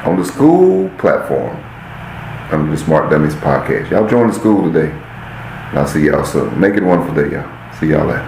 S1: on the school platform under the Smart Dummies Podcast. Y'all join the school today. And I'll see y'all soon. Make it a wonderful day, y'all. See y'all later.